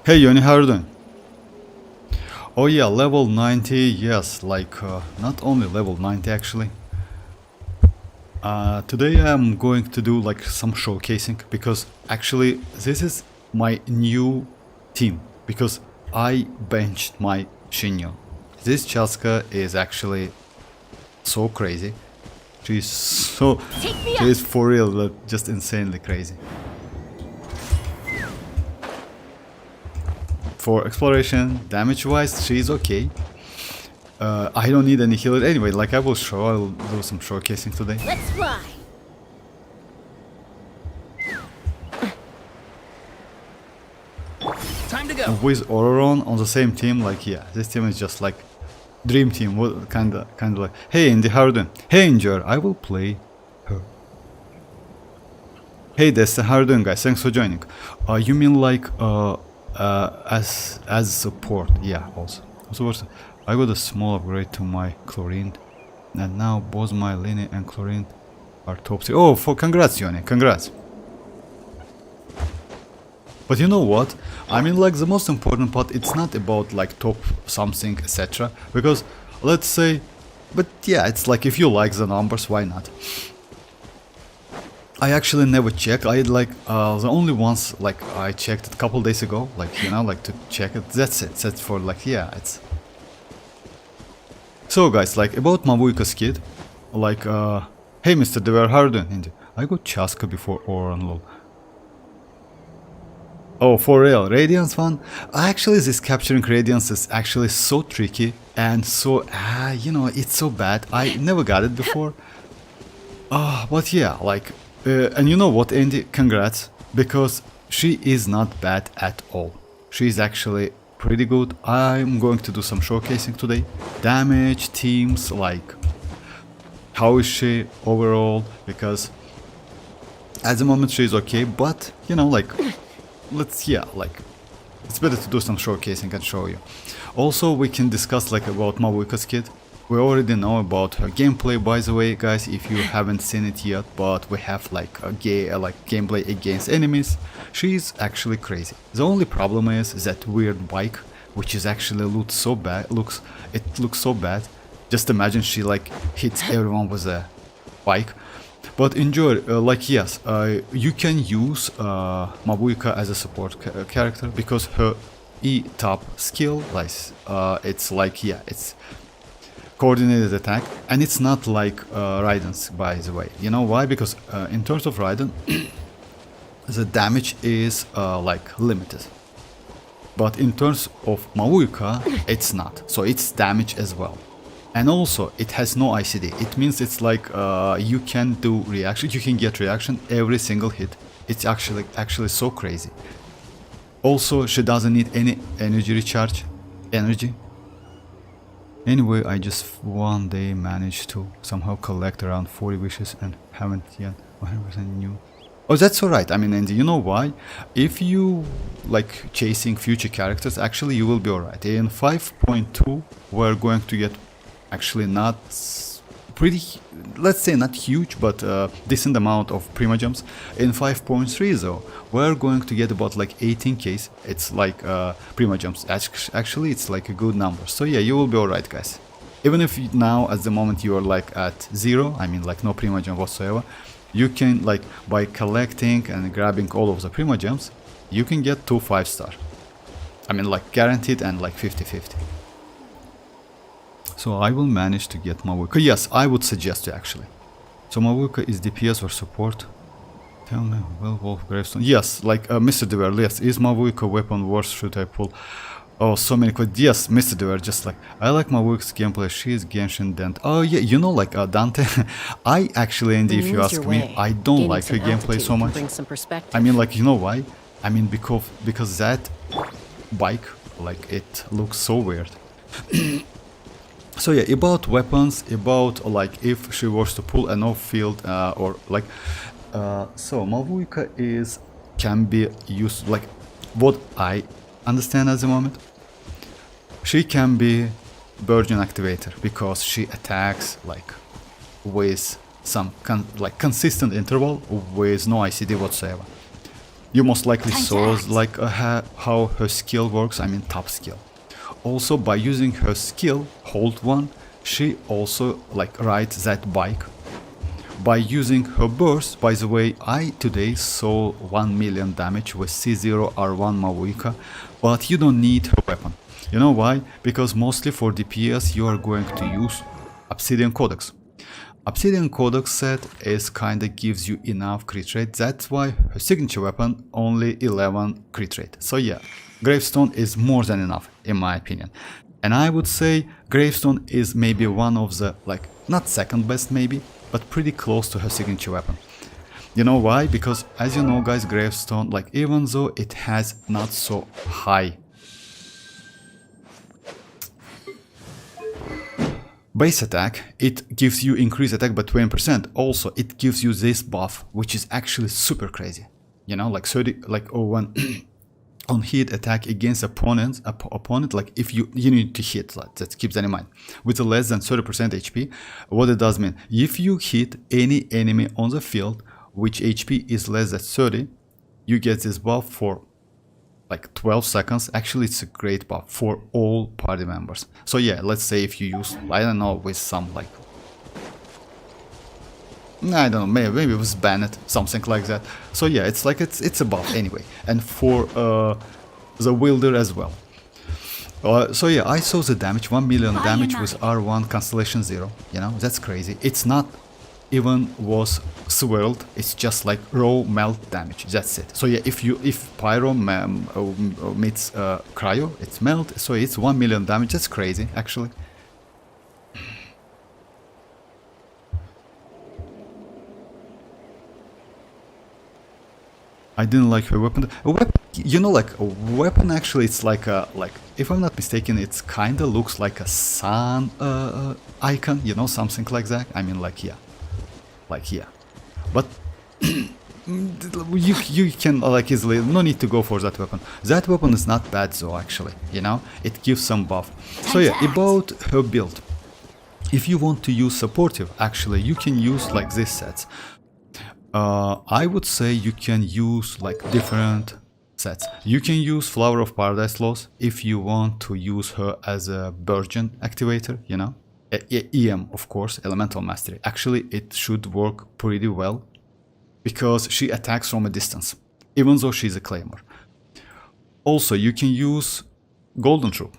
Hey Yoni, how are you doing? Oh yeah, level 90, yes, like not only level 90 actually. Today I'm going to do like some showcasing because actually this is my new team because I benched my Xianyun. This chasca is actually so crazy. She's she's for real, just insanely crazy. For exploration, damage-wise, she's okay. I don't need any healer anyway. Like I'll do some showcasing today. Let's fly. Time to go. With Ororon on the same team, like yeah, this team is just like dream team. What kinda like, hey Indy, how are you doing? Hey Injur, I will play her. Hey Desta, how are you doing, guys? Thanks for joining. You mean like as support? Yeah, also I got a small upgrade to my chlorine, and now both my linear and chlorine are top 3. Oh, for congrats, Yoni, congrats. But you know what? I mean, like the most important part, it's not about like top something, etc. Because let's say, but yeah, it's like if you like the numbers, why not? I actually never check. I like the only ones like I checked a couple days ago, like you know, like to check it. That's it. That's for like yeah, it's. So guys, like about Mavuika's kid, like hey Mr. Dever, how are you doing? I got Chasca before Oran lol. Oh, for real, Radiance one? Actually, this capturing Radiance is actually so tricky and so, you know, it's so bad. I never got it before. But yeah, like, and you know what, Andy? Congrats, because she is not bad at all. She is actually pretty good. I'm going to do some showcasing today. Damage, teams, like, how is she overall? Because at the moment she's okay, but, you know, like, let's yeah, like it's better to do some showcasing and show you. Also, we can discuss like about Mavuika's kid. We already know about her gameplay, by the way, guys, if you haven't seen it yet, but we have like a gameplay against enemies. She's actually crazy. The only problem is that weird bike, which is actually looks so bad. It looks so bad. Just imagine she like hits everyone with a bike. But enjoy, like yes, you can use Mavuika as a support character because her E-top skill, like, it's like, yeah, it's coordinated attack, and it's not like Raiden's, by the way. You know why? Because in terms of Raiden, the damage is like limited. But in terms of Mavuika, it's not. So it's damage as well. And also, it has no ICD. It means it's like you can do reaction. You can get reaction every single hit. It's actually so crazy. Also, she doesn't need any energy recharge. Anyway, I just one day managed to somehow collect around 40 wishes and haven't yet 100% new. Oh, that's alright. I mean, and you know why? If you like chasing future characters, actually you will be alright. In 5.2, we're going to get actually not pretty, let's say not huge, but decent amount of Primogems. In 5.3 though, we're going to get about like 18k. It's like Primogems. Actually, it's like a good number. So yeah, you will be alright, guys. Even if now at the moment you are like at 0, I mean like no Primogem whatsoever, you can like by collecting and grabbing all of the Primogems, you can get 2 5-star. I mean like guaranteed and like 50-50. So I will manage to get Mavuika. Yes, I would suggest you actually. So Mavuika is DPS or support? Tell me, well, Wolf Gravestone. Yes, like Mr. Dever, yes, is Mavuika weapon worse? Should I pull? Oh, so many questions. Yes, Mr. Dever, just like, I like Mavuika's gameplay. She is Genshin Dent. Oh yeah, you know like Dante. I actually, Andy, if you ask me, I don't like her gameplay so much. I mean like, you know why? I mean because that bike, like it looks so weird. So yeah, about weapons, about like if she was to pull an off-field or like, so Mavuika can be used like what I understand at the moment. She can be Virgin Activator because she attacks like with some consistent interval with no ICD whatsoever. You most likely Time to saw act. like how her skill works, I mean top skill. Also by using her skill, hold 1, she also like rides that bike. By using her burst, by the way, I today saw 1 million damage with C0R1 Mavuika, but you don't need her weapon. You know why? Because mostly for DPS you are going to use Obsidian Codex. Obsidian Codex set is kinda gives you enough crit rate, that's why her signature weapon only 11 crit rate. So yeah, Gravestone is more than enough in my opinion. And I would say Gravestone is maybe one of the, like, not second best maybe, but pretty close to her signature weapon. You know why? Because as you know guys, Gravestone, like even though it has not so high base attack, it gives you increased attack by 20%. Also, it gives you this buff, which is actually super crazy. You know, like 30, like when on hit attack against opponent, like if you need to hit, let's keep that in mind. With a less than 30% HP, what it does mean, if you hit any enemy on the field which HP is less than 30, you get this buff for like 12 seconds. Actually, it's a great buff for all party members. So yeah, let's say if you use, I don't know, with some like, I don't know, maybe it was Bennett, something like that. So yeah, it's like it's a buff anyway, and for the wielder as well. So yeah, I saw the damage, 1 million damage with R1 Constellation 0. You know, that's crazy. It's not even was swirled, it's just like raw melt damage, that's it. So yeah, if pyro meets cryo, it's melt, so it's 1 million damage. That's crazy actually. I didn't like her weapon. You know, like a weapon actually, it's like a, like, if I'm not mistaken, it's kinda looks like a sun icon, you know, something like that. I mean, like, yeah. Like here, but you can like easily, no need to go for that weapon. That weapon is not bad though actually, you know, it gives some buff. So yeah, about her build, if you want to use supportive, actually you can use like these sets. I would say you can use like different sets. You can use Flower of Paradise Loss if you want to use her as a Virgin activator, you know. EM, of course, Elemental Mastery. Actually, it should work pretty well because she attacks from a distance, even though she's a Claymore. Also, you can use Golden Troop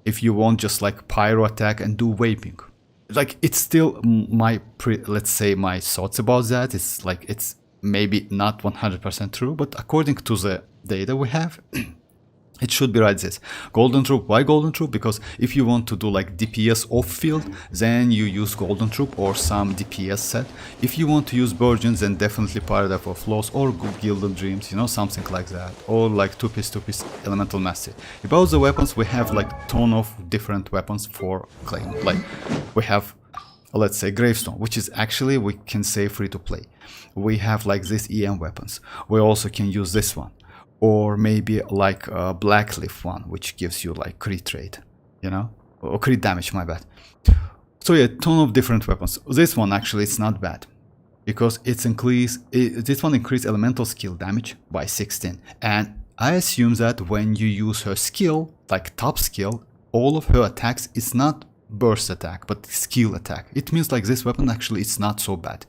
if you want just like Pyro attack and do Vaping. Like, it's still my, let's say, my thoughts about that. It's like, it's maybe not 100% true, but according to the data we have, it should be right this. Golden Troop, why Golden Troop? Because if you want to do like DPS off field, then you use Golden Troop or some DPS set. If you want to use Virgins, then definitely Paradise of Loss or Gilded Dreams, you know, something like that. Or like two-piece Elemental Mastery. About the weapons, we have like ton of different weapons for claim. Like, we have, let's say, Gravestone, which is actually, we can say, free to play. We have like these EM weapons. We also can use this one. Or maybe like a Blackleaf one, which gives you like crit rate, you know, or crit damage, my bad. So yeah, ton of different weapons. This one actually, it's not bad because this one increased elemental skill damage by 16. And I assume that when you use her skill, like top skill, all of her attacks is not burst attack, but skill attack. It means like this weapon actually, it's not so bad.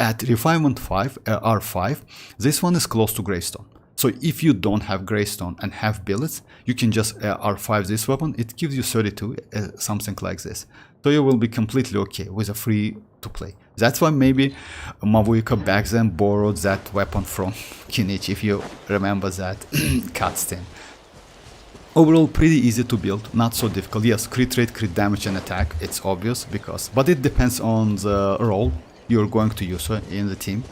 At Refinement 5, R5, this one is close to Gravestone. So if you don't have Greystone and have billets, you can just R5 this weapon. It gives you 32, something like this. So you will be completely okay with a free to play. That's why maybe Mavuika back then borrowed that weapon from Kinich, if you remember that cutscene. Overall, pretty easy to build, not so difficult. Yes, crit rate, crit damage and attack, it's obvious, but it depends on the role you're going to use her in the team.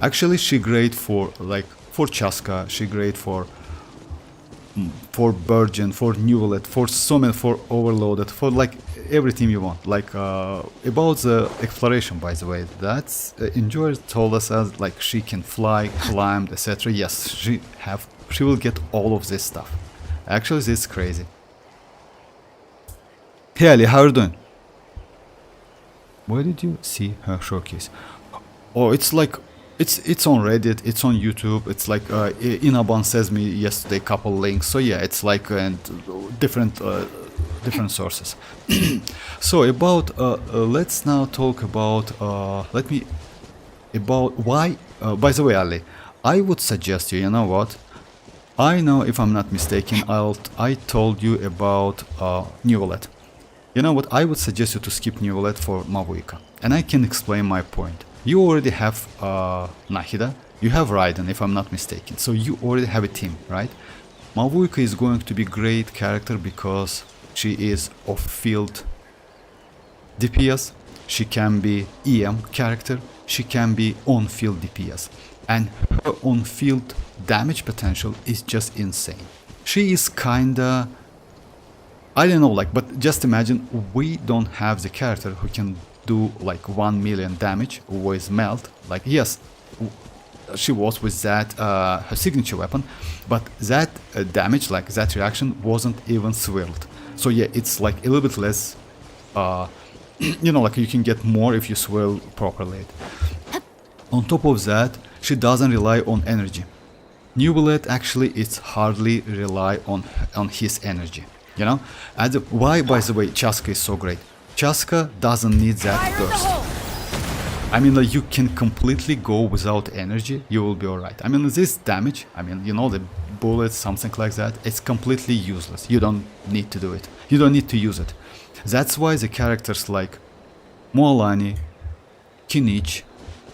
Actually, she great for like, for Chasca, she great for Virgin, for Neuvillette, for so many, for Overloaded, for like every team you want. Like about the exploration, by the way, that's Enjoyer told us as like she can fly, climb, etc. Yes, she will get all of this stuff. Actually, this is crazy. Hey Ali, how are you doing? Where did you see her showcase? Oh, it's like It's on Reddit, it's on YouTube. It's like Inaban says me yesterday couple links. So yeah, it's like different different sources. So about let's now talk about about why. By the way, Ali, I would suggest you. You know what? I know, if I'm not mistaken, I told you about Neuvillette. You know what? I would suggest you to skip Neuvillette for Mavuika, and I can explain my point. You already have Nahida, you have Raiden, if I'm not mistaken, so you already have a team, right? Mavuika is going to be great character because she is off-field DPS, she can be EM character, she can be on-field DPS, and her on-field damage potential is just insane. She is kinda, I don't know, like, but just imagine we don't have the character who can do like 1 million damage with melt. Like, yes, she was with that her signature weapon, but that damage, like that reaction, wasn't even swirled. So yeah, it's like a little bit less you know, like you can get more if you swirl properly. On top of that, she doesn't rely on energy. Neuvillette actually it's hardly rely on his energy, you know. And why, by the way, chasca is so great. Chasca doesn't need that burst. I mean, like, you can completely go without energy, you will be alright. I mean, this damage, I mean, you know, the bullets, something like that, it's completely useless. You don't need to do it. You don't need to use it. That's why the characters like Mualani, Kinich,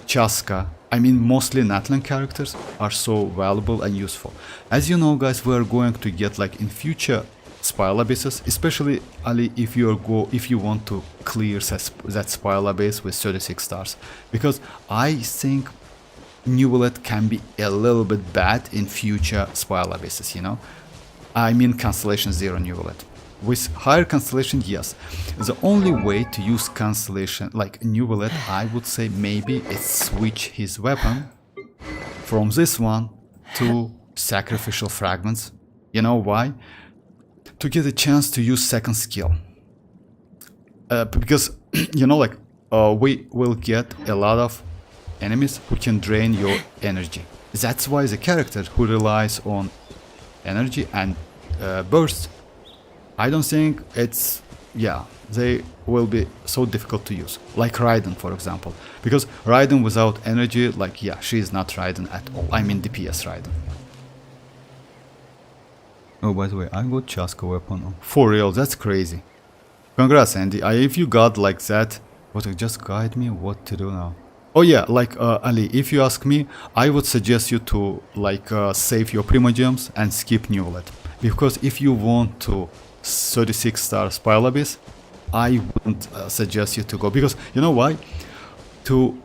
Chasca, I mean, mostly Natlan characters are so valuable and useful. As you know, guys, we are going to get, like, in future spiral abysses, especially Ali, if you want to clear that spiral abyss with 36 stars, because I think Neuvillette can be a little bit bad in future spiral abysses, you know. I mean Constellation 0 Neuvillette. With higher Constellation, yes. The only way to use Constellation like Neuvillette, I would say maybe it's switch his weapon from this one to Sacrificial Fragments. You know why? To get a chance to use second skill, because you know, like, we will get a lot of enemies who can drain your energy. That's why the character who relies on energy and burst, I don't think it's, yeah, they will be so difficult to use, like Raiden, for example, because Raiden without energy, like, yeah, she is not Raiden at all. I mean DPS Raiden. Oh, by the way, I got Chasca weapon. For real, that's crazy. Congrats, Andy. If you got like that, what, just guide me what to do now. Oh yeah, like Ali, if you ask me, I would suggest you to like save your Primogems and skip Neuvillette. Because if you want to 36-star Spiral Abyss, I wouldn't suggest you to go. Because you know why? To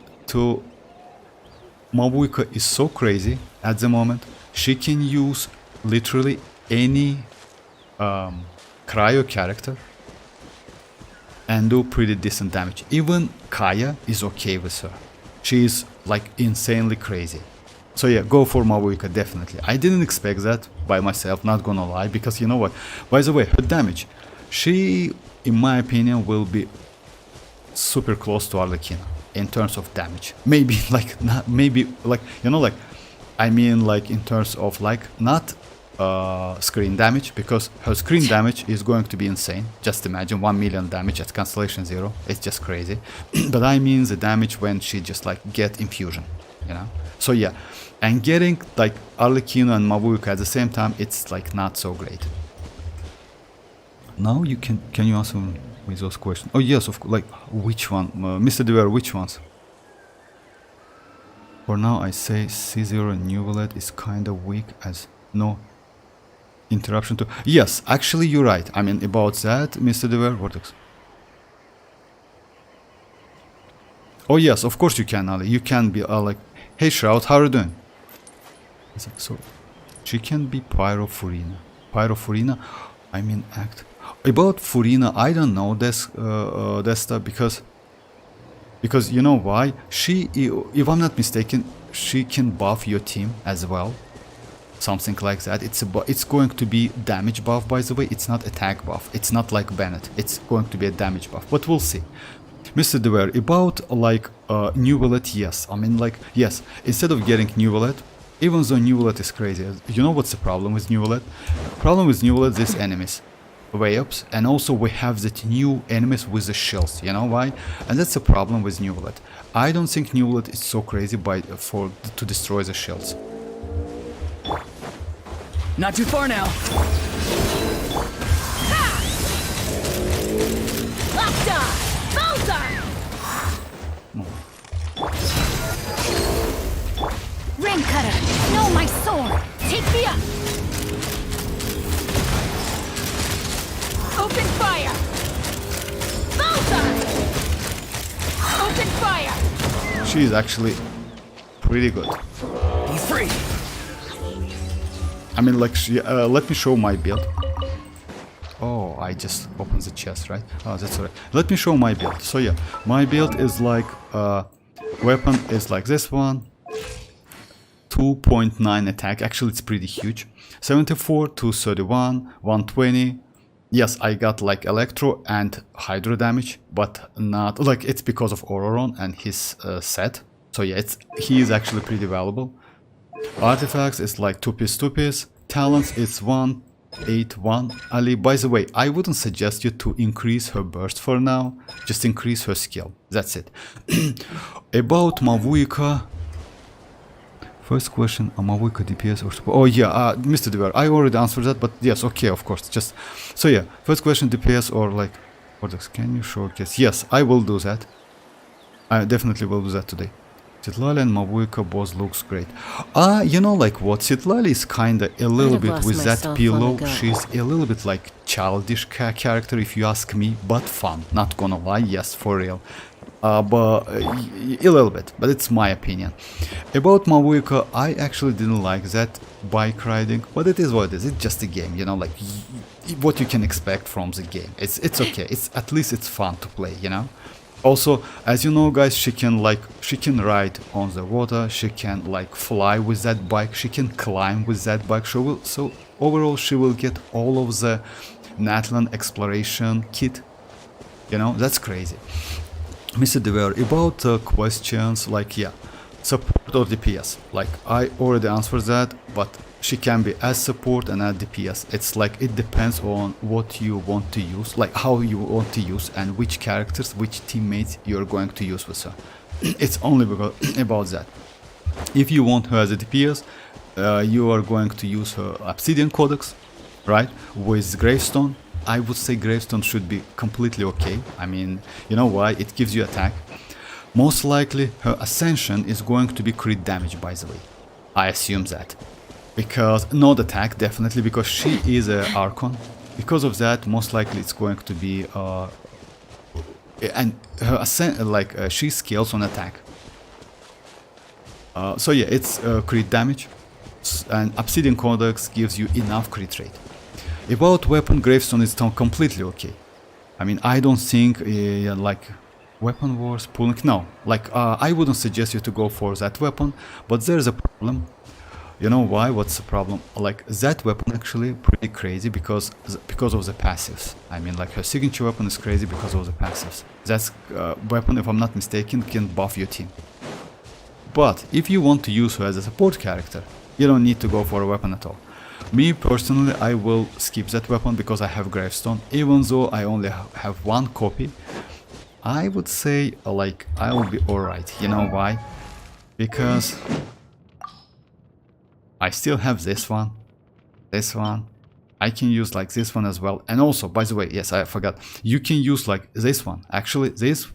Mavuika is so crazy at the moment. She can use literally any cryo character and do pretty decent damage. Even Kaya is okay with her. She is like insanely crazy. So yeah, go for Mavuika, definitely. I didn't expect that by myself, not gonna lie, because you know what? By the way, her damage, she, in my opinion, will be super close to Arlecchino in terms of damage. Maybe like, not, maybe like, you know, like, I mean like in terms of like, not screen damage, because her screen damage is going to be insane. Just imagine 1 million damage at Constellation 0. It's just crazy. But I mean the damage when she just like get infusion, you know. So yeah, and getting like Arlecchino and Mavuika at the same time, it's like not so great. Now you can you answer with those questions? Oh yes, of course. Like which one, Mr. Dever? Which ones? For now, I say C0 Neuvillette is kind of weak as no interruption to. Yes, actually you're right. I mean about that, Mr. Dever, Vortex. Oh yes, of course you can, Ali. You can be like, hey Shroud, how are you doing? So she can be Pyro Furina. Pyro Furina, I mean act. About Furina, I don't know this stuff, because you know why? She, if I'm not mistaken, she can buff your team as well. Something like that. It's going to be damage buff, by the way. It's not attack buff. It's not like Bennett. It's going to be a damage buff, but we'll see. Mr. Dever, about like Neuvillette, yes. I mean, like, yes, instead of getting Neuvillette, even though Neuvillette is crazy, you know what's the problem with Neuvillette? Problem with Neuvillette, these enemies. Way ups, and also we have that new enemies with the shells, you know why? And that's the problem with Neuvillette. I don't think Neuvillette is so crazy to destroy the shells. Not too far now. Ring cutter, no, my sword. Take me up. Open fire. Bullseye. Open fire. She is actually pretty good. Be free. I mean, like, let me show my build. Oh, I just opened the chest, right? Oh, that's alright. Let me show my build. So yeah, my build is like, weapon is like this one. 2.9 attack, actually it's pretty huge. 74, 231, 120. Yes, I got like electro and hydro damage, but not, like, it's because of Ororon and his set. So yeah, he is actually pretty valuable. Artifacts is like 2-piece. Talents is 181. Ali, by the way, I wouldn't suggest you to increase her burst for now. Just increase her skill. That's it. About Mavuika. First question, Mavuika DPS or support? Oh yeah, Mr. Dever, I already answered that, but yes, okay, of course. Just so yeah, first question, DPS or like products. Can you showcase? Yes, I will do that. I definitely will do that today. Citlali and Mavuika both looks great. You know, like what? Citlali is kinda a little bit with that pillow. She's a little bit like childish character, if you ask me, but fun. Not gonna lie, yes, for real. But a little bit, but it's my opinion. About Mavuika, I actually didn't like that bike riding, but it is what it is. It's just a game, you know, like what you can expect from the game. It's okay. At least it's fun to play, you know. Also, as you know, guys, she can ride on the water. She can like fly with that bike. She can climb with that bike. So overall, she will get all of the Natlan exploration kit. You know, that's crazy. Mr. Dever, about questions like, yeah, support or DPS. Like, I already answered that, but she can be as support and as DPS. It's like, it depends on what you want to use, like how you want to use and which characters, which teammates you're going to use with her. It's only about that. If you want her as a DPS, you are going to use her Obsidian Codex, right, with Gravestone. I would say Gravestone should be completely okay. I mean, you know why? It gives you attack. Most likely her Ascension is going to be crit damage, by the way. I assume that. Because, not attack, definitely, because she is an Archon. Because of that, most likely it's going to be... and her she scales on attack. So yeah, it's crit damage. And Obsidian Codex gives you enough crit rate. About weapon, Gravestone is completely okay. I mean, I don't think like weapon wars, pulling, no. Like I wouldn't suggest you to go for that weapon, but there's a problem. You know why? What's the problem? Like that weapon actually pretty crazy because of the passives. I mean, like her signature weapon is crazy because of the passives. That weapon, if I'm not mistaken, can buff your team. But if you want to use her as a support character, you don't need to go for a weapon at all. Me personally, I will skip that weapon because I have Gravestone. Even though I only have one copy, I would say like I will be alright. You know why? Because I still have this one. I can use like this one as well. And also, by the way, yes, I forgot. You can use like this one. Actually, this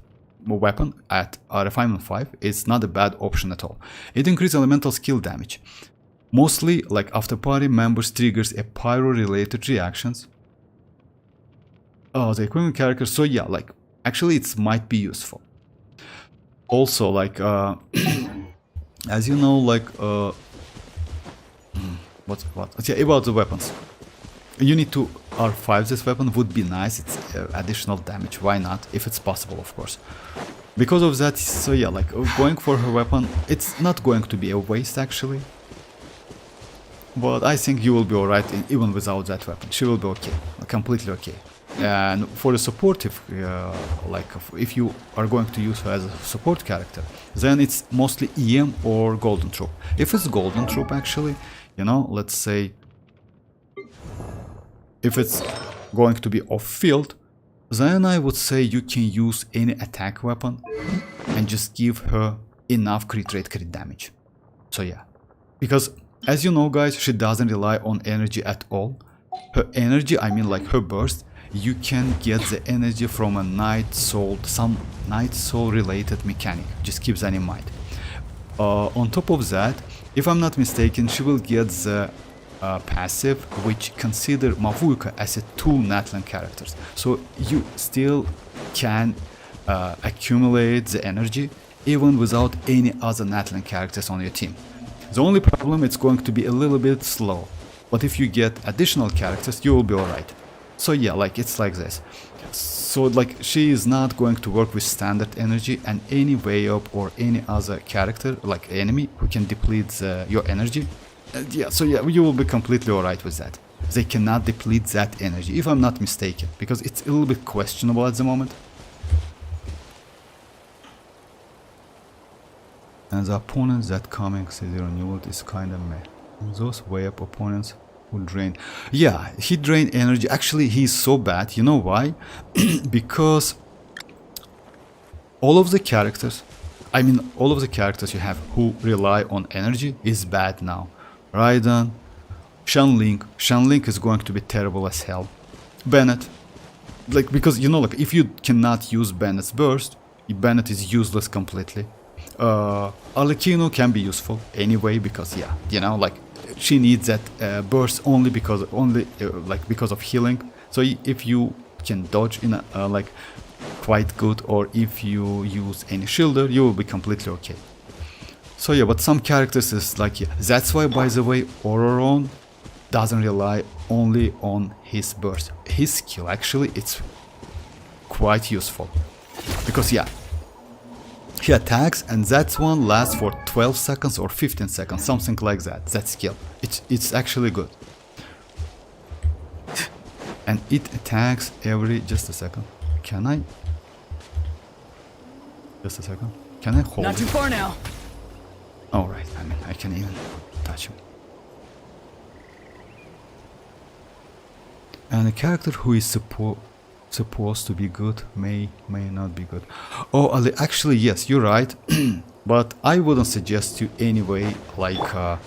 weapon at Refinement 5 is not a bad option at all. It increases elemental skill damage. Mostly, like after party members triggers a pyro-related reactions. Oh, the equipment character. So yeah, like actually it might be useful. Also, like as you know, like what? Yeah, about the weapons. You need to R5 this weapon would be nice. It's additional damage. Why not? If it's possible, of course. Because of that, so yeah, like going for her weapon, it's not going to be a waste actually. But I think you will be alright even without that weapon. She will be okay, completely okay. And for the supportive, like if you are going to use her as a support character, then it's mostly EM or Golden Troop. If it's Golden Troop, actually, you know, let's say if it's going to be off field, then I would say you can use any attack weapon and just give her enough crit rate, crit damage. So yeah, because as you know guys, she doesn't rely on energy at all. Her energy, I mean like her burst, you can get the energy from a Night Soul, some Night Soul related mechanic. Just keep that in mind. On top of that, if I'm not mistaken, she will get the passive, which consider Mavuika as a 2 natlan characters. So you still can accumulate the energy even without any other natlan characters on your team. The only problem, it's going to be a little bit slow. But if you get additional characters, you will be alright. So yeah, like it's like this. So like she is not going to work with standard energy, and any way up or any other character like enemy who can deplete your energy. Yeah, so yeah, you will be completely alright with that. They cannot deplete that energy, if I'm not mistaken, because it's a little bit questionable at the moment. And the opponents that coming C0 Neuvillette is kinda meh. Those way up opponents who drain. Yeah, he drain energy. Actually, he's so bad. You know why? Because all of the characters, I mean all of the characters you have who rely on energy is bad now. Raiden, Xianyun. Xianyun is going to be terrible as hell. Bennett. Like, because you know, like if you cannot use Bennett's burst, Bennett is useless completely. Arlecchino can be useful anyway, because yeah, you know, like she needs that burst only because of healing. So if you can dodge in a, like quite good, or if you use any shielder, you will be completely okay. So yeah, but some characters is like, yeah, that's why, by the way, Ororon doesn't rely only on his burst. His skill actually, it's quite useful, because yeah, he attacks and that one lasts for 12 seconds or 15 seconds, something like that. That skill, it's actually good. And it attacks every, just a second, can I, just a second, can I hold Not too far now. Alright, I mean, I can even touch him. And a character who is supposed to be good may not be good. Oh, actually, yes, you're right. But I wouldn't suggest you anyway, like,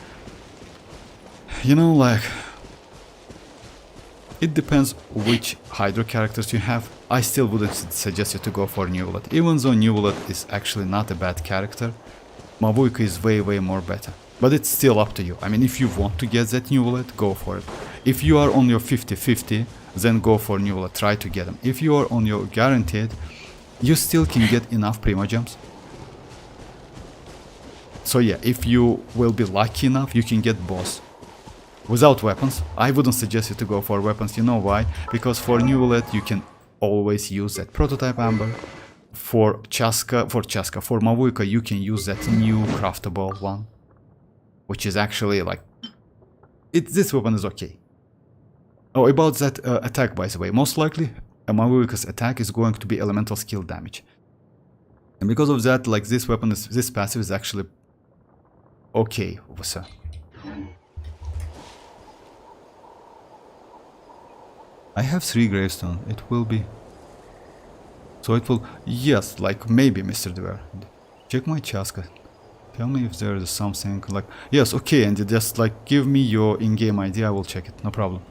you know, like, it depends which Hydra characters you have. I still wouldn't suggest you to go for Neuvillette, even though Neuvillette is actually not a bad character. Mavuika is way more better, but it's still up to you. I mean, if you want to get that Neuvillette, go for it. If you are on your 50-50, then go for Neuvillette, try to get them. If you are on your guaranteed, you still can get enough Primogems. So yeah, if you will be lucky enough, you can get boss. Without weapons, I wouldn't suggest you to go for weapons, you know why? Because for Neuvillette, you can always use that prototype amber. For Mavuika, you can use that new craftable one, which is actually like, this weapon is okay. Oh, about that attack, by the way, most likely Mavuika's attack is going to be elemental skill damage, and because of that, like this weapon is, this passive is actually okay. So I have 3 gravestone. It will be. So it will, yes, like maybe, Mr. Dever. Check my chasca. Tell me if there is something like, yes, okay, and just like give me your in-game ID, I will check it, no problem.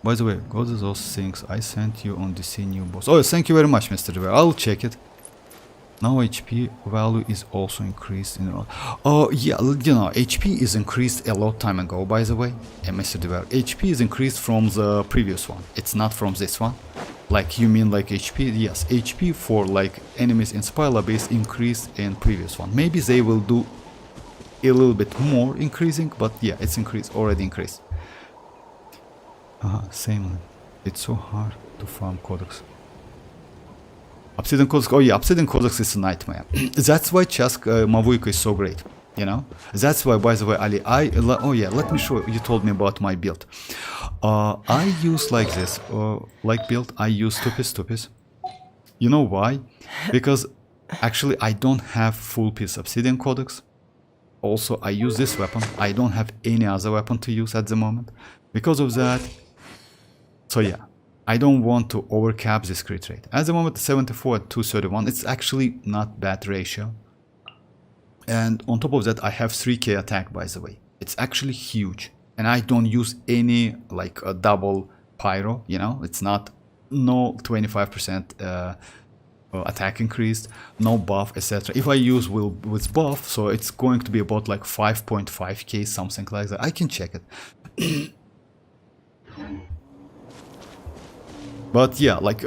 By the way, go to those things I sent you on DC new boss. Oh, thank you very much, Mr. Dever. I'll check it. Now HP value is also increased in. Oh yeah, you know, HP is increased a lot time ago, by the way. Mr. Dever, HP is increased from the previous one. It's not from this one. Like, you mean like HP? Yes, HP for like enemies in Spyla base increased in previous one. Maybe they will do a little bit more increasing, but yeah, it's increased, already increased. Same. It's so hard to farm codex. Obsidian codex, oh yeah, Obsidian codex is a nightmare. That's why chasca Mavuika is so great. You know, that's why, by the way, Ali, oh yeah, let me show you. Told me about my build. I use like this, like build. I use stupid. You know why? Because actually I don't have full piece obsidian codex. Also, I use this weapon. I don't have any other weapon to use at the moment. Because of that, so yeah, I don't want to overcap this crit rate. At the moment, 74 at 231. It's actually not bad ratio. And on top of that, I have 3k attack, by the way. It's actually huge. And I don't use any, like, a double pyro, you know? It's not, no 25% attack increased, no buff, etc. If I use with buff, so it's going to be about, like, 5.5k, something like that. I can check it. But yeah, like,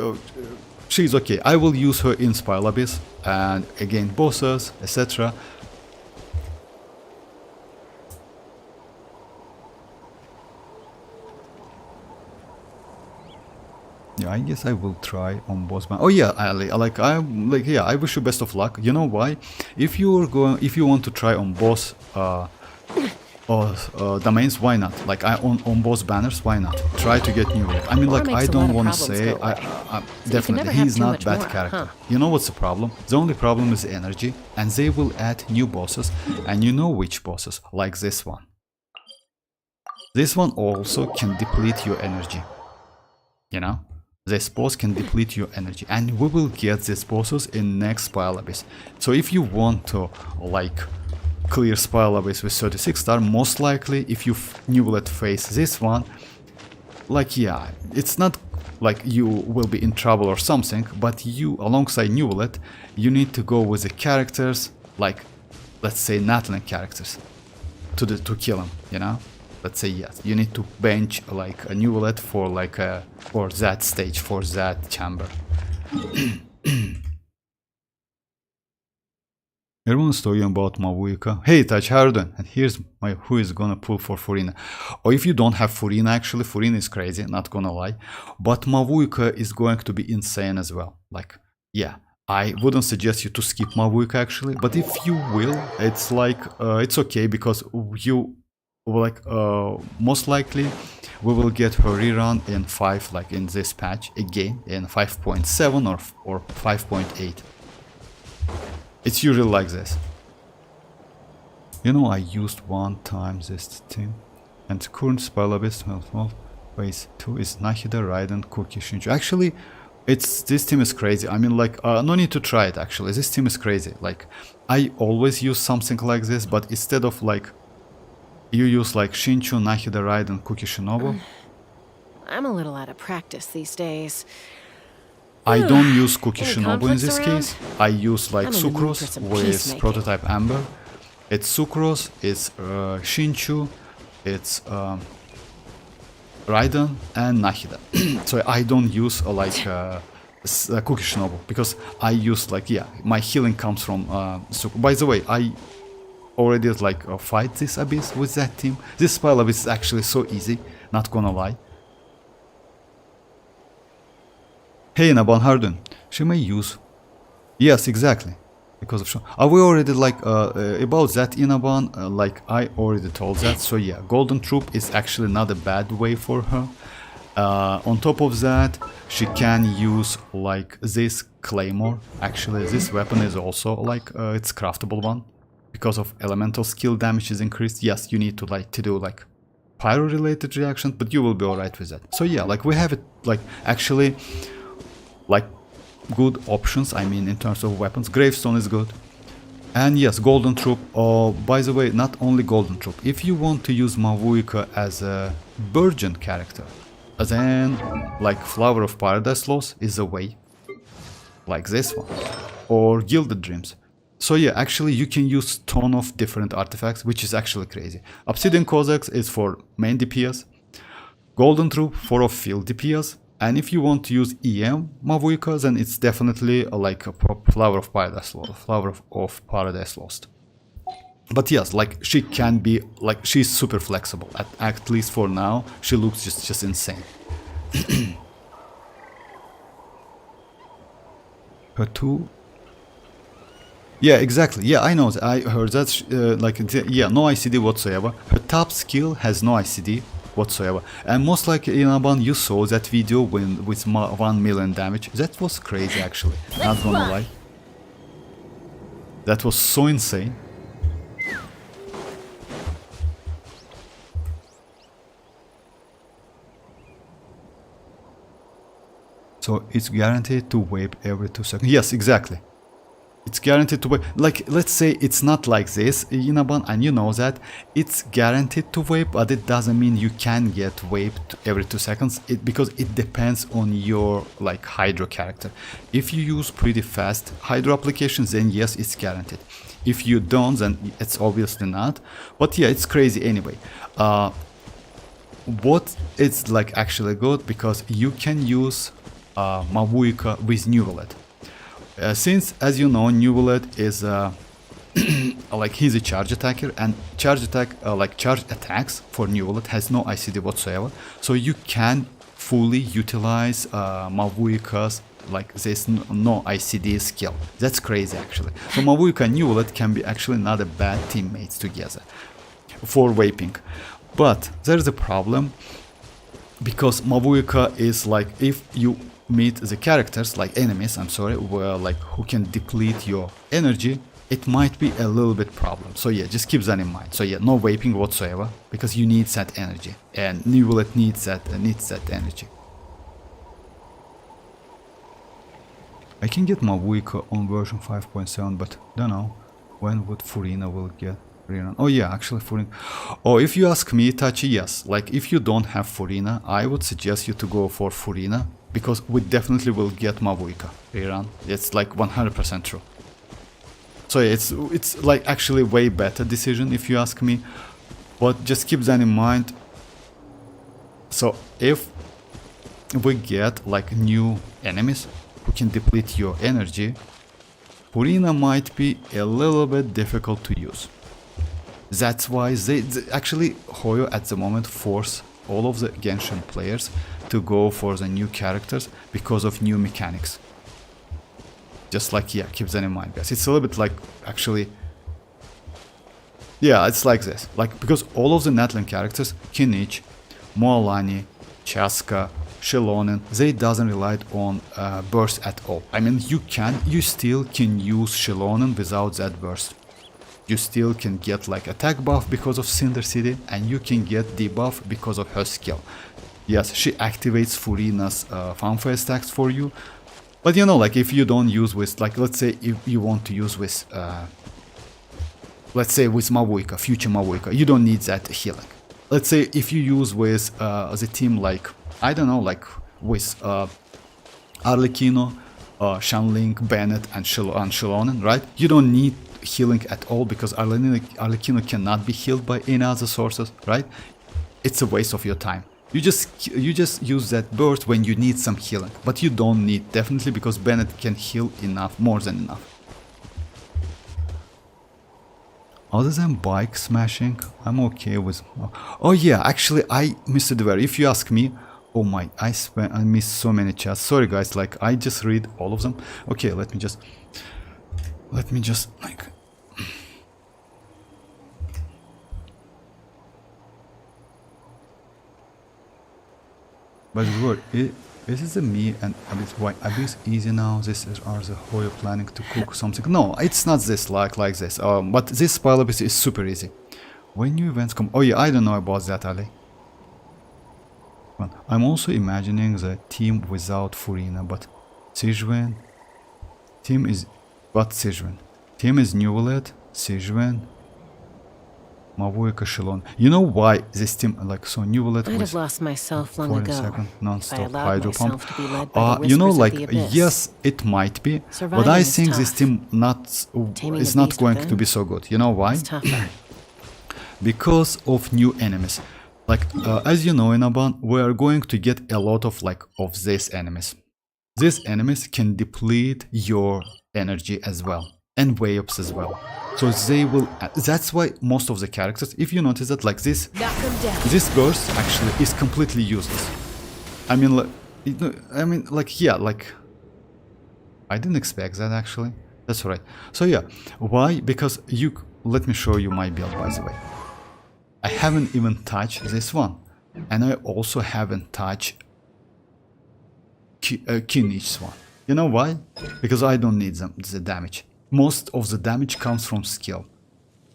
she's okay. I will use her in Spiral Abyss, and again, bosses, etc. Yeah, I guess I will try on boss ban. Oh yeah, I wish you best of luck. You know why? If you want to try on boss domains, why not? Like on boss banners, why not? Try to get Neuvillette. I mean, like, I don't want to say, definitely he's not bad character. You know what's the problem? The only problem is energy, and they will add new bosses, and you know which bosses, like this one. This one also can deplete your energy. You know? This boss can deplete your energy, and we will get these bosses in next Spiral Abyss. So if you want to, like, clear Spiral Abyss with 36 star, most likely if you Neuvillette face this one, like, yeah, it's not like you will be in trouble or something, but you, alongside Neuvillette, you need to go with the characters, like, let's say natlan characters, to kill him, you know? Let's say yes, you need to bench like a Neuvillette for like for that stage, for that chamber. Everyone's talking about Mavuika. Hey Touch, how are you doing? And here's my who is gonna pull for Furina. Or if you don't have Furina, actually, Furina is crazy, not gonna lie. But Mavuika is going to be insane as well. Like, yeah, I wouldn't suggest you to skip Mavuika actually, but if you will, it's like, it's okay, because you, like, most likely we will get her rerun in 5, like in this patch again in 5.7 or 5.8. It's usually like this. You know, I used one time this team, and current Spiral Abyss phase 2 is Nahida, Raiden, Cookie, Shinju. Actually, this team is crazy. I mean, like, no need to try it actually. This team is crazy. Like, I always use something like this, but instead of like you use like Shinchu, Nahida, Raiden, Cookie, Shinobu. I'm a little out of practice these days. I don't use Cookie Any Shinobu in this conflicts case. I use like I'm in the mood for Sucrose some with peacemaking. Prototype Amber. It's Sucrose, it's Shinchu, it's Raiden and Nahida. So I don't use Cookie Shinobu, because I use, like, yeah, my healing comes from Sucrose. By the way, I already like fight this abyss with that team. This Spiral Abyss is actually so easy, not gonna lie. Hey Naban Harden, she may use. Yes, exactly. Because of we already like about that Inaban, like I already told that. So yeah, Golden Troop is actually not a bad way for her. On top of that, she can use like this Claymore. Actually, this weapon is also like it's craftable one, because of elemental skill damage is increased. Yes, you need to do like pyro related reactions, but you will be alright with that. So yeah, like we have it like actually like good options, I mean, in terms of weapons. Gravestone is good. And yes, Golden Troop. By the way, not only Golden Troop. If you want to use Mavuika as a Virgin character, then like Flower of Paradise Lost is a way. Like this one. Or Gilded Dreams. So yeah, actually you can use ton of different artifacts, which is actually crazy. Obsidian Cossacks is for main DPS. Golden Troop for field DPS. And if you want to use EM Mavuika, then it's definitely like a Flower of Paradise Lost. Flower of Paradise Lost. But yes, like she can be, like, she's super flexible. At least for now, she looks just insane. Her two. Yeah, exactly. Yeah, I know. I heard that. Yeah, no ICD whatsoever. Her top skill has no ICD whatsoever. And most likely, Inaban, you saw that video when with 1 million damage. That was crazy, actually. Not gonna lie. That was so insane. So it's guaranteed to wipe every 2 seconds. Yes, exactly. It's guaranteed to wipe. Like, let's say it's not like this, Inaban, and you know that. It's guaranteed to wipe, but it doesn't mean you can get wiped every 2 seconds. Because it depends on your, like, hydro character. If you use pretty fast hydro applications, then yes, it's guaranteed. If you don't, then it's obviously not. But yeah, it's crazy anyway. What is, like, actually good, because you can use Mavuika with Neuvillette. Since, as you know, Neuvillette is like, he's a charge attacker, and charge attacks for Neuvillette has no ICD whatsoever, so you can fully utilize Mavuika's, like, this no ICD skill. That's crazy, actually. So Mavuika and Neuvillette can be actually not a bad teammates together for vaping. But there's a problem, because Mavuika is like, if you meet the characters, like enemies, I'm sorry, where, like, who can deplete your energy, it might be a little bit problem. So yeah, just keep that in mind. So yeah, no vaping whatsoever, because you need that energy, and Neuvillette needs that energy. I can get Mavuika on version 5.7, but don't know when would Furina will get rerun. Oh yeah, actually Furina. Oh, if you ask me, Tachi, yes. Like, if you don't have Furina, I would suggest you to go for Furina, because we definitely will get Mavuika rerun. It's like 100% true. So yeah, it's like actually way better decision if you ask me. But just keep that in mind. So if we get, like, new enemies who can deplete your energy, Furina might be a little bit difficult to use. That's why they actually, Hoyo at the moment force all of the Genshin players to go for the new characters because of new mechanics. Just like, yeah, keep that in mind, guys. It's a little bit like, actually, yeah, it's like this. Like, because all of the natlan characters, kinich, mualani, chasca, Xilonen, they doesn't rely on burst at all. I mean, you still can use Xilonen without that burst. You still can get, like, attack buff because of Cinder City, and you can get debuff because of her skill. Yes, she activates Furina's fanfare stacks for you, but you know, like, if you don't use with, like, let's say if you want to use with, let's say with Mavuika, future Mavuika, you don't need that healing. Let's say if you use with the team, like, I don't know, like with Arlecchino, Shanling, Bennett, and Xilonen, right? You don't need healing at all, because Arlecchino cannot be healed by any other sources, right? It's a waste of your time. You just use that burst when you need some healing, but you don't need, definitely, because Bennett can heal enough, more than enough. Other than bike smashing, I'm okay with... Oh yeah, actually, I missed it there. If you ask me, oh my, I missed so many chats. Sorry guys, like, I just read all of them. Okay, let me just like... But what, is it me and Abyss? Why Abyss easy now? This is, are the Hoyo planning to cook something? No, it's not this, like this. But this Spile Abyss is super easy. When new events come... Oh yeah, I don't know about that, Ali. Well, I'm also imagining the team without Furina, but Xianyun... Team is... But Xianyun. Team is Neuvillette, Xianyun, Mavuika, Xilonen. You know why this team, like, so Neuvillette I'd was have lost myself long ago. 40-second If I non-stop allowed hydro pump. myself to be led by the You know, whispers like, of the abyss. yes, it might be, but Surviving I is think this tough. team Taming is the not beast going to within be so good. You know why? It's tougher. Because of new enemies. Like, as you know, in Aban, we are going to get a lot of, like, of these enemies. These enemies can deplete your energy as well, and way-ups as well. So they will... That's why most of the characters, if you notice that, like, this burst actually is completely useless. I mean, like, yeah, like, I didn't expect that, actually. That's right. So yeah, why? Because you, let me show you my build, by the way. I haven't even touched this one. And I also haven't touched Kinich's one. You know why? Because I don't need the damage. Most of the damage comes from skill.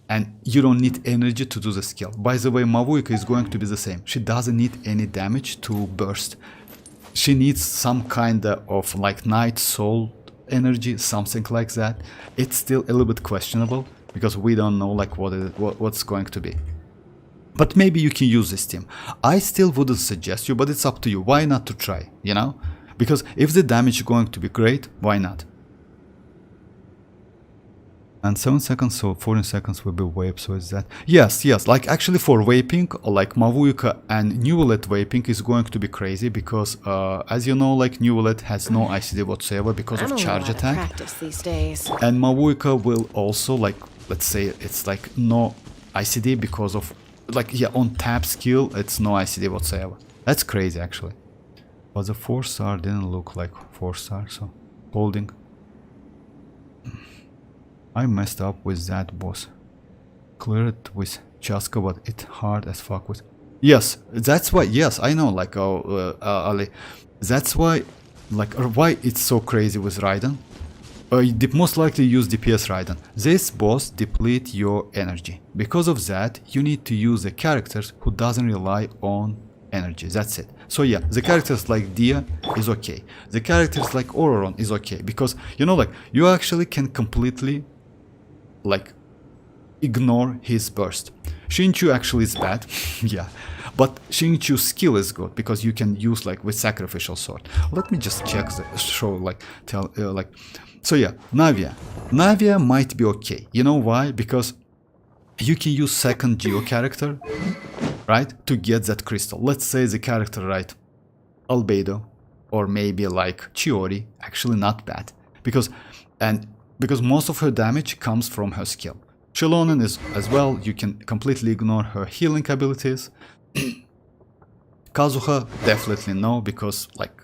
And you don't need energy to do the skill. By the way, Mavuika is going to be the same. She doesn't need any damage to burst. She needs some kind of like Night Soul energy, something like that. It's still a little bit questionable because we don't know like what's going to be. But maybe you can use this team. I still wouldn't suggest you, but it's up to you. Why not to try, you know? Because if the damage is going to be great, why not? And 7 seconds, so 14 seconds will be vape, so is that... Yes, like actually for vaping, like Mavuika and Neuvillette vaping is going to be crazy because, as you know, like Neuvillette has no ICD whatsoever because of charge attack. Practice these days. And Mavuika will also, like, let's say it's like no ICD because of, like, yeah, on tap skill, it's no ICD whatsoever. That's crazy, actually. But the 4-star didn't look like 4-star, so holding. I messed up with that boss. Clear it with chasca, but it's hard as fuck with... Yes, that's why, yes, I know, like, Ali. That's why, like, why it's so crazy with Raiden. Most likely use DPS Raiden. This boss deplete your energy. Because of that, you need to use the characters who doesn't rely on energy. That's it. So yeah, the characters like Dia is okay. The characters like Ororon is okay. Because, you know, like, you actually can completely... like ignore his burst. Xingqiu actually is bad, yeah, but Xingqiu's skill is good because you can use like with sacrificial sword. Let me just check the show, like tell like. So yeah, Navia might be okay. You know why? Because you can use second geo character, right, to get that crystal. Let's say the character, right, Albedo, or maybe like Chiori, actually not bad because because most of her damage comes from her skill. Xilonen is as well, you can completely ignore her healing abilities. Kazuha, definitely no, because like,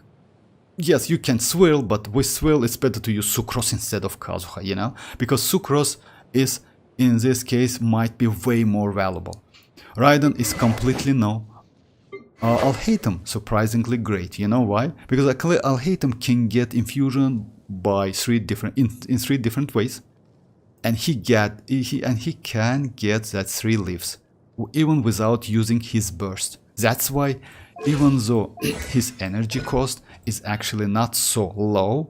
yes, you can swirl, but with swirl it's better to use Sucrose instead of Kazuha, you know? Because Sucrose is, in this case, might be way more valuable. Raiden is completely no. Alhaitham, surprisingly great, you know why? Because Alhaitham can get infusion by in 3 different ways, and he can get that 3 leaves even without using his burst. That's why, even though his energy cost is actually not so low,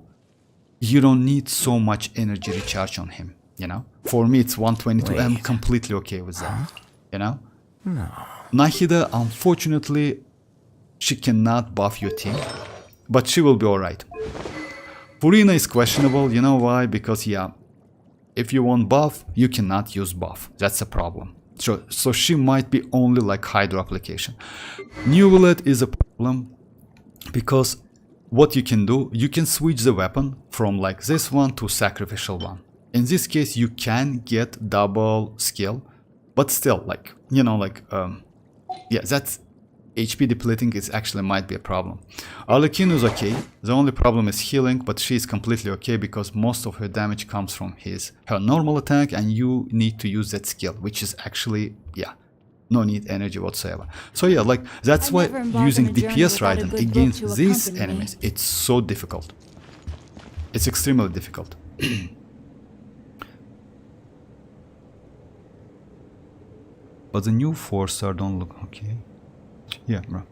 you don't need so much energy recharge on him, you know? For me it's 122. I'm completely okay with that, you know? No. Nahida, unfortunately, she cannot buff your team, but she will be alright. Furina is questionable, you know why? Because yeah, if you want buff, you cannot use buff. That's a problem. So she might be only like hydro application. Neuvillette is a problem because what you can do, you can switch the weapon from like this one to sacrificial one. In this case, you can get double skill, but still, like, you know, like, yeah, that's HP depleting is actually might be a problem. Arlecchino is okay. The only problem is healing, but she is completely okay because most of her damage comes from her normal attack, and you need to use that skill, which is actually, yeah, no need energy whatsoever. So yeah, like, that's why using DPS Raiden against these enemies, it's so difficult. It's extremely difficult. But the new 4-star don't look okay. Yeah, bro.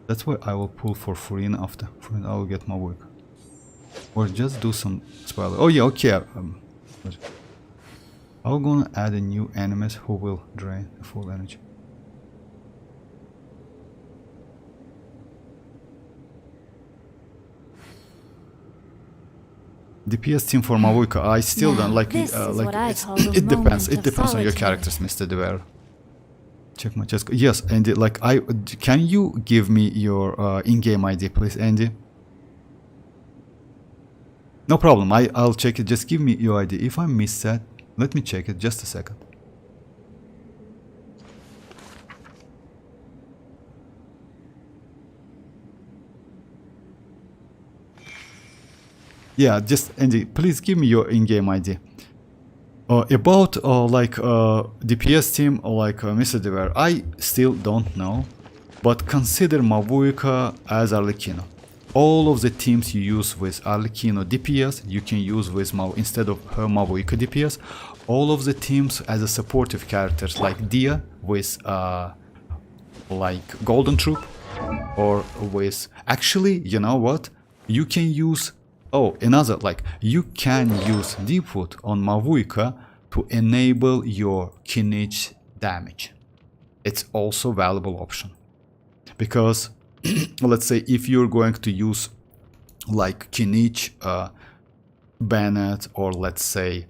That's why I will pull for Furina after. Furina, I will get my work. Or just do some spoiler. Oh yeah, okay. I'm gonna add a new enemies who will drain the full energy. DPS team for Mavuika. I still don't like it. It depends. It depends on your characters, Mr. Dever. Check my chest. Yes, Andy. Like, can you give me your in-game ID, please, Andy? No problem. I'll check it. Just give me your ID. If I miss that, let me check it. Just a second. Yeah, just Andy, please give me your in-game ID. About DPS team like Mr. Dever, I still don't know, but consider Mavuika as arlecchino. All of the teams you use with arlecchino DPS, you can use with instead of her Mavuika DPS. All of the teams as a supportive characters like Dia with like Golden Troop, or with actually, you know what? You can use another, like you can use Deepwood on Mavuika to enable your kinich damage. It's also a valuable option because let's say if you're going to use like kinich, Bennett, or let's say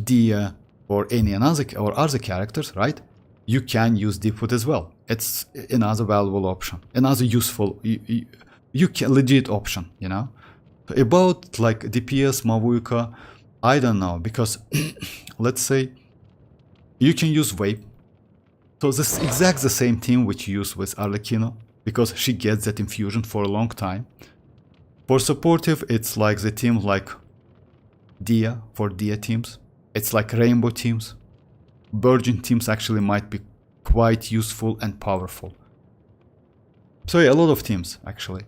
Dia, or any other characters, right? You can use Deepwood as well. It's another valuable option, another useful, you can legit option, you know. About like DPS Mavuika, I don't know, because let's say you can use Vape. So this is exactly the same team which you use with Arlecchino, because she gets that infusion for a long time. For supportive, it's like the team like Dia, for Dia teams. It's like Rainbow teams. Virgin teams actually might be quite useful and powerful. So yeah, a lot of teams actually.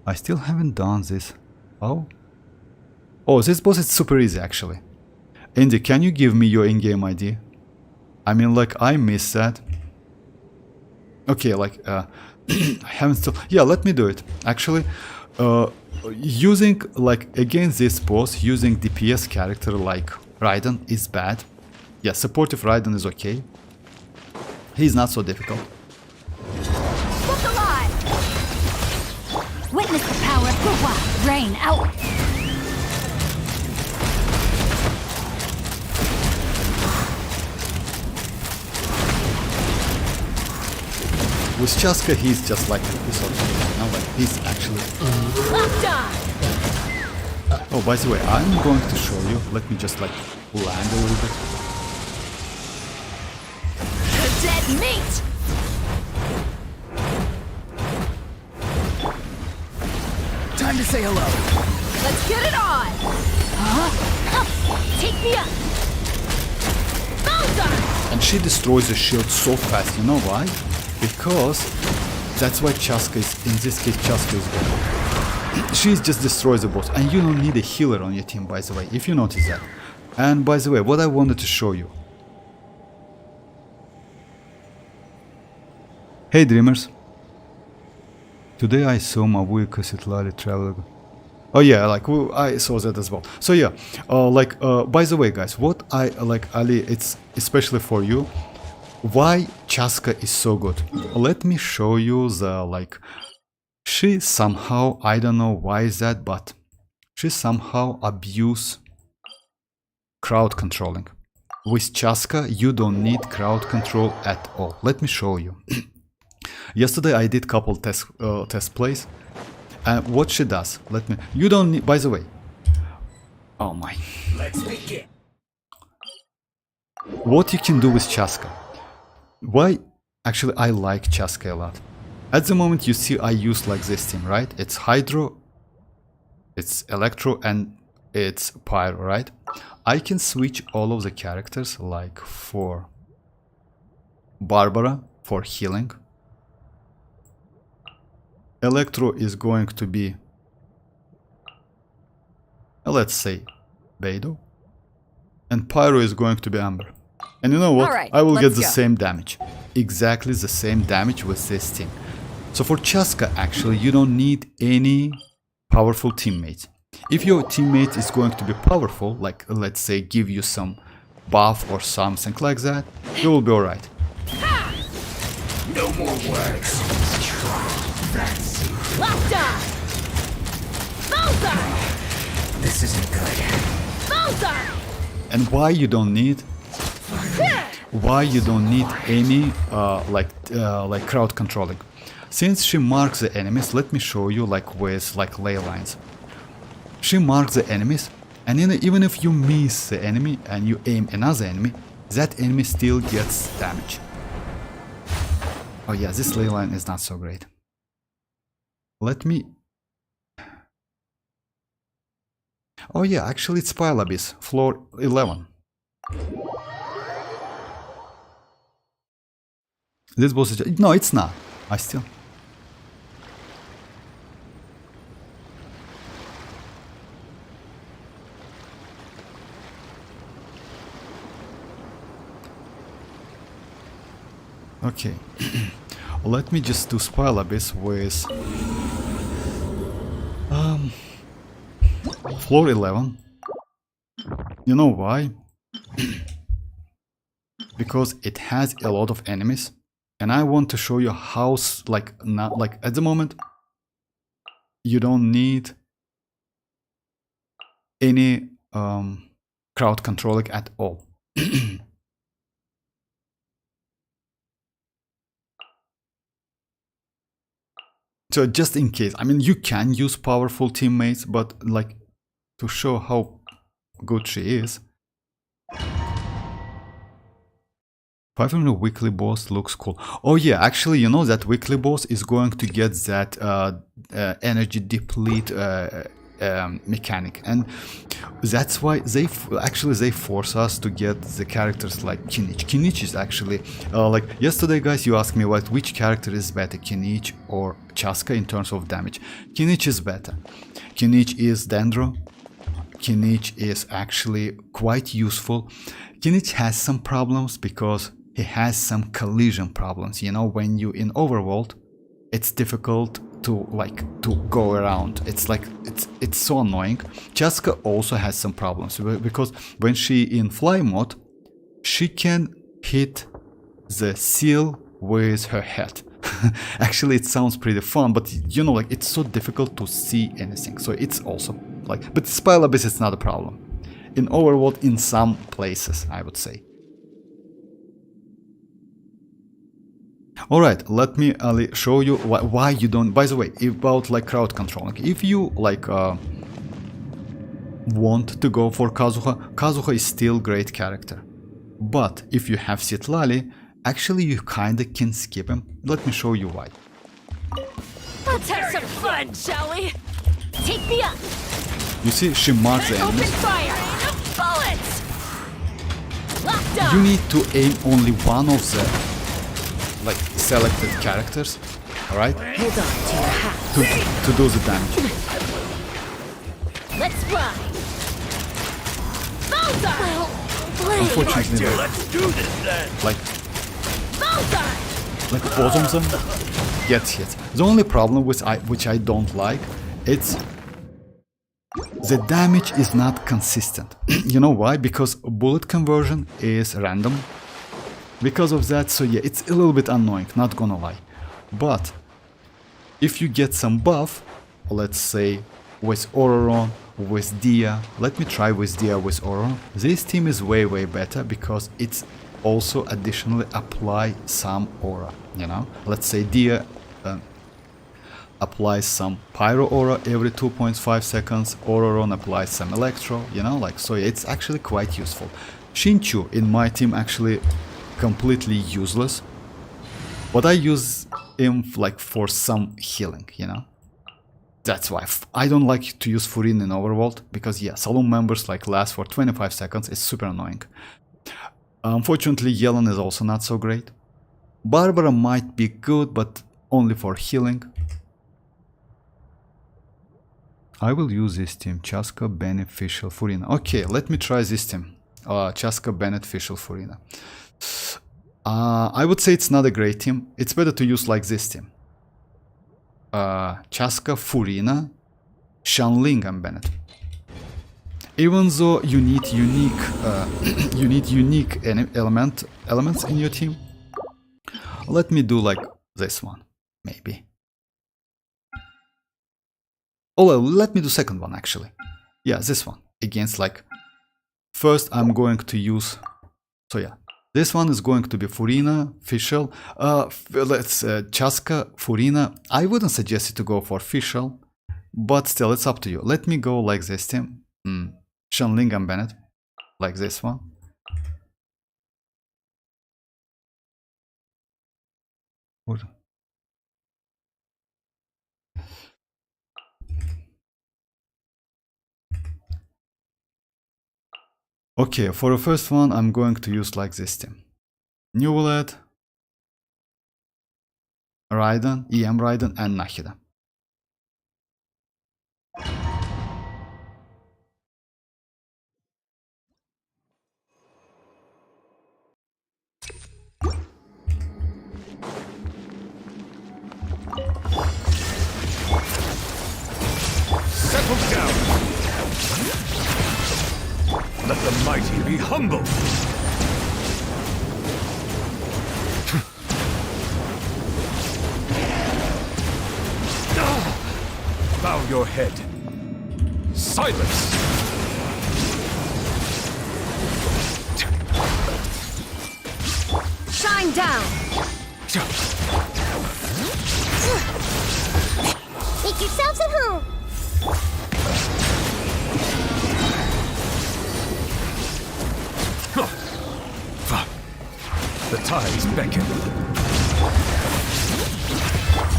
I still haven't done this. Oh, this boss is super easy actually. Andy, can you give me your in-game ID? I mean, like, I missed that. Okay, like, I haven't still... Yeah, let me do it. Actually, using, like, against this boss, using DPS character like Raiden is bad. Yeah, supportive Raiden is okay. He's not so difficult. Look alive! Witness the power of Gua. Rain out! With Chasca, he's just like this sort of, you know, like he's actually... Oh, by the way, I'm going to show you. Let me just like land a little bit. Dead meat! Time to say hello. Let's get it on! Take me up! Bowser! And she destroys the shield so fast, you know why? Because that's why Chasca is, in this case, Chasca is good. She just destroys the boss, and you don't need a healer on your team, by the way, if you notice that. And by the way, what I wanted to show you. Hey dreamers. Today I saw Mavuika Sitlali traveling. Oh yeah, like I saw that as well. So yeah, by the way, guys, what I like, Ali, it's especially for you. Why Chasca is so good? Let me show you the, like, she somehow, I don't know why is that, but she somehow abuse crowd controlling. With Chasca, you don't need crowd control at all. Let me show you. Yesterday I did couple test plays, and what she does, you don't need, by the way, oh my. Let's begin. What you can do with Chasca. Why? Actually, I like Chasca a lot. At the moment, you see I use like this team, right? It's Hydro, it's Electro, and it's Pyro, right? I can switch all of the characters, like for Barbara, for healing. Electro is going to be, let's say, Beidou. And Pyro is going to be Amber. And you know what? Alright, I will get let's the go. same damage. Exactly the same damage with this team. So for Chasca, actually, you don't need any powerful teammates. If your teammate is going to be powerful, like let's say give you some buff or something like that, you will be alright. No more words. Locked on! Bowser! This isn't good. Bowser! And why you don't need any like crowd controlling? Since she marks the enemies, let me show you like with like ley lines. She marks the enemies, and even if you miss the enemy and you aim another enemy, that enemy still gets damage. Oh yeah, this ley line is not so great. Let me... Oh yeah, actually it's Pile Abyss, floor 11. This boss is... No, it's not. I still... Okay. Let me just do Spile Abyss with... floor 11. You know why? Because it has a lot of enemies. And I want to show you how, not like at the moment, you don't need any crowd controlling at all. So just in case, I mean, you can use powerful teammates, but like to show how good she is. 500 weekly boss looks cool. Oh yeah, actually, you know that weekly boss is going to get that energy deplete mechanic, and that's why they force us to get the characters like Kinich. Kinich is actually like yesterday, guys. You asked me which character is better, Kinich or Chasca in terms of damage. Kinich is better. Kinich is Dendro. Kinich is actually quite useful. Kinich has some problems because he has some collision problems. You know, when you in overworld, it's difficult to go around. It's so annoying. Chasca also has some problems because when she in fly mode, she can hit the seal with her head. Actually, it sounds pretty fun, but you know, like it's so difficult to see anything. So it's also like, but Spile Abyss is not a problem. In overworld, in some places, I would say. Alright, let me show you why you don't... By the way, about like crowd controlling. If you like want to go for Kazuha, Kazuha is still great character. But if you have Citlali, actually you kinda can skip him. Let me show you why. Let's have some fun, shall we? Take me up. You see, she marks the Open enemies. fire. No bullets. Locked on. You need to aim only one of the like selected characters, alright? Hold on to your hat. To do the damage. Let's fly. Bullseye. Unfortunately, Let's do this then. like Bullseye. both of them get hit. The only problem with which I don't like, it's the damage is not consistent. You know why? Because bullet conversion is random. Because of that, so yeah, it's a little bit annoying, not gonna lie. But if you get some buff, let's say with Ororon, with Dia, let me try with Dia with Ororon. This team is way better because it's also additionally apply some aura, you know? Let's say Dia applies some pyro aura every 2.5 seconds, Ororon applies some electro, you know, like, so it's actually quite useful. Xinchu in my team actually completely useless, but I use him like for some healing, you know. That's why I don't like to use Furina in overworld, because yeah, saloon members like last for 25 seconds. It's super annoying. Unfortunately, Xilonen is also not so great. Barbara might be good, but only for healing. I will use this team, Chasca, Beneficial, Furina. Okay, let me try this team, Chasca, Beneficial, Furina. I would say it's not a great team. It's better to use like this team. Chasca, Furina, Xianyun, and Bennett. Even though you need unique elements in your team. Let me do like this one, maybe. Oh, well, let me do second one actually. Yeah, this one against like. First, I'm going to use. So yeah. This one is going to be Furina, Fischl. Let's Chasca, Furina. I wouldn't suggest you to go for Fischl, but still, it's up to you. Let me go like this team. Xianyun and Bennett, like this one. Okay, for the first one, I'm going to use like this team. Neuvillette, Raiden, Raiden, and Nahida. Settle down. Let the mighty be humble. Bow your head. Silence. Shine down! Make yourselves at home. The tides beckon.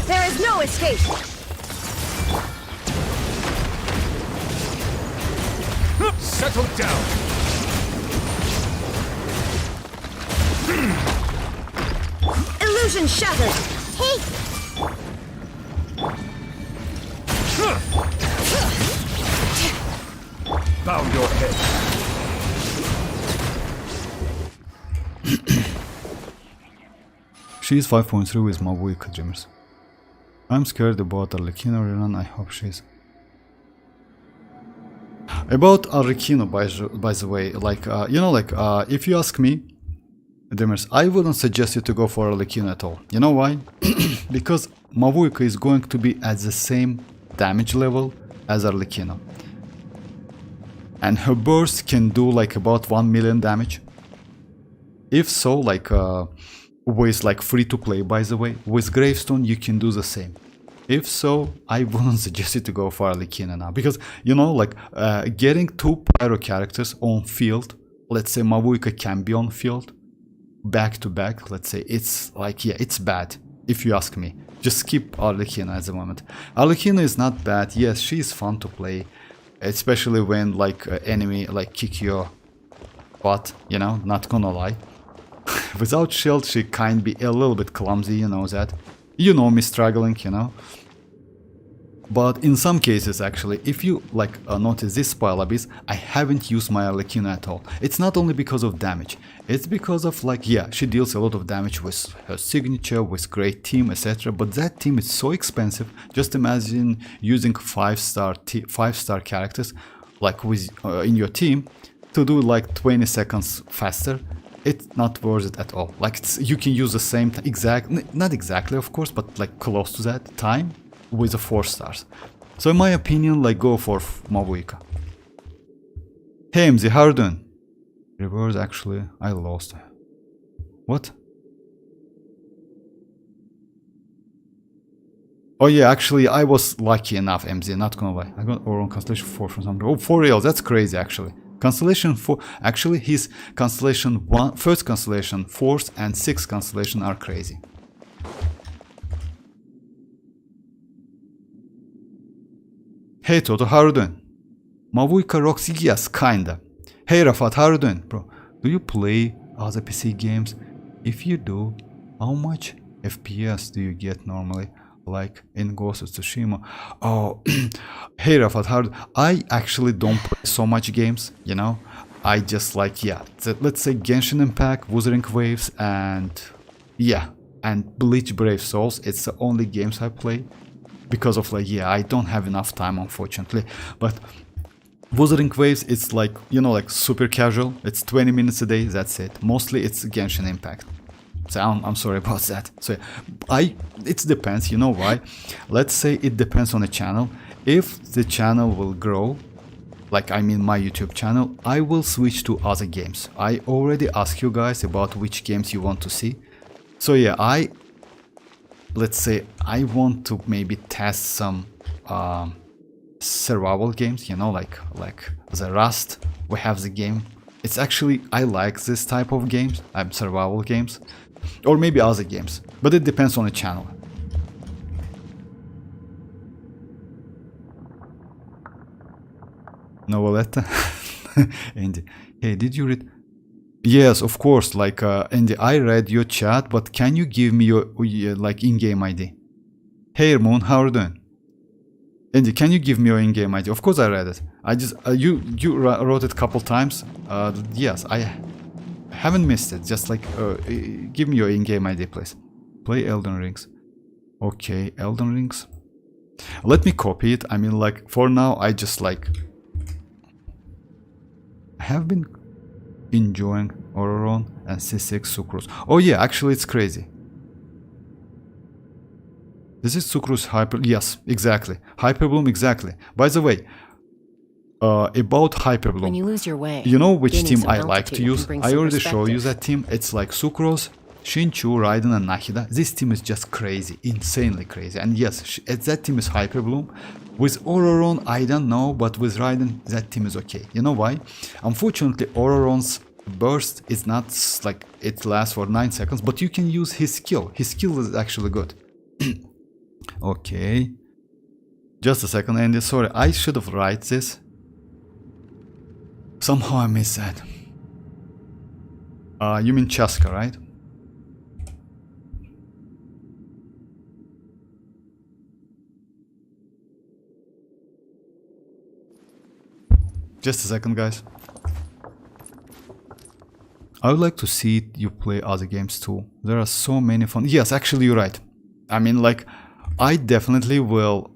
There is no escape! Settle down. Illusion shattered! Hey, Bow your head. She's 5.3 with Mavuika Dreamers. I'm scared about Arlecchino rerun, I hope she's... About Arlecchino, by the way, like, if you ask me, Dreamers, I wouldn't suggest you to go for Arlecchino at all. You know why? Because Mavuika is going to be at the same damage level as Arlecchino. And her burst can do like about 1 million damage. If so, like, with like free to play, by the way, with Gravestone you can do the same. If so, I wouldn't suggest you to go for Arlecchino now, because you know, like, getting 2 pyro characters on field, let's say Mavuika can be on field back to back, let's say, it's like, yeah, it's bad if you ask me. Just skip Arlecchino at the moment. Arlecchino is not bad, yes, she is fun to play, especially when like enemy like kick your butt, you know, not gonna lie. Without shield she can be a little bit clumsy, you know that. You know me struggling, you know. But in some cases, actually, if you like notice this pile-up is, I haven't used my Arlecchino at all. It's not only because of damage, it's because of like, yeah, she deals a lot of damage with her signature, with great team, etc. But that team is so expensive. Just imagine using 5-star characters like with in your team to do like 20 seconds faster. It's not worth it at all. Like, you can use the same not exactly of course, but like close to that time with the 4 stars. So in my opinion, like, go for Mavuika. Hey MZ, how are you doing? Reverse, actually, I lost. What? Oh yeah, actually I was lucky enough, MZ, not gonna lie. I got Ororon Constellation 4 from some... Oh, for real, that's crazy actually. Constellation 4, actually his Constellation 1, first Constellation, 4th and 6th Constellation are crazy. Hey Toto, how are you doing? Mavuika rocks, yes, kinda. Hey Rafat, how are you doing? Bro, do you play other PC games? If you do, how much FPS do you get normally? Like in Ghost of Tsushima? Oh, hey Rafat, how are you? I actually don't play so much games, you know? I just like, yeah, let's say Genshin Impact, Wuthering Waves, and yeah, and Bleach Brave Souls. It's the only games I play. Because of like, yeah, I don't have enough time, unfortunately. But Wuthering Waves, it's like, you know, like super casual. It's 20 minutes a day, that's it. Mostly it's Genshin Impact. So I'm sorry about that. So it depends, you know why? Let's say it depends on the channel. If the channel will grow, like I mean my YouTube channel, I will switch to other games. I already asked you guys about which games you want to see. So yeah, let's say I want to maybe test some survival games, you know, like the Rust. We have the game. It's actually, I like this type of games, survival games, or maybe other games, but it depends on the channel. Neuvillette. Andy, hey, did you read? Yes, of course. Like, Andy, I read your chat, but can you give me your like in-game ID? Hey, Moon, how are you doing? Andy, can you give me your in-game ID? Of course, I read it. I just you wrote it a couple times. Yes, I haven't missed it. Just like, give me your in-game ID, please. Play Elden Rings. Okay, Elden Rings. Let me copy it. I mean, like, for now, I just like have been enjoying Ororon and C6 Sucrose. Oh yeah, actually it's crazy. This is Sucrose Hyper... Yes, exactly. Hyperbloom, exactly. By the way, about Hyperbloom. When you lose your way, you know which gaining team some I like to altitude use? can bring I some already showed you perspective. that team. It's like Sucrose, Shinchu, Raiden and Nahida. This team is just crazy. Insanely crazy. And yes, that team is Hyperbloom. With Ororon, I don't know, but with Raiden, that team is okay. You know why? Unfortunately, Ororon's burst is not like it lasts for 9 seconds, but you can use his skill. His skill is actually good. Okay. Just a second, Andy. Sorry, I should have write this. Somehow I missed that. You mean Chasca, right? Just a second, guys. I would like to see you play other games too. There are so many fun. Yes, actually, you're right. I mean, like, I definitely will,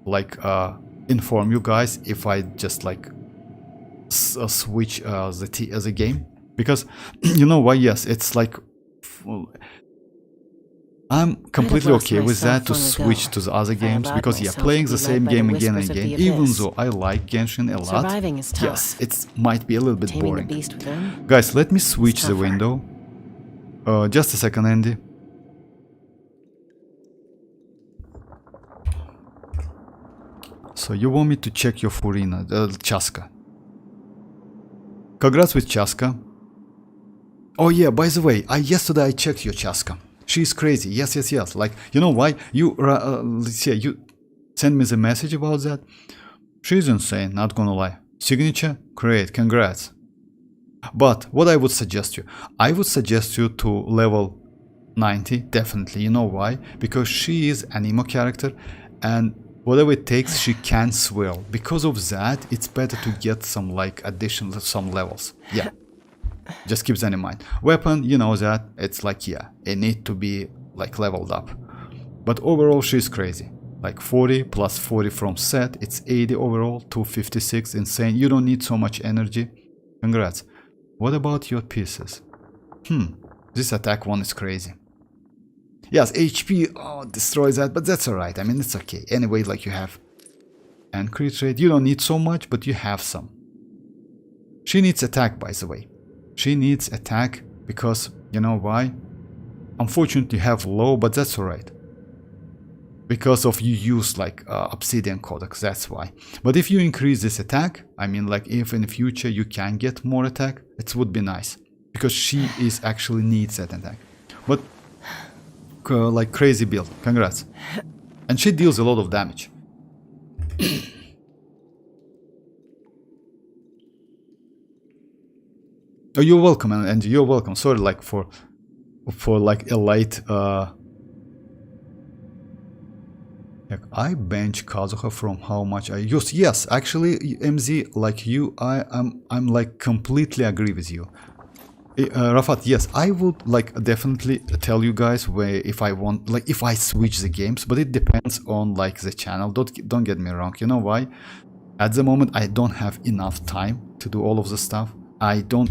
like, inform you guys if I just like switch the game, because you know why? Yes, it's like I'm completely okay with that to switch to the other games, because yeah, playing the same game again and again, even though I like Genshin a lot, Surviving is tough. yes, it might be a little bit Taming the boring. beast within. Guys, let me switch the tougher. window. Just a second, Andy. So you want me to check your Furina, chasca. Congrats with chasca. Oh yeah, by the way, yesterday I checked your chasca. She's crazy. Yes, yes, yes. Like, you know why? You send me the message about that. She's insane, not gonna lie. Signature? Great, congrats. But what I would suggest you, I would suggest you to level 90, definitely. You know why? Because she is an emo character, and whatever it takes, she can swirl. Because of that, it's better to get some like additional some levels. Yeah. Just keep that in mind. Weapon, you know that, it's like, yeah, it need to be like leveled up. But overall, she's crazy. Like 40 plus 40 from set, it's 80 overall, 256, insane. You don't need so much energy. Congrats. What about your pieces? This attack one is crazy. Yes, HP, destroys that, but that's alright. I mean, it's okay. Anyway, like you have. And crit rate, you don't need so much, but you have some. She needs attack, by the way. She needs attack because, you know why? Unfortunately, you have low, but that's alright. Because of you use like Obsidian Codex, that's why. But if you increase this attack, I mean, like if in the future you can get more attack, it would be nice. Because she is actually needs that attack. But like crazy build, congrats. And she deals a lot of damage. Oh, you're welcome, and you're welcome. Sorry, like for like a late. Like I bench Kazuha from how much I use. Yes, actually, MZ, like you, I'm like completely agree with you. Rafat, yes, I would like definitely tell you guys where if I want, like if I switch the games, but it depends on like the channel. Don't get me wrong. You know why? At the moment, I don't have enough time to do all of the stuff. I don't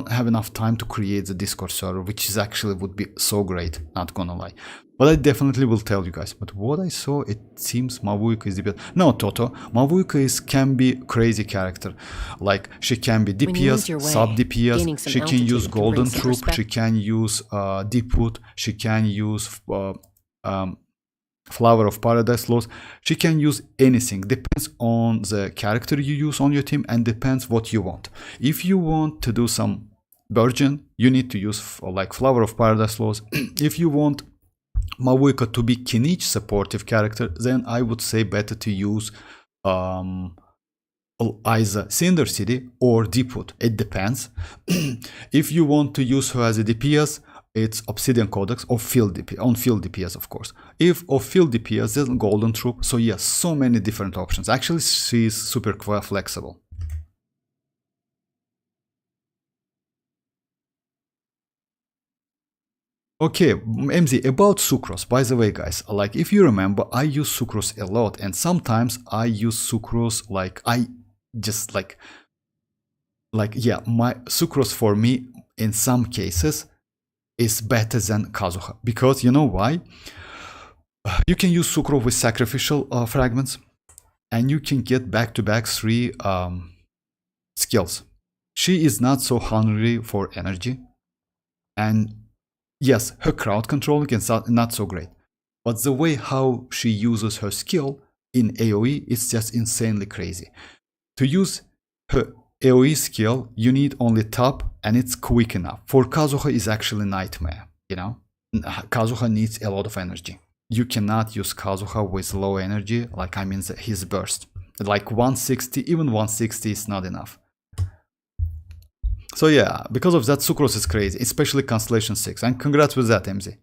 have enough time to create the Discord server, which is actually would be so great, not gonna lie. But I definitely will tell you guys. But what I saw, it seems Mavuika is the best. No, Toto, Mavuika can be crazy character. Like she can be DPS, sub DPS, she can use Golden Troop, she can use Deepwood, she can use Flower of Paradise Lost. She can use anything. Depends on the character you use on your team and depends what you want. If you want to do some Virgin, you need to use like Flower of Paradise Lost. If you want Mavuika to be kinich supportive character, then I would say better to use either Cinder City or Deepwood. It depends. If you want to use her as a DPS, it's Obsidian Codex or Field DPS, on Field DPS of course. If of Field DPS, there's Golden Troop. So yes, so many different options. Actually, she's super flexible. Okay, MZ, about sucrose, by the way, guys, like if you remember, I use sucrose a lot, and sometimes I use sucrose like I just like yeah, my sucrose for me in some cases is better than Kazuha, because you know why? You can use sucrose with sacrificial fragments, and you can get back-to-back 3 skills. She is not so hungry for energy, and yes, her crowd controlling is not so great, but the way how she uses her skill in AoE is just insanely crazy. To use her AoE skill, you need only top, and it's quick enough. For Kazuha is actually nightmare, you know? Kazuha needs a lot of energy. You cannot use Kazuha with low energy, like I mean his burst. Like 160, even 160 is not enough. So yeah, because of that, sucrose is crazy, especially Constellation 6. And congrats with that, MZ.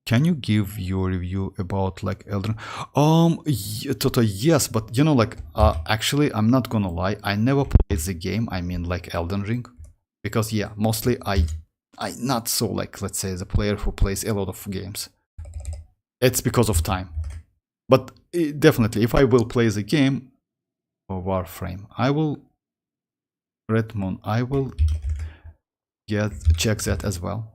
Can you give your review about like Elden? Toto, yes, but you know, like actually, I'm not gonna lie, I never played the game. I mean, like Elden Ring, because yeah, mostly I not so like, let's say, the player who plays a lot of games. It's because of time. But definitely, if I will play the game, or Warframe, I will. Red Moon, I will check that as well.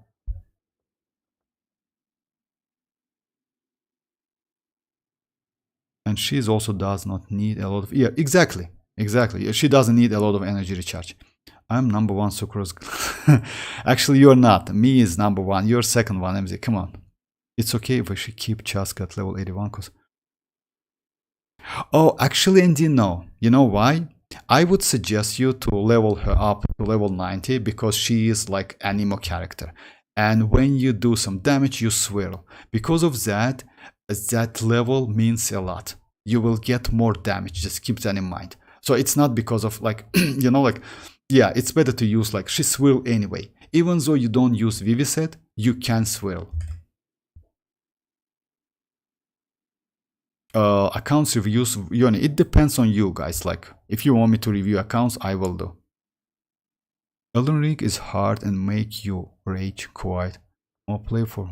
And she also does not need a lot of, yeah, exactly. She doesn't need a lot of energy recharge. I'm number 1 sucrose. Actually, you're not. Me is number 1. You're second one, MZ. Come on. It's okay if we should keep chasca at level 81 because. Oh, actually, Andy, no. You know why? I would suggest you to level her up to level 90 because she is like an emo character. And when you do some damage, you swirl. Because of that, that level means a lot. You will get more damage. Just keep that in mind. So it's not because of like, you know, like, yeah, it's better to use like, she swirl anyway. Even though you don't use Viviset, you can swirl. Accounts reviews, Yoni, it depends on you guys. Like, if you want me to review accounts, I will do. Elden Ring is hard and make you rage quite. More play for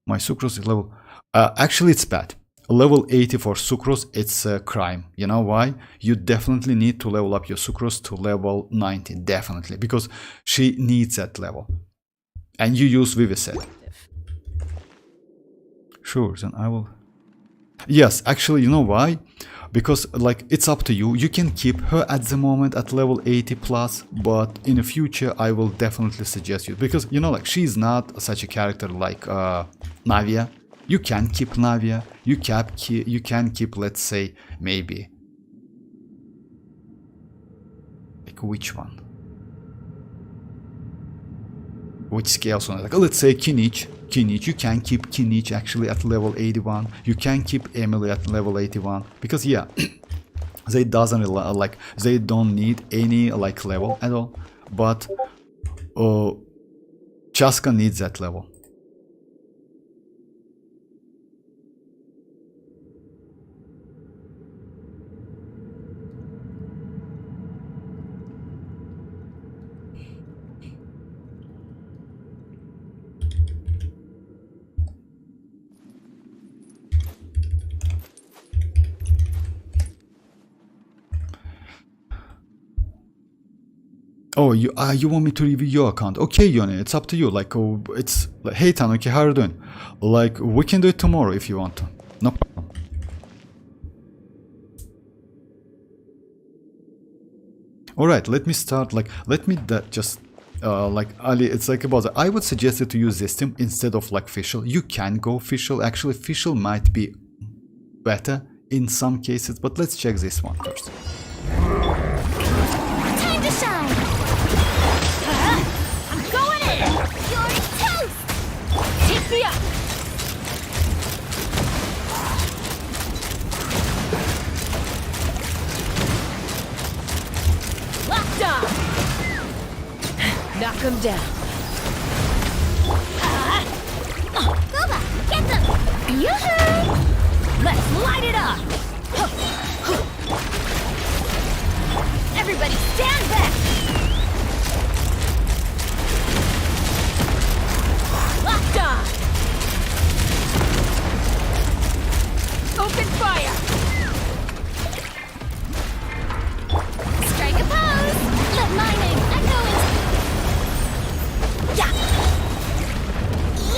my sucrose is level. Actually, it's bad. Level 80 for sucrose, it's a crime. You know why? You definitely need to level up your sucrose to level 90, definitely, because she needs that level. And you use Viviset. Sure, then I will. Yes, actually, you know why? Because like it's up to you. You can keep her at the moment at level 80 plus, but in the future I will definitely suggest you, because you know, like she's not such a character like Navia. You can keep Navia. You can keep, let's say, maybe like which one? Which scales on it? Like, let's say Kinich. You can keep Kinich actually at level 81. You can keep Emily at level 81 because yeah, they doesn't like, they don't need any like level at all. But Chasca needs that level. Oh, you want me to review your account? Okay, Yoni, it's up to you. Like, it's like, hey Tanuki, how are you doing? Like, we can do it tomorrow if you want to. No problem. All right, let me start. Like, let me just like Ali. It's like about that. I would suggest you to use this team instead of like Fischl. You can go Fischl. Actually, Fischl might be better in some cases, but let's check this one first. Time to shine! I'm going in! You're toast! Take me up! him down. Boba, get them! Yoo-hoo! Let's light it up! Everybody stand back! Locked on! Open fire! Strike a pose! Let mining echo into... Yeah!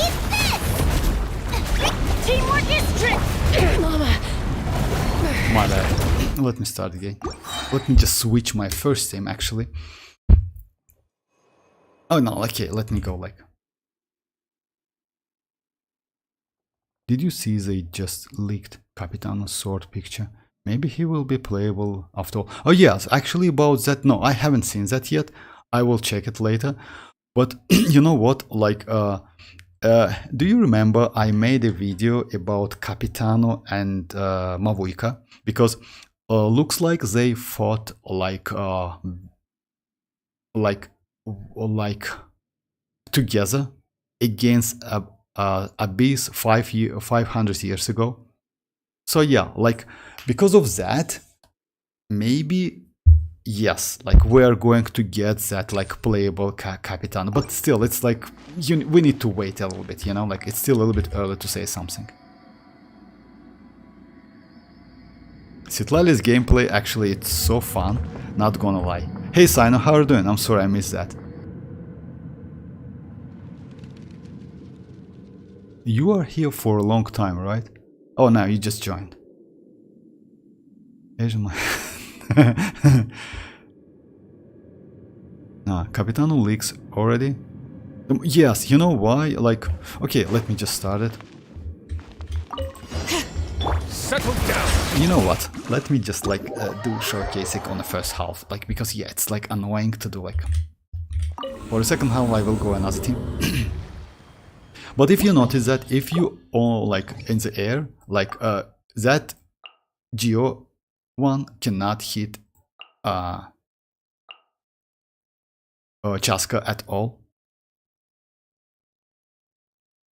Eat this! Teamwork is strength! Mama, My bad. Let me start again. Let me just switch my first team actually. Oh no, okay, let me go like. Did you see they just leaked Capitano's sword picture? Maybe he will be playable after all. Oh yes, actually about that, no, I haven't seen that yet. I will check it later. But you know what, like, do you remember I made a video about Capitano and Mavuika? Because looks like they fought like together against a beast 500 years ago. So yeah, like because of that, maybe yes, like we are going to get that like playable Capitano, but still it's like we need to wait a little bit, you know, like it's still a little bit early to say something. Citlali's gameplay, actually it's so fun, not gonna lie. Hey Sino, how are you doing? I'm sorry I missed that. You are here for a long time, right? Oh no, you just joined. Asian Nah, Capitano leaks already? Yes, you know why? Like, okay, let me just start it. Settle down. You know what? Let me just like do showcasing on the first half, like because yeah, it's like annoying to do like. For the second half, I will go another team. But if you notice that if you all like in the air, like that Geo one cannot hit chasca at all.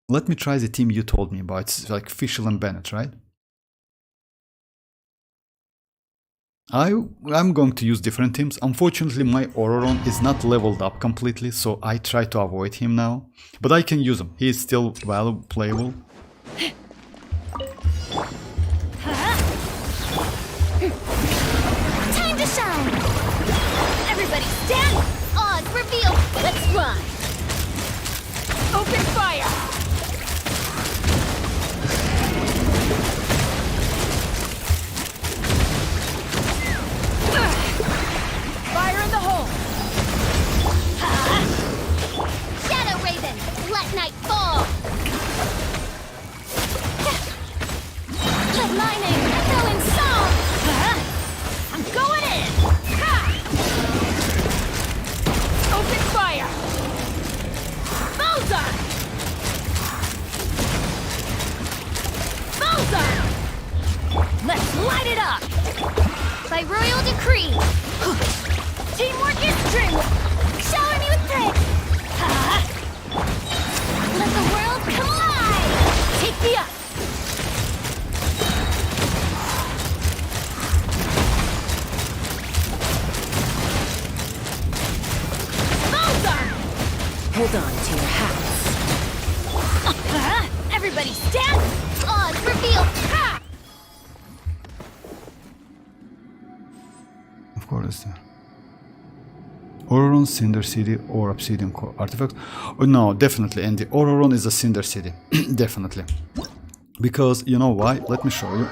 Let me try the team you told me about. It's like Fischl and Bennett, right? I'm going to use different teams. Unfortunately, my Ororon is not leveled up completely, so I try to avoid him now. But I can use him. He is still playable. Time to shine! Everybody stand! Oz reveal! Let's run! Open fire! Fire in the hole! Shadow Raven! Let night fall! Let mining echo in song! I'm going in! Ha! Open fire! Bullseye! Bullseye! Let's light it up! By royal decree! Teamwork is strength! Shower me with praise! Let the world come alive! Take me up! Bullseye! Hold on to your hats. Everybody stand! Oz reveal! Ha! Of course. Ororon, Cinder City, or Obsidian Core artifact? Oh, no, definitely, Andy. Ororon is a Cinder City. Definitely. Because, you know why? Let me show you.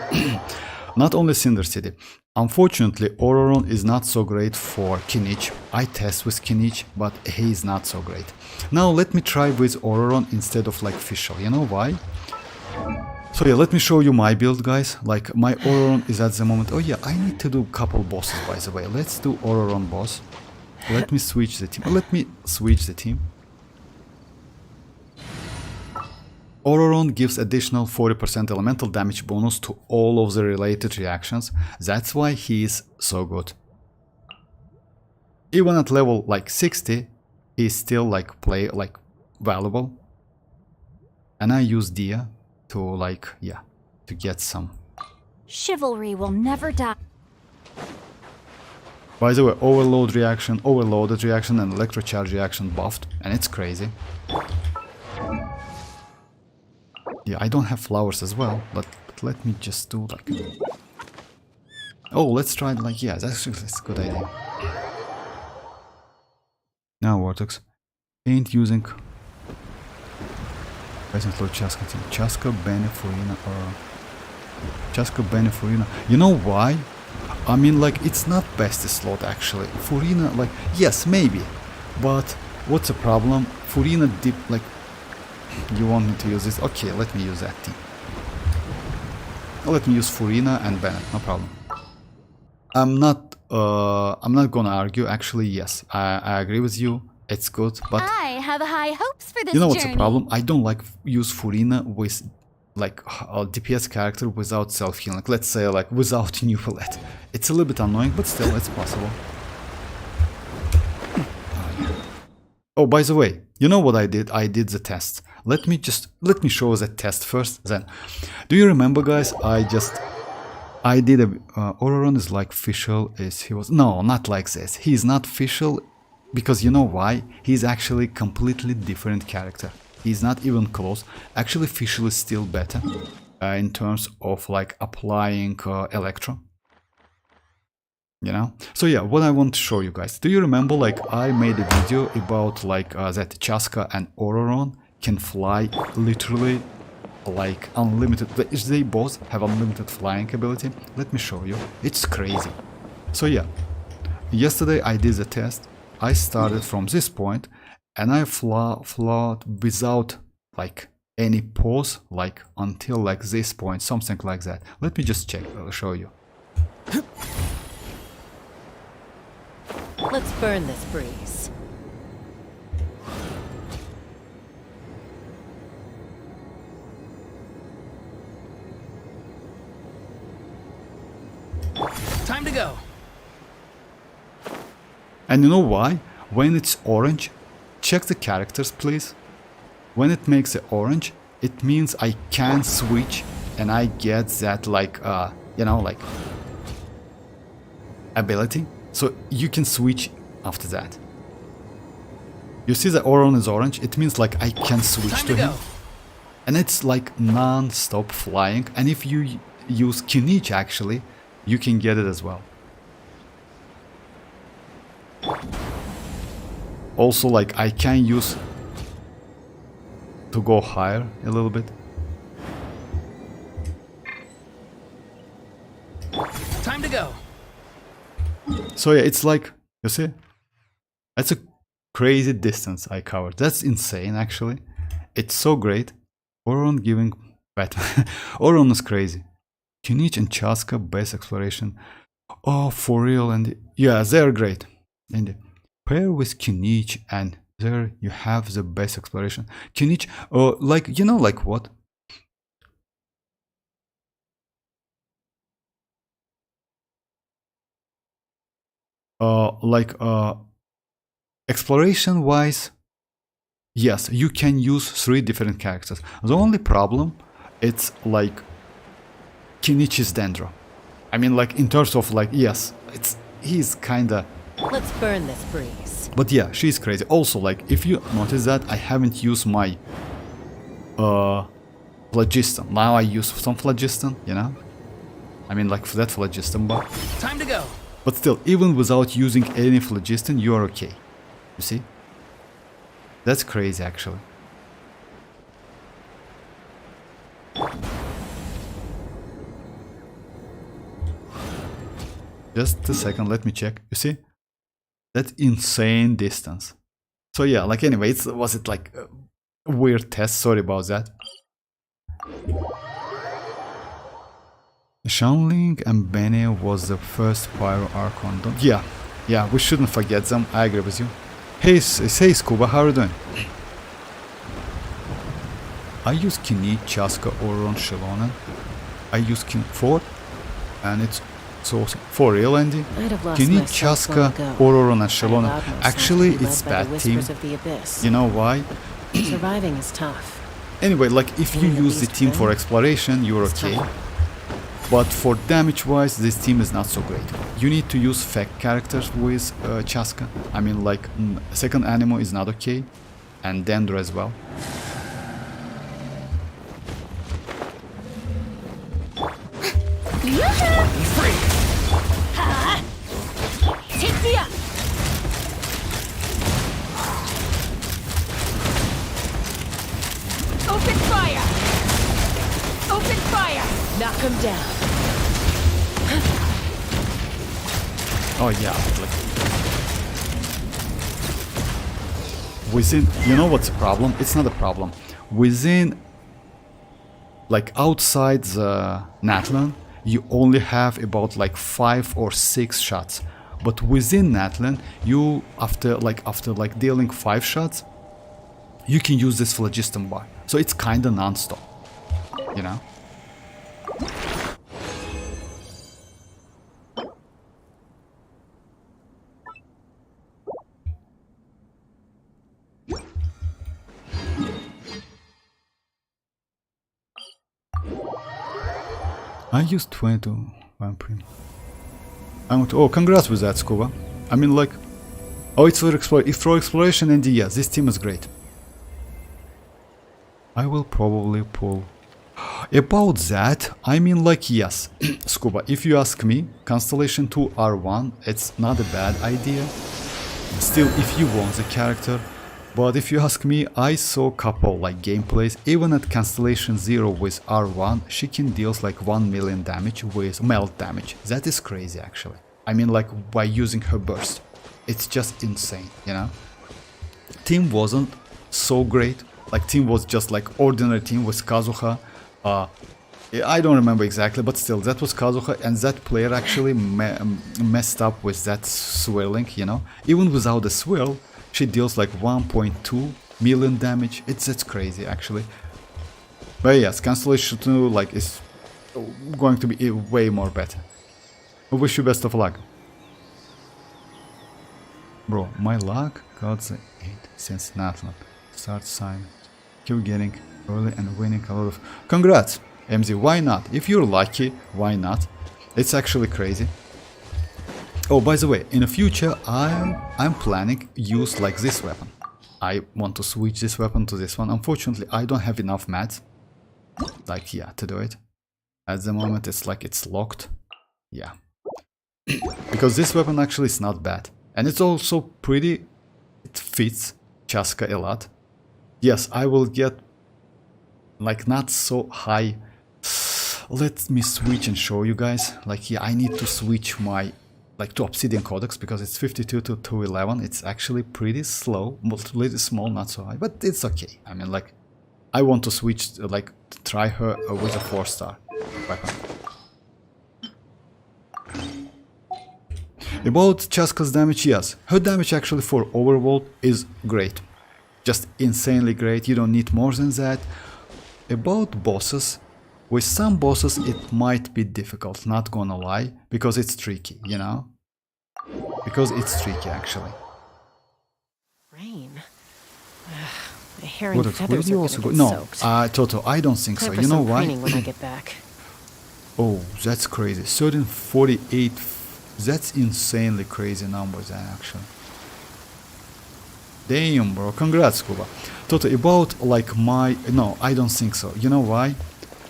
Not only Cinder City. Unfortunately, Ororon is not so great for kinich. I test with kinich, but he is not so great. Now, let me try with Ororon instead of like Fischl. You know why? So yeah, let me show you my build, guys. Like, my Ororon is at the moment... Oh yeah, I need to do a couple bosses, by the way. Let's do Ororon boss. Let me switch the team. Ororon gives additional 40% elemental damage bonus to all of the related reactions. That's why he is so good. Even at level like 60, he's still like valuable. And I use Dia to like, yeah, to get some. Chivalry will never die. By the way, overload reaction, overloaded reaction, and electrocharge reaction buffed, and it's crazy. Yeah, I don't have flowers as well, but let me just do like... Oh, let's try it like, yeah, that's a good idea. Now Vortex. Paint using... Chasca team. Chasca, Bene, Furina, or... Chasca, Bene, Furina. You know why? I mean, like, it's not best slot actually. Furina, like, yes, maybe. But what's the problem? Furina dip, like... You want me to use this? Okay, let me use that team. Let me use Furina and Bennett, no problem. I'm not gonna argue. Actually, yes, I agree with you. It's good, but I have high hopes for this you know what's journey. the problem? I don't like use Furina with like a DPS character without self-healing. Let's say like without Neuvillette. It's a little bit annoying, but still, it's possible. Oh, by the way, you know what I did? I did the test. Let me show the test first. Then, do you remember, guys? I did a Ororon is like official. No, not like this. He's not official because you know why? He's actually completely different character. He's not even close. Actually, official is still better in terms of like applying electro. You know, so yeah, what I want to show you guys. Do you remember like I made a video about like that Chasca and Ororon can fly literally like unlimited. They both have unlimited flying ability. Let me show you. It's crazy. So yeah, yesterday I did the test. I started from this point and I flowed without like any pause, like until like this point, something like that. Let me just check. I'll show you. Let's burn this breeze. Time to go. And you know why? When it's orange, check the characters, please. When it makes it orange, it means I can switch and I get that like, you know, like ability. So you can switch after that. You see the Ororon is orange, it means like I can switch to him. And it's like non-stop flying. And if you use kinich actually, you can get it as well. Also like I can use to go higher a little bit. Time to go. So yeah, it's like, you see, that's a crazy distance I covered. That's insane actually. It's so great. Ororon giving Batman. Ororon is crazy. Kinich and Chasca base exploration. Oh, for real. And yeah, they're great. And pair with Kinich and there you have the base exploration. Kinich, like, you know, like what? Exploration wise, yes, you can use 3 different characters. The only problem, it's like Kinich's Dendro. I mean, like in terms of like, yes, he's kinda. Let's burn this breeze. But yeah, she's crazy. Also, like if you notice that I haven't used my phlogiston. Now I use some phlogiston, you know. I mean, like for that phlogiston bar. Time to go. But still, even without using any phlogiston, you are okay. You see? That's crazy, actually. Just a second, let me check. You see? That's insane distance. So yeah, like anyway, was it like a weird test? Sorry about that. Xianyun and Bene was the first Pyro Archon. Yeah, we shouldn't forget them. I agree with you. Hey Scuba, how are you doing? I use Kinich, Chasca, Ororon, Xilonen. I use King 4, and it's So awesome. For real, Andy? I'd have lost Kinich, myself long Chasca, ago. Ororon and I Xilonen. allowed myself Actually, to be it's led by the bad team. whispers of the abyss. You know why? Surviving is tough. Anyway, like if you Being a use the beast team for friend, exploration, you're it's okay. tough. But for damage wise, this team is not so great. You need to use fake characters with Chasca. I mean, like, second Animo is not okay. And Dendro as well. Take me up! Open fire! Open fire! Knock him down. Oh yeah, like within, you know what's the problem? It's not a problem. Within, like outside the natlan, you only have about like 5 or 6 shots. But within natlan, you after dealing 5 shots, you can use this phlogiston bar. So it's kinda non-stop, you know? I used 22 Vampire. Oh, congrats with that, Scuba. I mean, like, oh, it's for exploration, and yes, this team is great. I will probably pull. About that, I mean, like, yes, Scuba. If you ask me, Constellation 2 R1, it's not a bad idea. Still, if you want the character. But if you ask me, I saw a couple like gameplays, even at Constellation 0 with R1, she can deal like 1 million damage with melt damage. That is crazy actually. I mean, like, by using her burst. It's just insane, you know? Team wasn't so great. Like, team was just like ordinary team with Kazuha. I don't remember exactly, but still, that was Kazuha, and that player actually messed up with that swirling, you know? Even without the swirl, she deals like 1.2 million damage. That's crazy actually. But yes, Constellation 2 like is going to be way more better. I wish you best of luck. Bro, my luck got the 8 since Natlan. Start sign. Keep getting early and winning a lot of... Congrats, MZ, why not? If you're lucky, why not? It's actually crazy. Oh, by the way, in the future, I'm planning use like this weapon. I want to switch this weapon to this one. Unfortunately, I don't have enough mats, like, yeah, to do it. At the moment, it's like it's locked. Yeah. Because this weapon actually is not bad. And it's also pretty... It fits Chasca a lot. Yes, I will get like not so high. Let me switch and show you guys. Like, yeah, I need to switch my... like to Obsidian Codex because it's 52 to 211. It's actually pretty slow, little small, not so high, but it's okay. I mean, like, I want to switch, like, to try her with a 4-star weapon. About Chasca's damage, yes, her damage actually for Overworld is great, just insanely great. You don't need more than that. About bosses. With some bosses it might be difficult, not gonna lie, because it's tricky, you know? Because it's tricky actually. Rain. My hair and Where feathers do you are also gonna go? get No, soaked. Toto, I don't think so. Time for You know some why? cleaning when I get back. Oh, that's crazy. 1348. That's insanely crazy numbers actually. Damn, bro. Congrats, Kuba. Toto, about like my... No, I don't think so. You know why?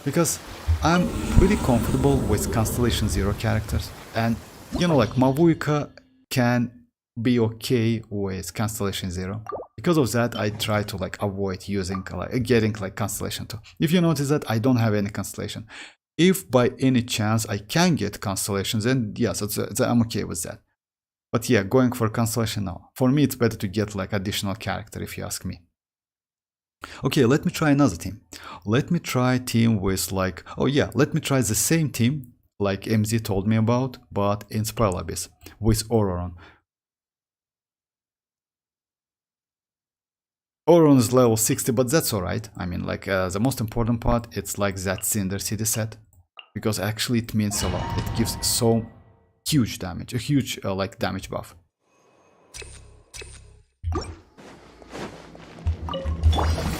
Because I'm pretty comfortable with Constellation 0 characters. And, you know, like, Mavuika can be okay with Constellation 0. Because of that, I try to, like, avoid using, like, getting, like, Constellation 2. If you notice that, I don't have any Constellation. If by any chance I can get Constellations, then yes, I'm okay with that. But yeah, going for Constellation, no. For me, it's better to get, like, additional character, if you ask me. Okay, let me try another team. Let me try a team with like... Oh yeah, let me try the same team like MZ told me about, but in Spiral Abyss, with Ororon. Ororon is level 60, but that's alright. I mean, like, the most important part, it's like that Cinder City set. Because actually it means a lot. It gives so huge damage, a huge like damage buff.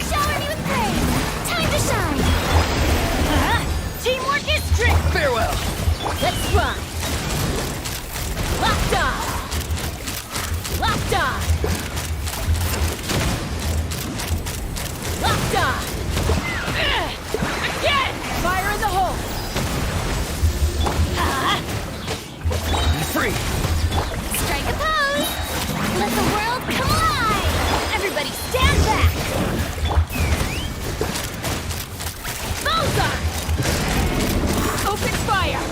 Shower me with praise. Time to shine. Teamwork is strength. Farewell. Let's run. Locked on. Locked on. Locked on. Again. Fire in the hole! Be free. Strike a pose. Let the world come alive. Everybody stand back. Bullseye. Open fire!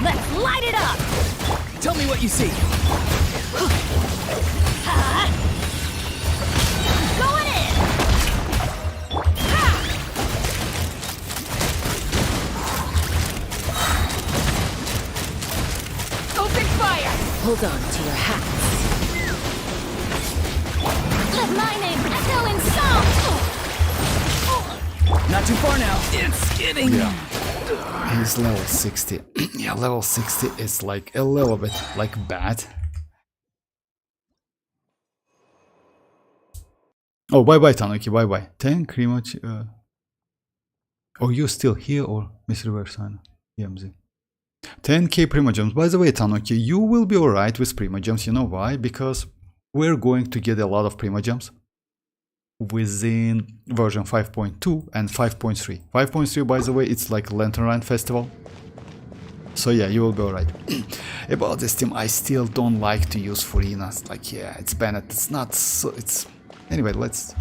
Let's light it up. Tell me what you see. Going in. Open fire! Hold on to your hats. Let my name echo in song. Not too far now. It's getting. He's level 60. Yeah, level 60 is like a little bit like bad. Oh, bye bye Tanuki, bye bye. 10 Kinich. Oh, you still here or Miss Riverside? EMZ. 10k Primogems. By the way, Tanuki, you will be alright with Primogems. You know why? Because we're going to get a lot of Primogems within version 5.2 and 5.3. 5.3, by the way, it's like Lantern Run Festival. So yeah, you will be alright. About this team, I still don't like to use Furina. Like, yeah, it's banned. It's not so... It's... Anyway, let's...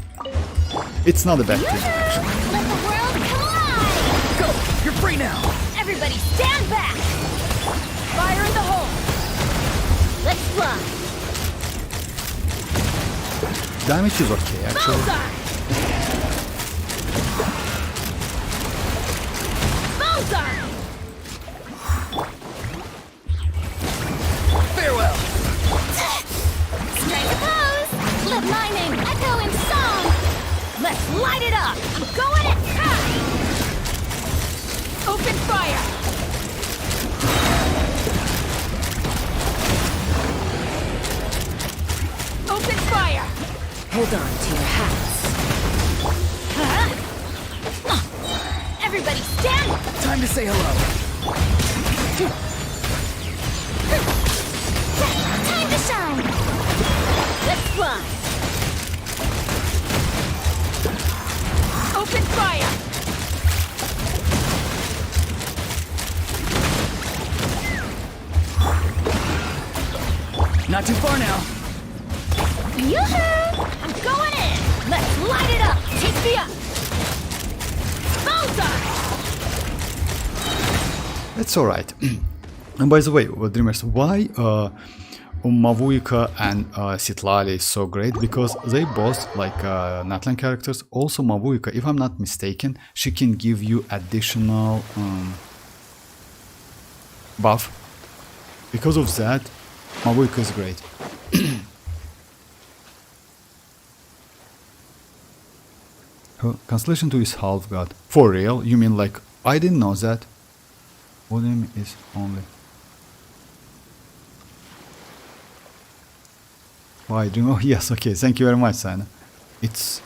It's not a bad team, actually. Let the world come alive. Go. You're free now. Everybody stand back. Fire in the hole! Let's run. Damage is okay, actually. Bullseye. Bullseye. Farewell. Strike a pose. Let my name echo in song. Let's light it up. I'm going in. Open fire! Open fire! Hold on to your hats. Everybody stand. Time to say hello. Time to shine. Let's run. Open fire! Not too far now. Yoo-hoo! I'm going in. Let's light it up. Take me up! Bullseye. It's alright. And by the way, Dreamers, why Mavuika and Citlali is so great? Because they both like Natlan characters. Also Mavuika, if I'm not mistaken, she can give you additional buff. Because of that, Mavuika is great. Constellation 2 is half god. For real? You mean like, I didn't know that. Volume is only... Why do you know? Yes, okay, thank you very much, Sana. It's...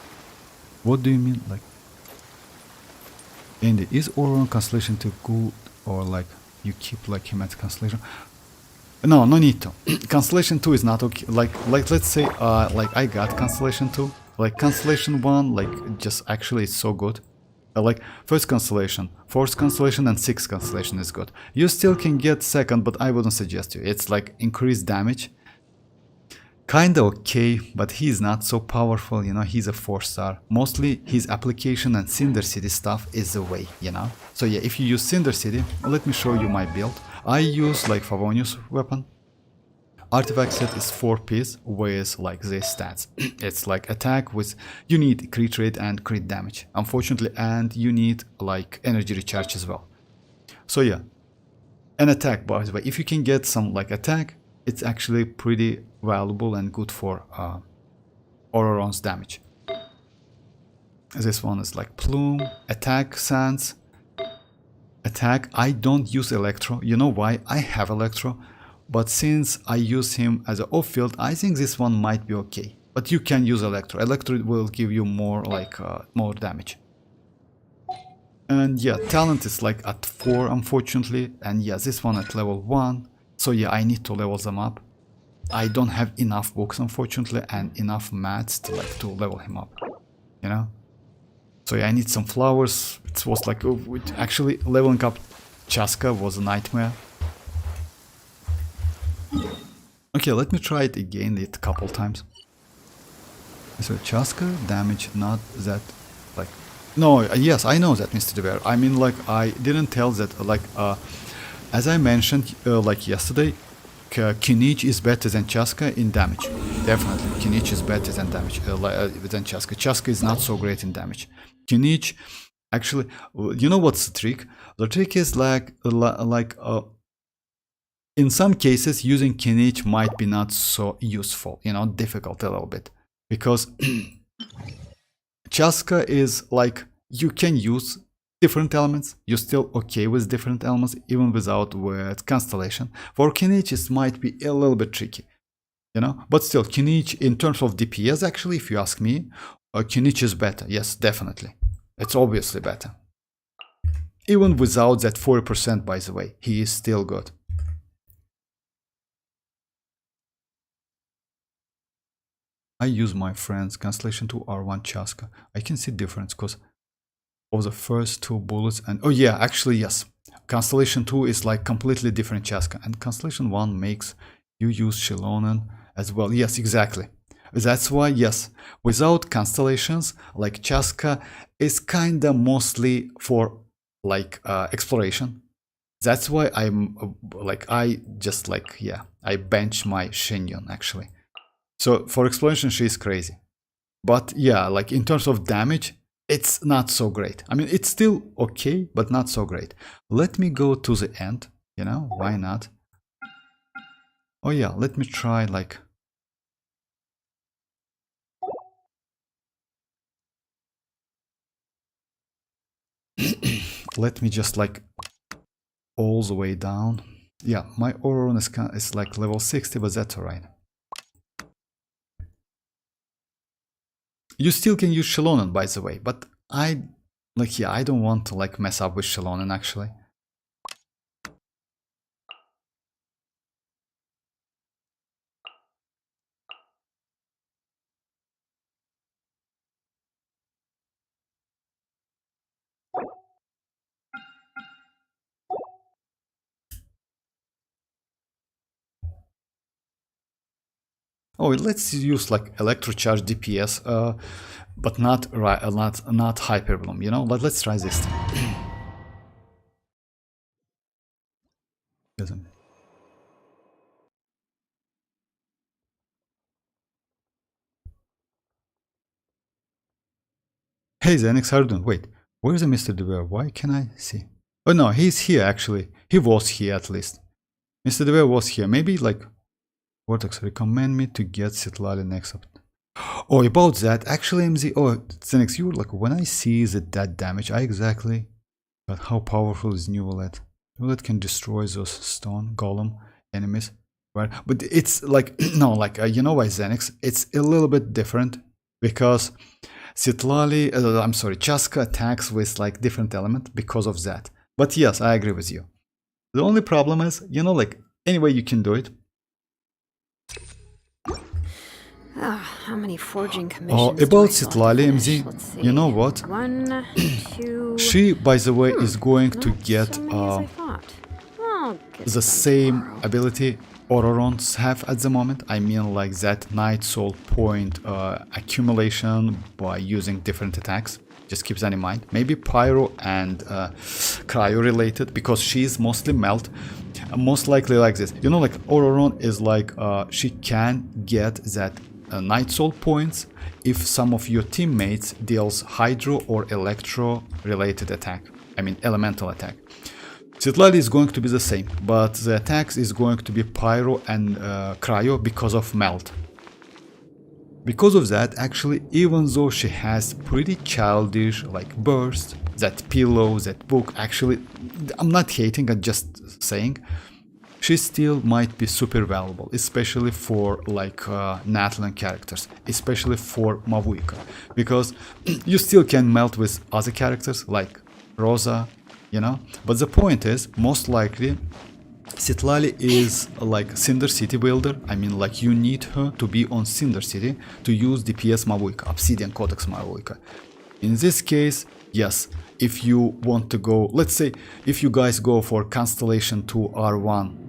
What do you mean, like... Andy, is Ororon Constellation 2 good, or like, you keep like him at Constellation? No, no need to. Constellation 2 is not okay. Like let's say, like I got Constellation 2. Like Constellation 1, like just actually it's so good. Like first constellation, fourth constellation and sixth constellation is good. You still can get second, but I wouldn't suggest you. It's like increased damage. Kinda okay, but he's not so powerful, you know, he's a 4-star. Mostly his application and Cinder City stuff is the way, you know. So yeah, if you use Cinder City, let me show you my build. I use like Favonius weapon. Artifact set is 4-piece with like these stats. It's like attack with, you need crit rate and crit damage, unfortunately, and you need like energy recharge as well. So yeah, an attack, by the way, if you can get some like attack, it's actually pretty valuable and good for Ororon's damage. This one is like plume, attack, sense, attack. I don't use electro. You know why? I have electro, but since I use him as an off field, I think this one might be okay. But you can use electro. Electro will give you more like more damage. And yeah, talent is like at 4 unfortunately, and yeah, this one at level 1. So yeah, I need to level them up. I don't have enough books unfortunately and enough mats to like to level him up, you know. So yeah, I need some flowers. It was like actually leveling up Chasca was a nightmare. Okay, let me try it again a couple times. So Chasca damage not that like no, yes, I know that, Mr. DeVere. I mean, like, I didn't tell that, like, as I mentioned, like, yesterday, Kinich is better than Chasca in damage. Definitely, Kinich is better than damage, than Chasca. Chasca is not so great in damage. Kinich, actually, you know what's the trick? The trick is, in some cases, using Kinich might be not so useful, you know, difficult a little bit. Because Chasca is like, you can use different elements, you're still okay with different elements, even without with Constellation. For Kinich, it might be a little bit tricky, you know, but still, Kinich, in terms of DPS, actually, if you ask me, Kinich is better, yes, definitely. It's obviously better. Even without that 40%, by the way, he is still good. I use my friend's Constellation 2 R1 Chasca. I can see difference because of the first 2 bullets and oh yeah, actually yes. Constellation 2 is like completely different Chasca and Constellation 1 makes you use Xilonen as well. Yes, exactly. That's why, yes, without constellations, like Chasca is kinda mostly for like exploration. That's why I'm like, I just like, yeah, I bench my Xianyun actually. So for exploration, she's crazy. But yeah, like in terms of damage, it's not so great. I mean, it's still okay, but not so great. Let me go to the end, you know, why not? Oh yeah, let me try like... let me just like all the way down. Yeah, my ororon is like level 60, but that's alright. You still can use Xilonen, by the way, but I like, yeah, I don't want to like mess up with Xilonen actually. Oh, let's use like electrocharge DPS, but not hyperbloom. You know, let's try this thing. Hey Xenix, how are you doing? Wait, where's the Mr. DeVere? Why can I see? Oh no, he's here actually. He was here at least. Mr. DeVere was here. Maybe like Vortex recommend me to get Citlali next up. Oh, about that, actually MZ, oh, Xenix, you were like, when I see that damage, I exactly got how powerful is Neuvillette. Neuvillette can destroy those stone golem enemies, right? But it's like, no, like, you know why Xenix? It's a little bit different because Citlali, I'm sorry, Chasca attacks with like different element because of that. But yes, I agree with you. The only problem is, you know, like, anyway you can do it. How many forging commissions? About Citlali MZ, you know what? 1, 2. She, by the way, is going to get the same ability Ororons have at the moment. I mean, like that Night Soul point accumulation by using different attacks. Just keep that in mind. Maybe Pyro and Cryo related, because she's mostly melt. Most likely like this. You know, like Ororon is like she can get that Night Soul points if some of your teammates deals Hydro or Electro related attack. I mean elemental attack. Citlali is going to be the same, but the attacks is going to be Pyro and Cryo because of melt. Because of that, actually, even though she has pretty childish like burst, that pillow, that book, actually, I'm not hating, I'm just saying, she still might be super valuable, especially for like natlan characters, especially for Mavuika, because you still can melt with other characters like Rosa, you know. But the point is, most likely, Citlali is like Cinder City builder. I mean, like you need her to be on Cinder City to use DPS Mavuika, Obsidian Codex Mavuika. In this case, yes, if you want to go, let's say, if you guys go for Constellation 2 R1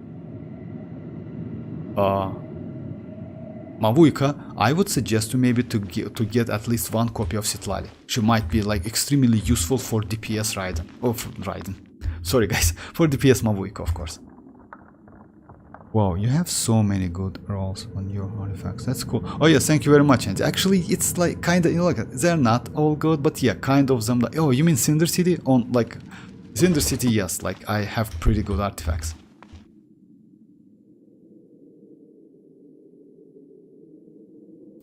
Mavuika, I would suggest you maybe to get at least one copy of Citlali. She might be like extremely useful for DPS Raiden. Oh, for Raiden. Sorry guys, for DPS Mavuika, of course. Wow, you have so many good rolls on your artifacts. That's cool. Oh yes, thank you very much, Andy. Actually, it's like kind of, you know, like they're not all good, but yeah, kind of them. Like, oh, you mean Cinder City? On like Cinder City, yes. Like I have pretty good artifacts.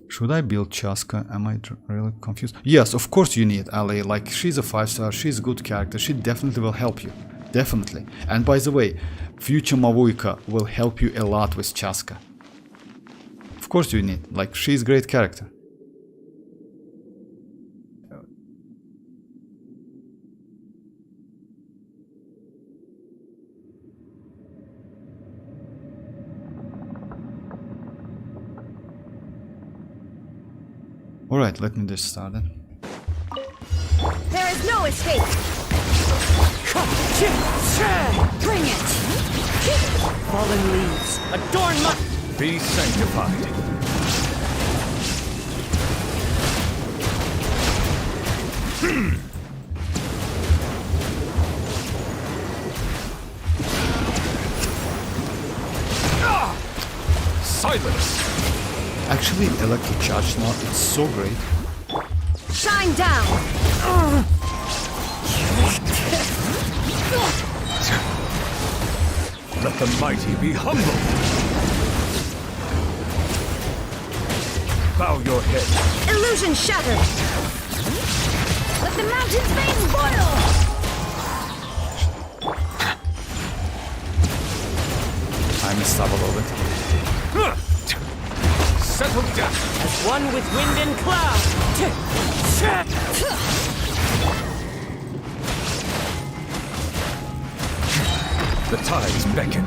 Should I build Chasca? Am I really confused? Yes, of course you need Ali. Like she's a 5-star. She's a good character. She definitely will help you. Definitely. And by the way, future Mavuika will help you a lot with Chasca. Of course you need. Like, she's a great character. Alright, let me just start it. There is no escape. Bring it. Fallen leaves. Adorn my... Be sanctified. Silence. Actually, electric charge now, it's so great. Shine down. Let the mighty be humble. Bow your head. Illusion shattered. Let the mountain's veins boil. I messed up a little bit. Settle down. As one with wind and cloud. The tides beckon.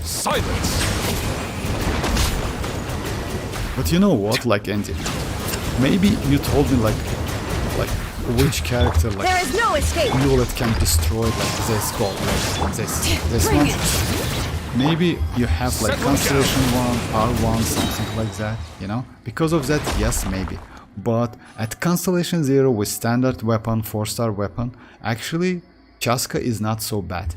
Silence. But you know what, like Andy, maybe you told me like which character like There is no escape. Neuvillette can destroy like this goal, like this Bring one. it. Maybe you have like Settle Constellation 1, R1, something like that, you know? Because of that, yes, maybe. But at Constellation 0 with standard weapon, 4-star weapon, actually Chasca is not so bad.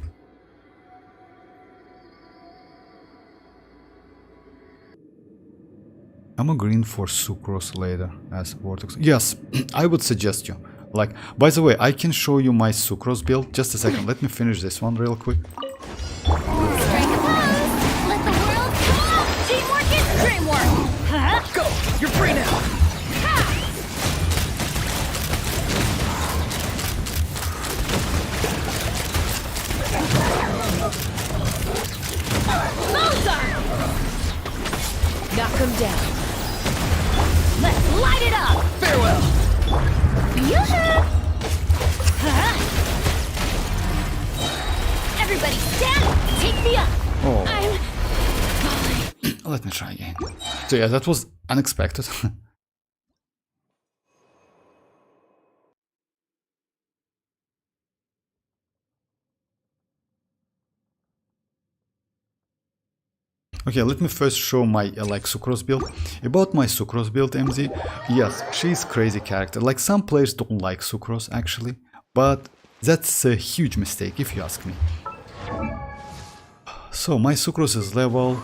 I'm a green for Sucrose later as Vortex. Yes, I would suggest you. Like, by the way, I can show you my Sucrose build. Just a second, let me finish this one real quick. Strike a pose. Let the world come on. Teamwork is dreamwork. Huh? Go. You're free now. Knock him down. Let's light it up. Farewell. Yoo-hoo! Huh? Everybody stand. Take me up. Oh, I'm falling. let me try again. So yeah, that was unexpected. Okay, let me first show my like Sucrose build. About my Sucrose build, MZ, yes, she's crazy character. Like some players don't like Sucrose actually, but that's a huge mistake if you ask me. So my Sucrose is level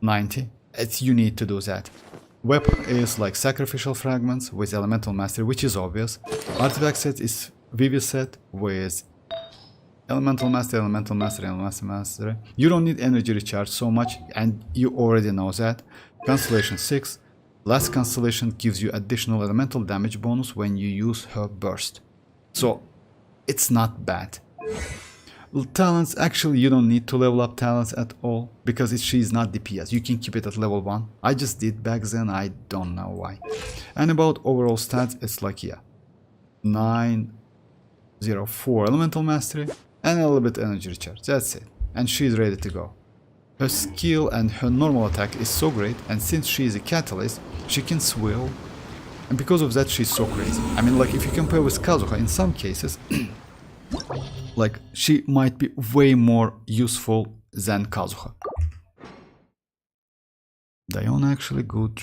90. You need to do that. Weapon is like sacrificial fragments with elemental mastery, which is obvious. Artifact set is Vivi set with Elemental Mastery, Elemental Mastery, Elemental Mastery. You don't need energy recharge so much, and you already know that. Constellation 6. Last Constellation gives you additional elemental damage bonus when you use her burst. So, it's not bad. Talents, actually you don't need to level up talents at all, because she's not DPS. You can keep it at level 1. I just did back then, I don't know why. And about overall stats, it's like, yeah, 904 Elemental Mastery, and a little bit energy recharge, that's it. And she's ready to go. Her skill and her normal attack is so great, and since she is a catalyst, she can swill. And because of that, she's so crazy. I mean, like, if you compare with Kazuha, in some cases, like, she might be way more useful than Kazuha. Diona actually good.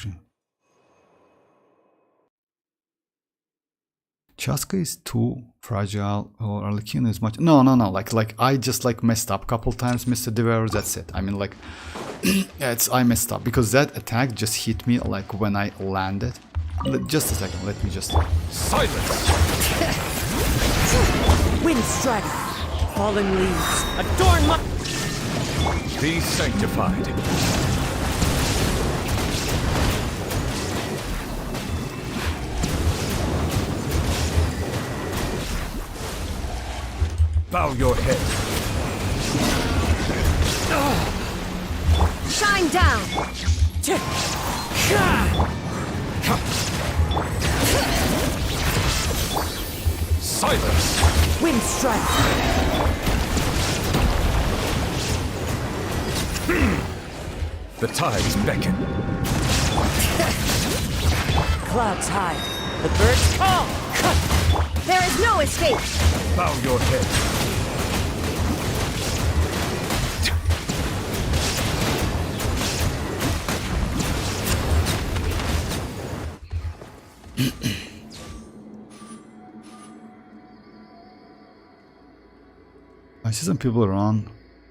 Chasca is too fragile, or Arlecchino is much. No, like I just like messed up a couple times, Mr. Devourer, that's it. I mean, like, I messed up because that attack just hit me like when I landed. Just a second, let me just. Silence! Wind Strider. Fallen leaves. Adorn my... Be sanctified. Bow your head. Shine down! Silence! Wind Strider. The tides beckon. Clouds high. The birds call. There is no escape! Bow your head. I see some people around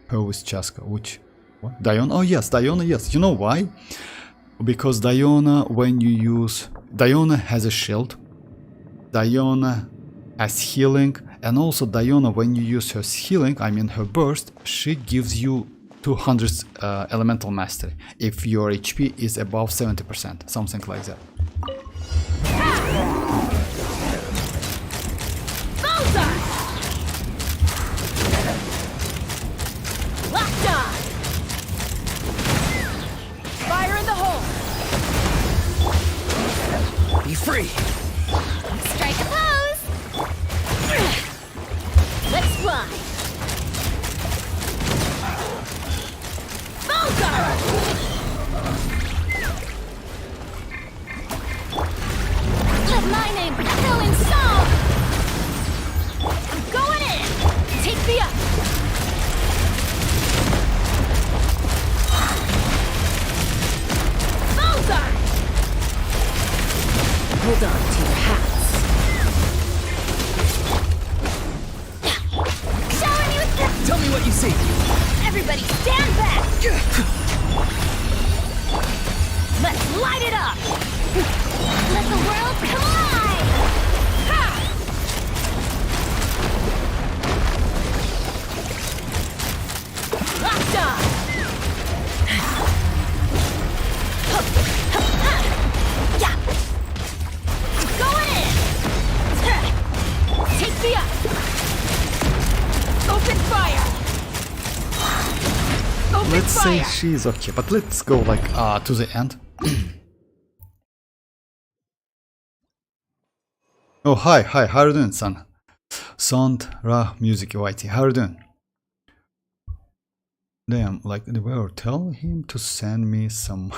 her with Chasca, which... What? Diona? Oh yes, Diona, yes. You know why? Because Diona, when you use... Diona has a shield. Diona has healing. And also Diona, when you use her healing, I mean her burst, she gives you 200 elemental mastery. If your HP is above 70%, something like that. Locked on! Fire in the hole! Be free! Strike a pose! Let's fly! Volgar! Let my name fill in song! I'm going in! Take me up! Volgar! Hold on to your hats. Showing you the... Tell me what you see! Everybody stand back! Let's light it up! Let the world come alive! Ha! Locked on! Yeah! Going in! Take me up! Open fire! Open Let's say fire! she's okay, but let's go like to the end. Oh, hi, how are you doing, son? Sound Ra Music YT, how are you doing? Damn, like the way tell him to send me some.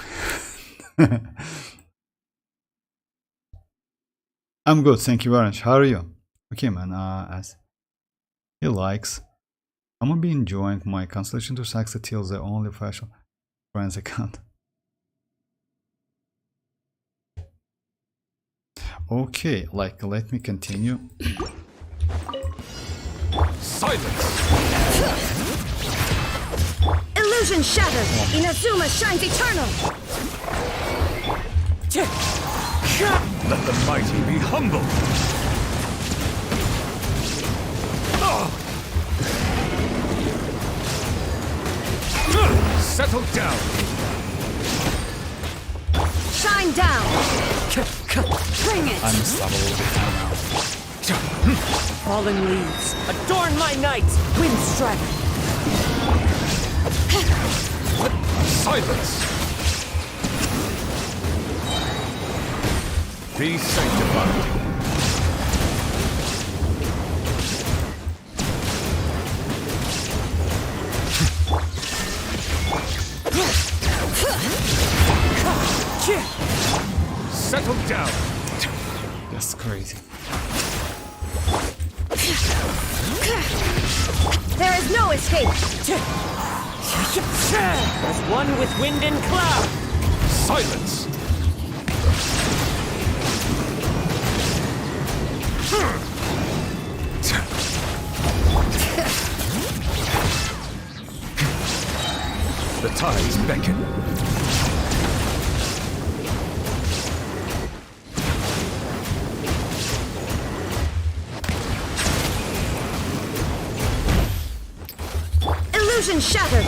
I'm good, thank you very much. How are you? Okay, man. As he likes, I'm gonna be enjoying my Constellation to Saxa till the only fashion friends account. Okay, like let me continue. Silence! Illusion shattered! Inazuma shines eternal! Let the mighty be humble! Settle down. Shine down! Bring it! I'm unstoppable now. Falling leaves, adorn my night! Wind strike! Silence. Be sanctified. Settle down. That's crazy. There is no escape! As one with wind and cloud! Silence. The tides beckon. Illusion shattered!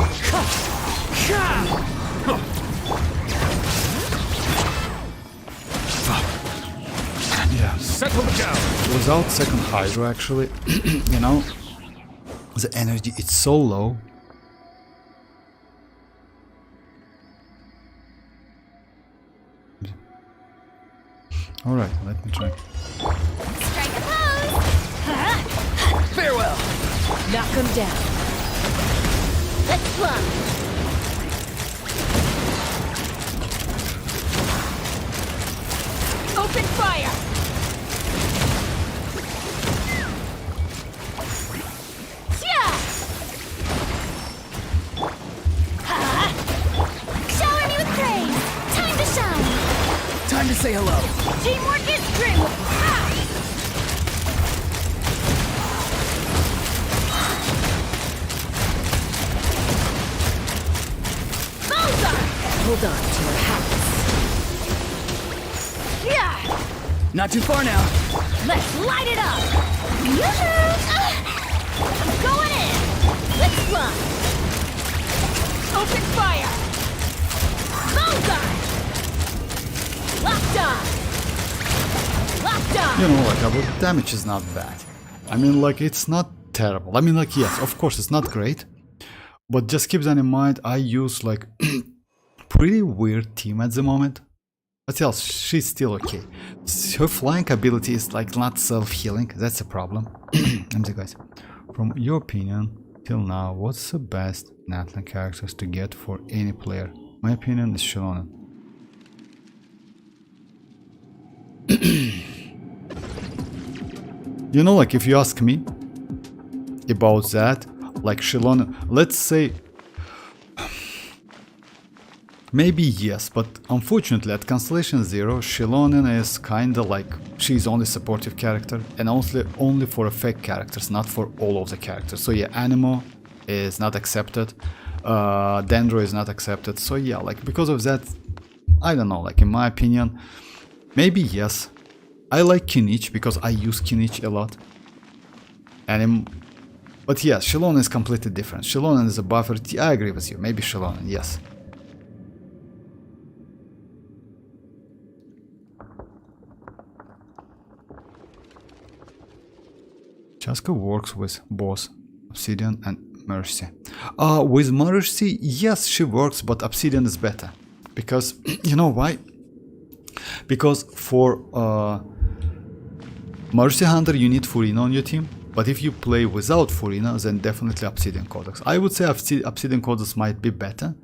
Yeah. Settle down. Without second hydro, actually, you know, the energy it's so low. All right, let me try. Strike a pose! Farewell. Knock him down. Let's plunge! Open fire! Shower me with praise! Time to shine! Time to say hello. Teamwork is dream! Hold on to your hats. Yeah! Not too far now. Let's light it up! Yoo-hoo! I'm going in! Let's fly! Open fire! Bullseye! Locked on! Locked on! You know, like, our damage is not bad. I mean, like, it's not terrible. I mean, like, yes, of course, it's not great. But just keep that in mind, I use, like, pretty weird team at the moment. But else, she's still okay. Her flying ability is, like, not self-healing. That's a problem. MZ guys, from your opinion, till now, what's the best Natlan characters to get for any player? My opinion is Xilonen. You know, like, if you ask me about that, like Xilonen, let's say, maybe yes, but unfortunately at Constellation 0, Xilonen is kinda like, she's only supportive character, and only for effect characters, not for all of the characters. So yeah, Animo is not accepted, Dendro is not accepted, so yeah, like, because of that, I don't know, like, in my opinion, maybe yes. I like Kinich because I use Kinich a lot. But yeah, Xilonen is completely different. Xilonen is a buffer. I agree with you. Maybe Xilonen, yes. Chasca works with both Obsidian and Mercy. With Mercy, yes, she works, but Obsidian is better. Because, you know why? Because for Mercy Hunter, you need Furina on your team. But if you play without Furina, then definitely Obsidian Codex. I would say Obsidian Codex might be better.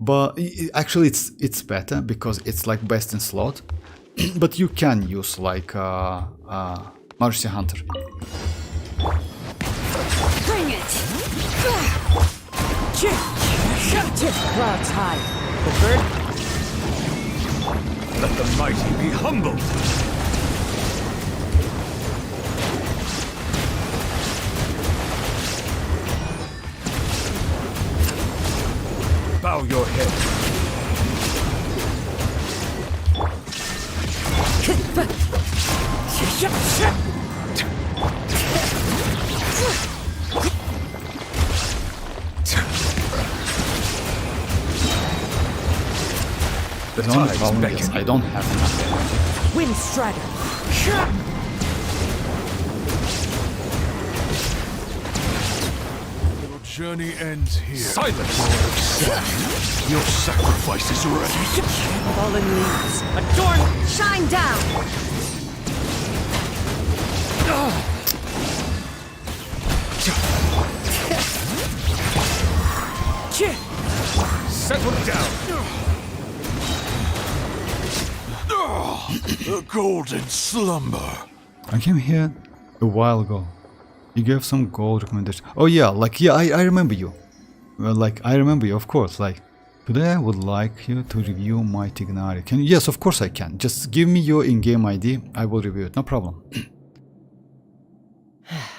But actually it's better because it's like best in slot. But you can use like Mercy Hunter. Bring it! Clouds high. The bird? Let the mighty be humbled. Bow your head. only tides problem beckon. is I don't have enough energy. Wind Strider. Your journey ends here. Silence! Your sacrifice is ready. Fallen leaves. Adorn. Shine down! Settle down! The golden slumber. I came here a while ago. You gave some gold recommendation. Oh yeah, like yeah, I remember you. Well, like I remember you, of course. Like today I would like you to review my Tignari. Can you? Yes, of course I can. Just give me your in-game ID. I will review it. No problem.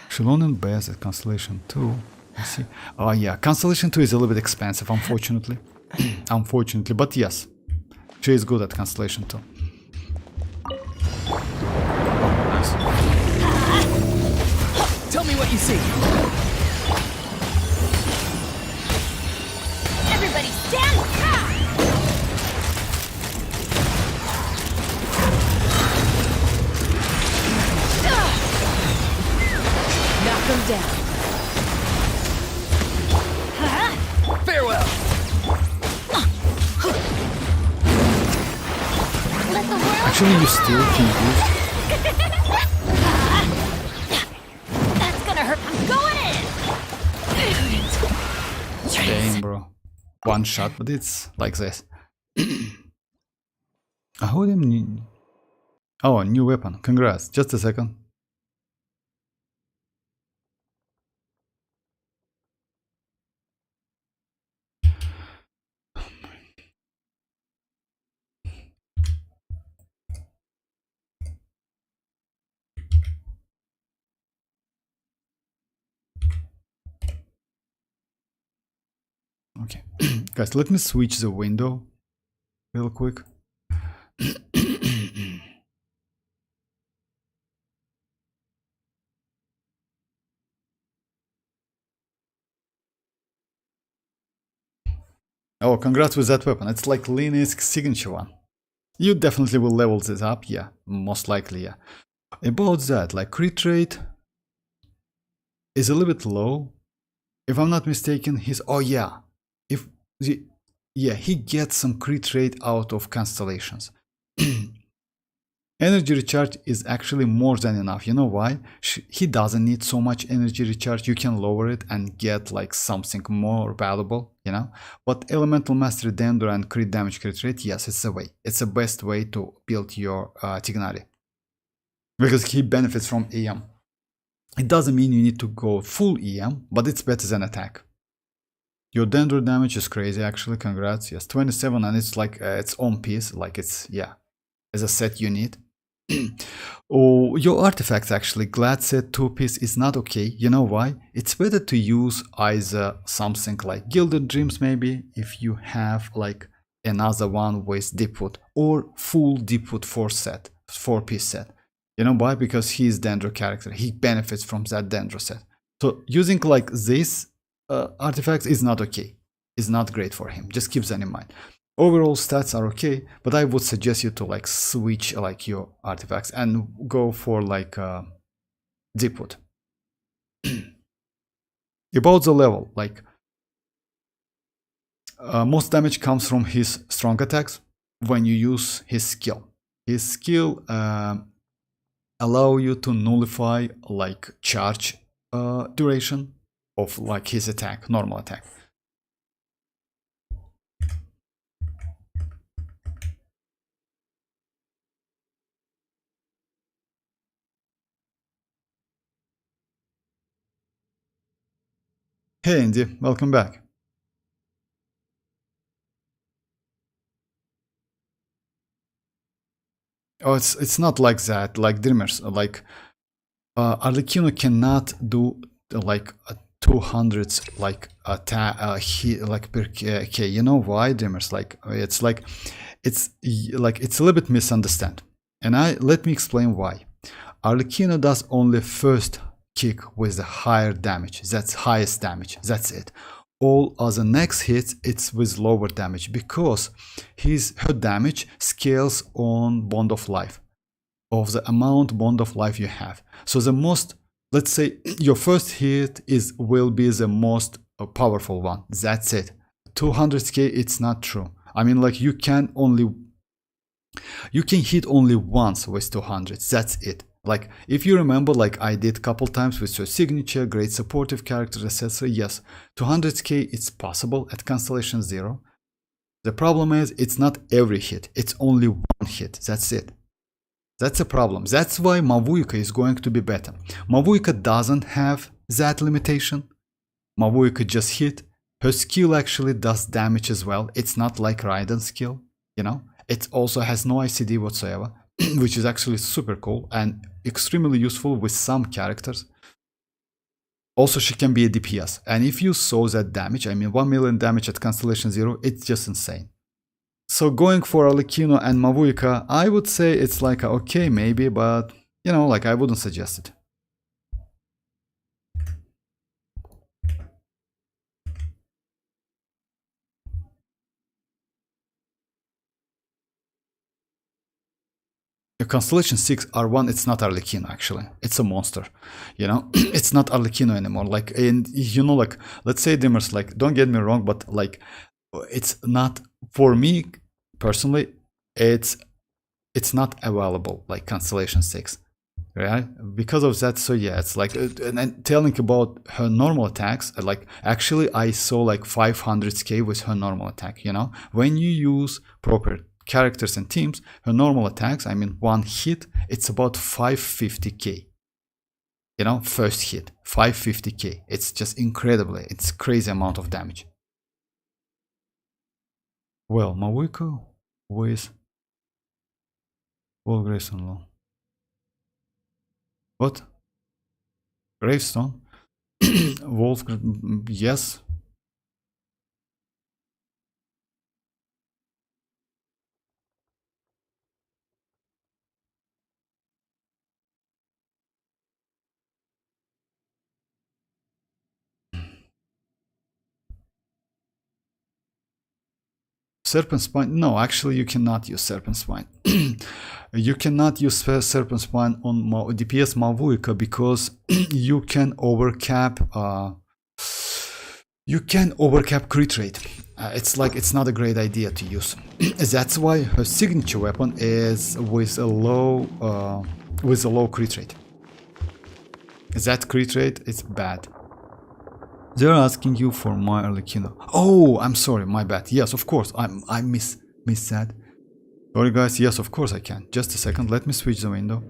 Xilonen base at Constellation 2. Let's see. Oh yeah, Constellation 2 is a little bit expensive, unfortunately. Unfortunately, but yes, she is good at Constellation 2. Tell me what you see. Everybody stand back! Knock them down. Farewell. Let the world Actually, you still can use. That's gonna hurt. I'm going in! Damn, bro. One shot, but it's like this. I hold him. Oh, new weapon. Congrats. Just a second. Okay, guys, let me switch the window real quick. Oh, congrats with that weapon. It's like Line's signature one. You definitely will level this up, yeah. Most likely, yeah. About that, like crit rate is a little bit low. If I'm not mistaken, he's... Oh yeah. If the... Yeah, he gets some crit rate out of constellations. Energy recharge is actually more than enough. You know why? He doesn't need so much energy recharge. You can lower it and get like something more valuable, you know? But elemental mastery, Dendro, and crit damage crit rate, yes, it's the way. It's the best way to build your Tignari. Because he benefits from EM. It doesn't mean you need to go full EM, but it's better than attack. Your Dendro damage is crazy, actually. Congrats. Yes, 27, and it's like its own piece. Like it's, yeah, as a set you need. Oh, your artifacts actually, glad set 2-piece is not okay. You know why? It's better to use either something like Gilded Dreams, maybe, if you have like another one with Deepwood, or full Deepwood 4-piece set. You know why? Because he is Dendro character. He benefits from that Dendro set. So using like this artifacts is not okay. It's not great for him. Just keep that in mind. Overall stats are okay, but I would suggest you to like switch like your artifacts and go for like Deepwood. About the level, like most damage comes from his strong attacks when you use his skill. His skill allow you to nullify like charge duration of like his attack, normal attack. Hey Andy, welcome back. Oh, it's not like that, like Dreamers, like Arlecchino cannot do like 200 like attack like per K. You know why, Dreamers? Like it's a little bit misunderstood. And let me explain why. Arlecchino does only first kick with the higher damage. That's highest damage. That's it. all other next hits, it's with lower damage because her damage scales on bond of life, of the amount bond of life you have. So the most, let's say your first hit will be the most powerful one. That's it. 200k, it's not true. I mean, like you can hit only once with 200. That's it. Like if you remember, like I did couple times with your signature, great supportive characters, etc. Yes, 200k it's possible at Constellation 0. The problem is it's not every hit. It's only one hit. That's it. That's a problem. That's why Mavuika is going to be better. Mavuika doesn't have that limitation. Mavuika just hit. Her skill actually does damage as well. It's not like Raiden's skill, you know. It also has no ICD whatsoever, which is actually super cool and extremely useful with some characters. Also, she can be a DPS. And if you saw that damage, I mean 1 million damage at Constellation 0, it's just insane. So going for arlecchino and Mavuika, I would say it's like okay maybe, but you know, like I wouldn't suggest it. Your Constellation 6 R1, it's not arlecchino actually. It's a monster, you know. It's not arlecchino anymore. Like, and you know, like let's say Dimmers, like don't get me wrong, but like it's not, for me personally, it's not available like Constellation 6, right? Because of that. So yeah, it's like, and telling about her normal attacks, like actually I saw like 500k with her normal attack, you know. When you use proper characters and teams, her normal attacks, I mean one hit, it's about 550k, you know, first hit 550k. It's just incredibly, it's crazy amount of damage. Well, Mavuika with Wall Gravestone Law. What? Gravestone? Wolf, yes. Serpent Spine? No, actually you cannot use Serpent Spine. You cannot use Serpent Spine on DPS Mavuika because you can overcap crit rate. It's like, it's not a great idea to use. That's why her signature weapon is with a low crit rate. That crit rate is bad. They're asking you for my arlecchino. Oh, I'm sorry, my bad. Yes, of course, I miss that. Sorry guys, yes, of course I can. Just a second, let me switch the window.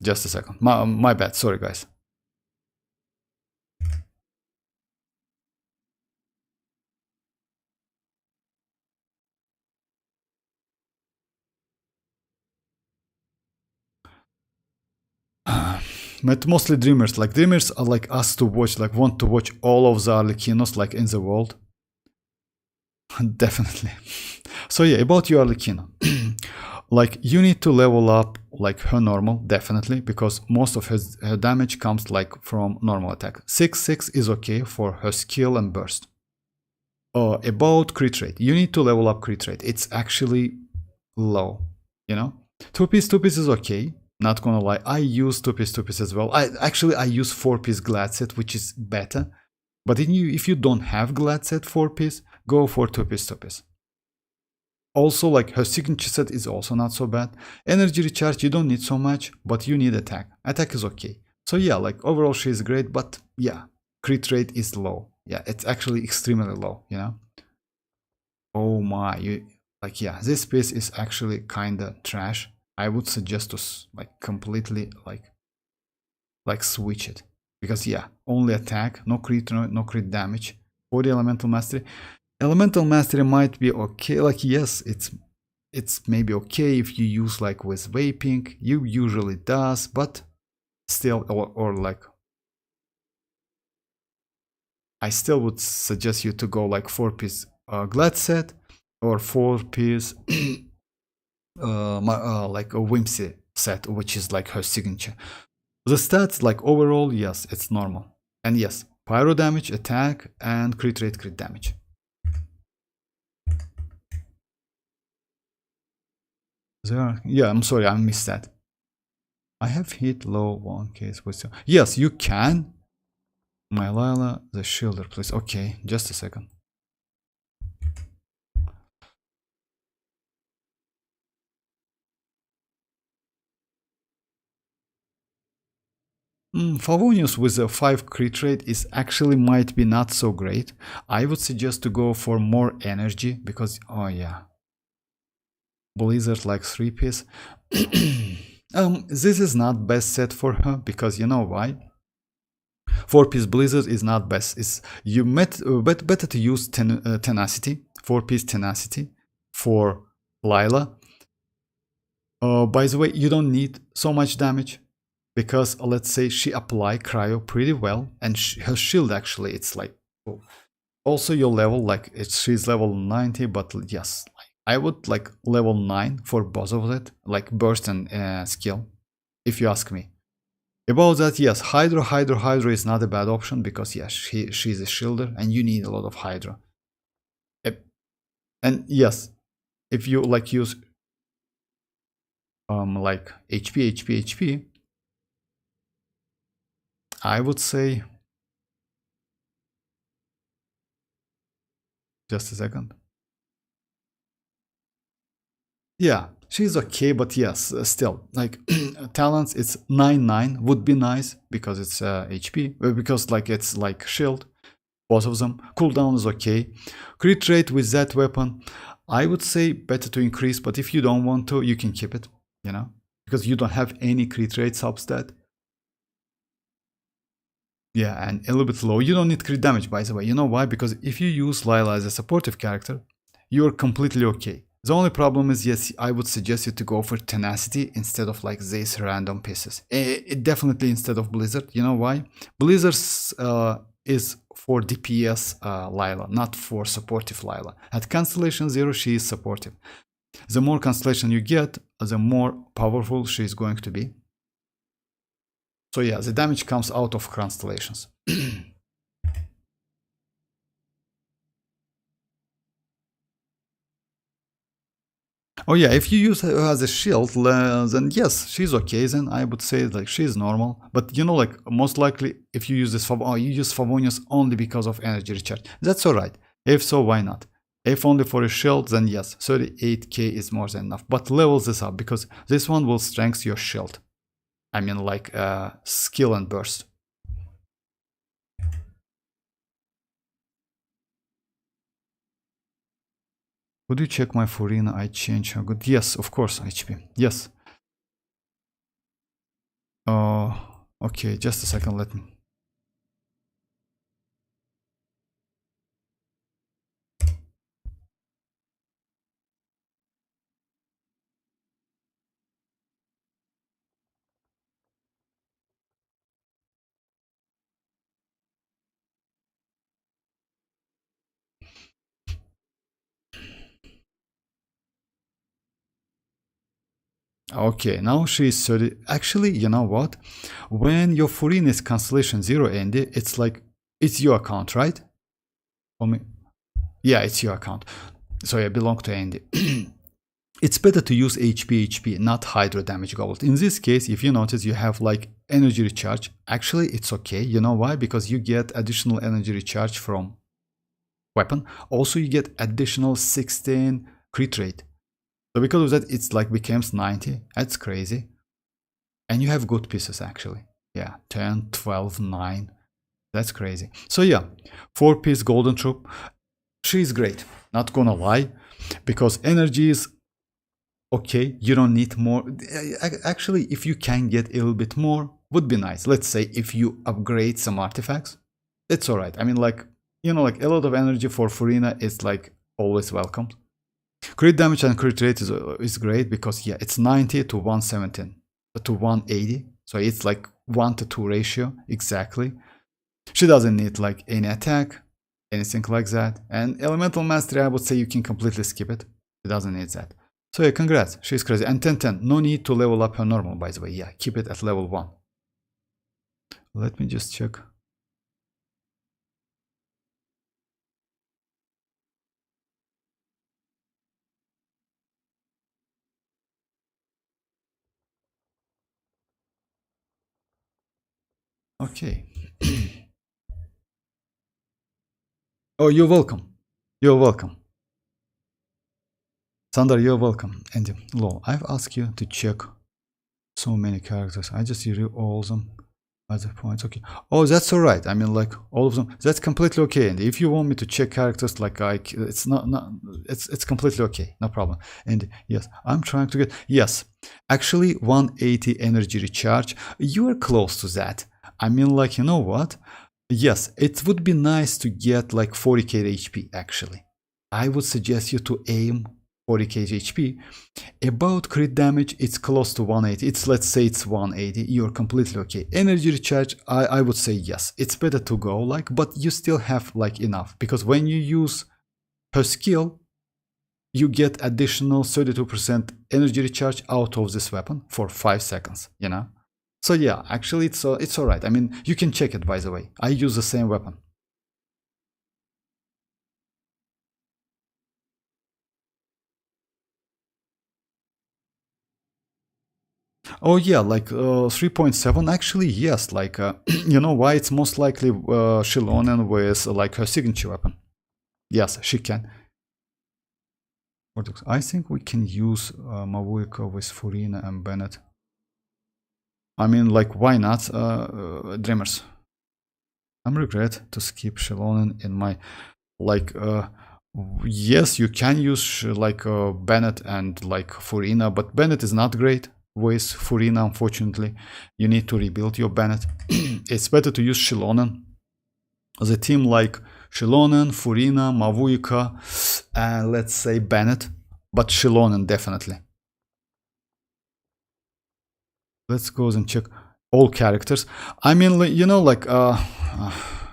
Just a second, my bad, sorry guys. But mostly dreamers, like dreamers are like us to watch, like want to watch all of the arlecchinos like in the world. Definitely. So yeah, about your arlecchino. Like you need to level up like her normal, definitely, because most of her damage comes like from normal attack. 6/6 is okay for her skill and burst. About crit rate, you need to level up crit rate. It's actually low, you know. 2-piece is okay. Not gonna lie, I use 2-piece as well. I use 4-piece glad set, which is better. But if you don't have glad set 4-piece, go for 2-piece. Also, like her signature set is also not so bad. Energy recharge, you don't need so much, but you need attack. Attack is okay. So yeah, like overall she is great, but yeah, crit rate is low. Yeah, it's actually extremely low, you know. Oh my, like yeah, this piece is actually kinda trash. I would suggest to like completely like switch it, because yeah, only attack, no crit damage. 40 elemental mastery. Elemental mastery might be okay. Like yes, it's maybe okay if you use like with vaping. You usually does, but still, or like I still would suggest you to go like 4-piece glad set or 4-piece like a whimsy set, which is like her signature. The stats, like overall, yes, it's normal. And yes, pyro damage, attack, and crit rate, crit damage. Yeah, I'm sorry, I missed that. I have hit low one case with... Yes, you can. My Lila, the shielder, please. Okay, just a second. Favonius with a 5 crit rate is actually might be not so great. I would suggest to go for more energy because, oh yeah, Blizzard like 3-piece. This is not best set for her because you know why? 4-piece Blizzard is not best. It's better to use tenacity, 4-piece tenacity for Lila. By the way, you don't need so much damage. Because let's say she apply cryo pretty well, and her shield actually it's like also your level, like she's level 90, but yes, I would like level 9 for both of it, like burst and skill, if you ask me. About that, yes, Hydra is not a bad option because yes, she's a shielder and you need a lot of Hydra. And yes, if you like use like HP, I would say, just a second. Yeah, she's okay, but yes, still, like talents, it's 9-9 would be nice because it's HP, because like it's like shield, both of them. Cooldown is okay. Crit rate with that weapon, I would say better to increase, but if you don't want to, you can keep it, you know, because you don't have any crit rate substat. Yeah, and a little bit low. You don't need crit damage, by the way. You know why? Because if you use Lila as a supportive character, you're completely okay. The only problem is, yes, I would suggest you to go for tenacity instead of like these random pieces. Definitely instead of Blizzard. You know why? Blizzard is for DPS Lila, not for supportive Lila. At Constellation 0, she is supportive. The more Constellation you get, the more powerful she is going to be. So yeah, the damage comes out of constellations. Oh yeah, if you use her as a shield, then yes, she's okay. Then I would say like she's normal. But you know, like most likely, if you use this, you use Favonius only because of energy recharge. That's alright. If so, why not? If only for a shield, then yes, 38k is more than enough. But level this up because this one will strengthen your shield. I mean, like skill and burst. Would you check my Furina? I change her good. Yes, of course, HP. Yes. Okay, just a second. Let me. Okay, now she's 30. Actually, you know what? When your Furina is Constellation 0, Andy, it's like, it's your account, right? For me? Yeah, it's your account. So I belong to Andy. It's better to use HP, not Hydra damage goblet. In this case, if you notice, you have like energy recharge. Actually, it's okay. You know why? Because you get additional energy recharge from weapon. Also, you get additional 16 crit rate. So because of that, it's like becomes 90. That's crazy. And you have good pieces actually. Yeah, 10, 12, 9. That's crazy. So yeah, 4-piece golden troop. She's great. Not gonna lie. Because energy is okay. You don't need more. Actually, if you can get a little bit more, would be nice. Let's say if you upgrade some artifacts, it's alright. I mean, like, you know, like a lot of energy for Furina is like always welcome. Crit damage and crit rate is great because yeah, it's 90 to 117 to 180. So it's like 1-to-2 ratio exactly. She doesn't need like any attack, anything like that. And elemental mastery, I would say you can completely skip it. She doesn't need that. So yeah, congrats. She's crazy. And 10-10. No need to level up her normal, by the way. Yeah, keep it at level 1. Let me just check. Okay. Oh, you're welcome. You're welcome. Sandar, you're welcome. And Lo, I've asked you to check so many characters. I just review all of them at the points. Okay. Oh, that's all right. I mean, like all of them. That's completely okay. And if you want me to check characters, like it's not it's completely okay. No problem. And yes, I'm trying to get actually 180 energy recharge. You are close to that. I mean, like, you know what? Yes, it would be nice to get like 40k HP actually. I would suggest you to aim 40k HP. About crit damage, it's close to 180. Let's say it's 180. You're completely okay. Energy recharge, I would say yes. It's better to go like, but you still have like enough because when you use her skill, you get additional 32% energy recharge out of this weapon for 5 seconds, you know? So yeah, actually it's all right. I mean, you can check it, by the way. I use the same weapon. Oh yeah, like 3.7 actually, yes, like you know why? It's most likely Xilonen with like her signature weapon. Yes, she can. I think we can use Mavuika with Furina and Bennett. I mean, like, why not? Dreamers. I'm regret to skip Xilonen in my, like, yes, you can use like Bennett and like Furina, but Bennett is not great with Furina, unfortunately. You need to rebuild your Bennett. It's better to use Xilonen. The team like Xilonen, Furina, Mavuika, and let's say Bennett, but Xilonen definitely. Let's go and check all characters. I mean, you know, like,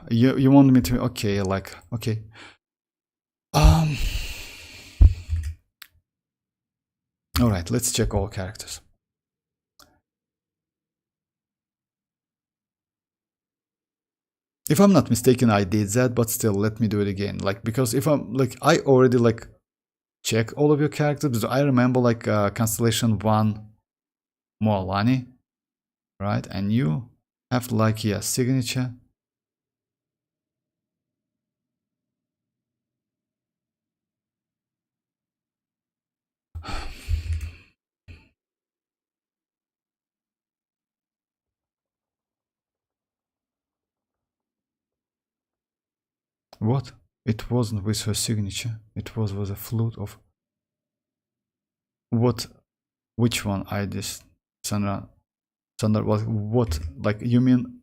you want me to, okay, like, okay. All right, let's check all characters. If I'm not mistaken, I did that, but still, let me do it again. Like, because if I'm, like, I already, like, check all of your characters, because I remember, like, Constellation 1 mualani, right? And you have, like, yeah, signature. What? It wasn't with her signature. It was with a flute of... What? Which one? I just... Sandra, what? Like, you mean...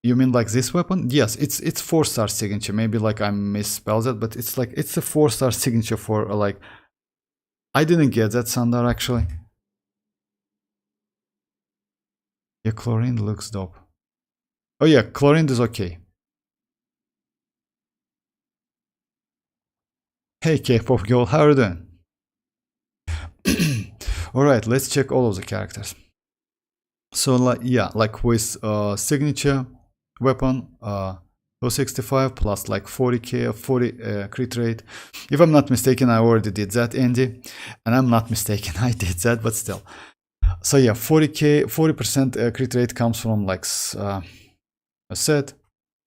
You mean like this weapon? Yes, it's 4-star signature. Maybe like I misspelled it, but it's like, it's a 4-star signature for like... I didn't get that, Sandar, actually. Yeah, chlorine looks dope. Oh yeah, chlorine is okay. Hey K-pop girl, how are you doing? Alright, let's check all of the characters. So like, yeah, like with signature weapon, 265 plus like 40k, 40 crit rate. If I'm not mistaken, I already did that, Andy. And I'm not mistaken, I did that, but still. So yeah, 40k, 40% crit rate comes from like a set.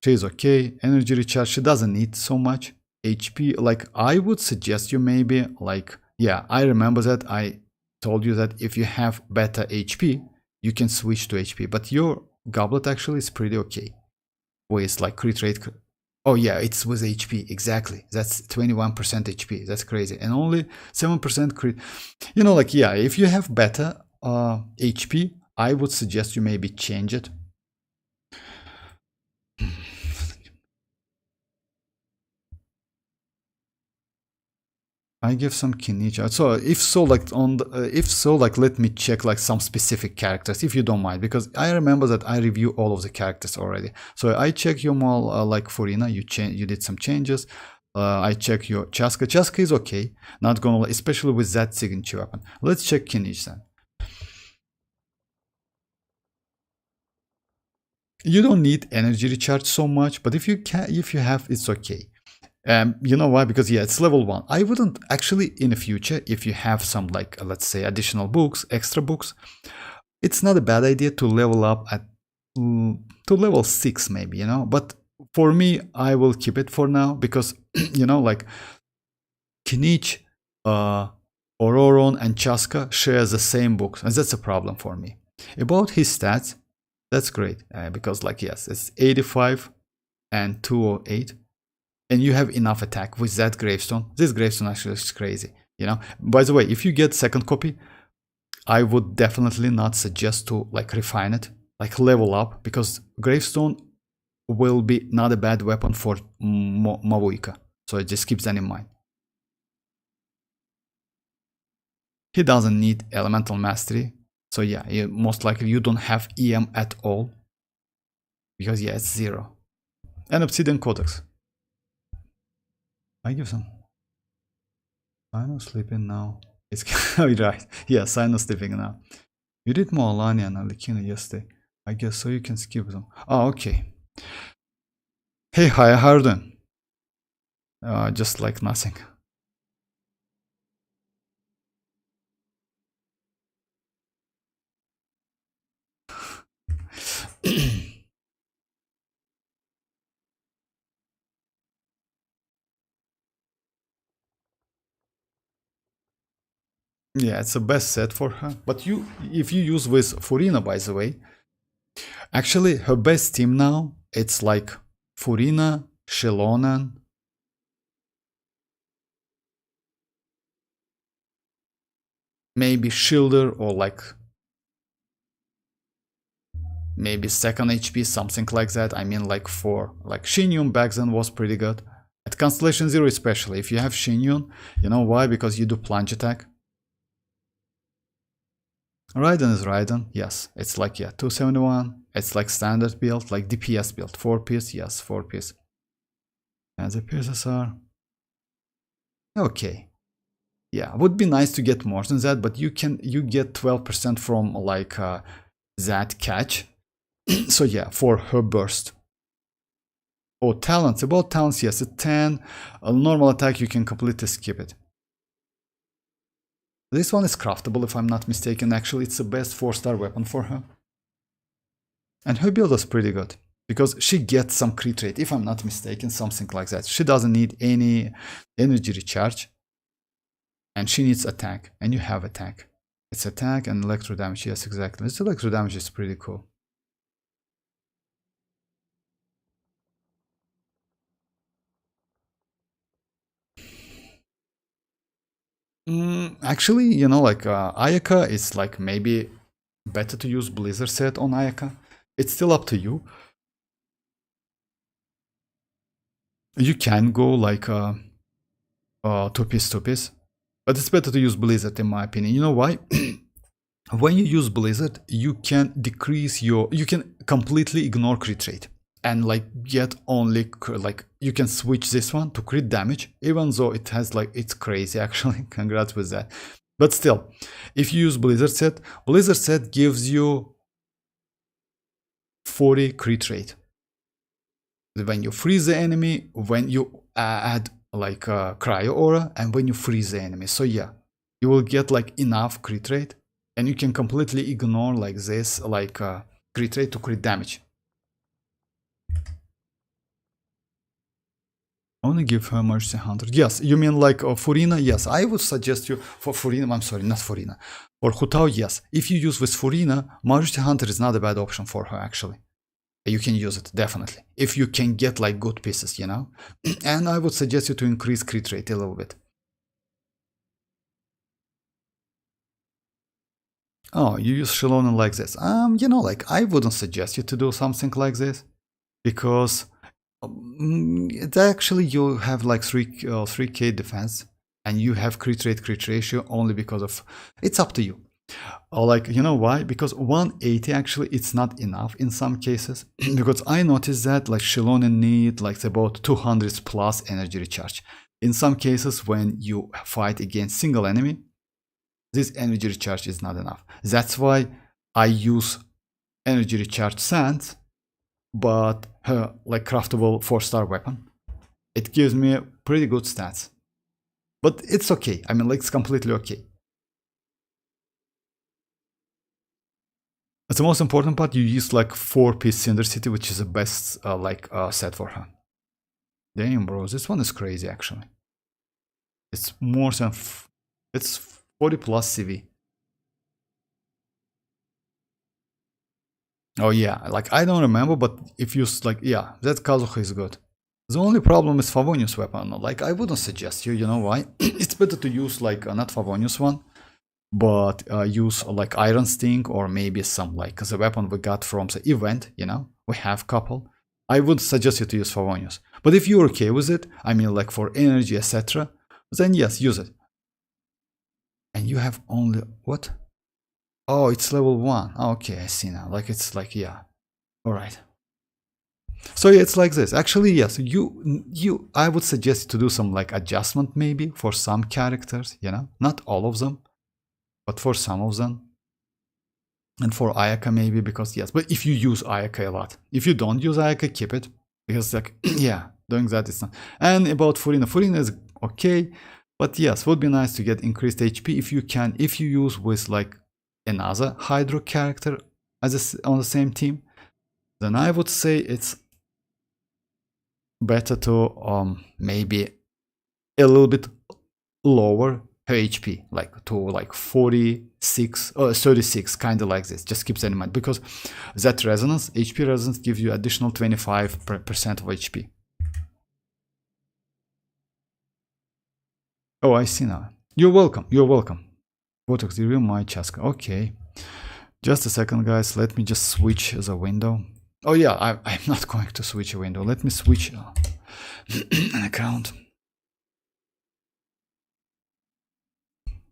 She is okay. Energy recharge, she doesn't need so much. HP, like I would suggest you maybe like, yeah, I remember that I told you that if you have better HP, you can switch to HP, but your goblet actually is pretty okay with like crit rate. Oh yeah, it's with HP, exactly. That's 21% HP, that's crazy. And only 7% crit. You know, like, yeah, if you have better HP, I would suggest you maybe change it. I give some kinich. So if so, like on the, if so, like let me check like some specific characters if you don't mind, because I remember that I review all of the characters already. So I check your mall like Furina, you did some changes. I check your chasca. Chasca is okay, not gonna, especially with that signature weapon. Let's check kinich then. You don't need energy recharge so much, but if you can, if you have, it's okay. You know why? Because yeah, it's level 1. I wouldn't actually in the future, if you have some like let's say additional books, extra books, it's not a bad idea to level up at to level 6 maybe, you know. But for me, I will keep it for now because you know, like Kinich, Ororon, and Chasca share the same books, and that's a problem for me. About his stats, that's great because like yes, it's 85 and 208. And you have enough attack with that gravestone. This gravestone actually is crazy, you know. By the way, if you get second copy, I would definitely not suggest to like refine it, like level up, because gravestone will be not a bad weapon for Mavuika. So just keep that in mind. He doesn't need elemental mastery. So yeah, most likely you don't have EM at all. Because yeah, it's 0. And Obsidian Codex. I give some. Sino sleeping now. It's right. Yeah, Sino sleeping now. You did mualani and arlecchino yesterday. I guess so you can skip them. Oh, okay. Hey, hi, how are you doing? Just like nothing. Yeah, it's the best set for her. But if you use with Furina, by the way, actually her best team now, it's like Furina, Xilonen, maybe Shielder, or like maybe second HP, something like that. I mean, like for like Xianyun back then was pretty good. At Constellation 0 especially, if you have Xianyun, you know why? Because you do plunge attack. Raiden is Raiden, yes. It's like, yeah, 271. It's like standard build, like DPS build. 4-piece, yes, 4-piece. And the pieces are okay. Yeah, would be nice to get more than that, but you get 12% from like that catch. So yeah, for her burst. Oh, talents. About talents, yes, a 10. A normal attack, you can completely skip it. This one is craftable, if I'm not mistaken. Actually, it's the best 4-star weapon for her. And her build is pretty good, because she gets some crit rate, if I'm not mistaken, something like that. She doesn't need any energy recharge. And she needs attack, and you have attack. It's attack and electro damage, yes, exactly. This electro damage is pretty cool. Actually, you know, like Ayaka is like maybe better to use Blizzard set on Ayaka. It's still up to you. You can go like 2-piece, 2-piece, but it's better to use Blizzard in my opinion. You know why? When you use Blizzard, you can decrease you can completely ignore crit rate. And like get only like you can switch this one to crit damage, even though it has like it's crazy actually. Congrats with that. But still, if you use Blizzard set gives you 40 crit rate when you freeze the enemy, when you add like cryo aura, and when you freeze the enemy. So yeah, you will get like enough crit rate, and you can completely ignore like this like crit rate to crit damage. Only give her Mercy Hunter. Yes, you mean like Furina? Yes, I would suggest you for Furina. I'm sorry, not Furina. For Hu Tao, yes. If you use with Furina, Mercy Hunter is not a bad option for her actually. You can use it, definitely. If you can get like good pieces, you know? And I would suggest you to increase crit rate a little bit. Oh, you use Xilonen like this. You know, like I wouldn't suggest you to do something like this, because it's actually you have like 3k defense, and you have crit rate crit ratio only because of it's up to you. Or like, you know why? Because 180 actually it's not enough in some cases. Because I noticed that like Xilonen need like about 200 plus energy recharge. In some cases when you fight against single enemy, this energy recharge is not enough. That's why I use energy recharge sands but like craftable 4-star weapon. It gives me pretty good stats. But it's okay. I mean, like, it's completely okay. But the most important part, you use like 4-piece Cinder City, which is the best set for her. Damn, bro, this one is crazy actually. It's more than it's 40 plus CV. Oh yeah, like I don't remember, but if you like, yeah, that Kazuha is good. The only problem is Favonius weapon. Like I wouldn't suggest you know why? It's better to use like not Favonius one, but use like Iron Sting or maybe some like the weapon we got from the event, you know? We have couple. I would suggest you to use Favonius. But if you're okay with it, I mean like for energy, etc., then yes, use it. And you have only what? Oh, it's level 1. Oh, okay, I see now. Like it's like, yeah. Alright. So yeah, it's like this. Actually, yes, I would suggest to do some like adjustment maybe for some characters, you know? Not all of them, but for some of them. And for Ayaka maybe, because yes, but if you use Ayaka a lot. If you don't use Ayaka, keep it. Because like, yeah, doing that is not. And about Furina. Furina is okay, but yes, would be nice to get increased HP if you can, if you use with like another Hydro character as on the same team, then I would say it's better to maybe a little bit lower her HP, like to like 46 or 36, kind of like this. Just keep that in mind, because that resonance, HP resonance, gives you additional 25% of HP. Oh, I see now. You're welcome. You're welcome. Botox, review my chasca. Okay. Just a second, guys. Let me just switch the window. Oh, yeah. I'm not going to switch a window. Let me switch an account.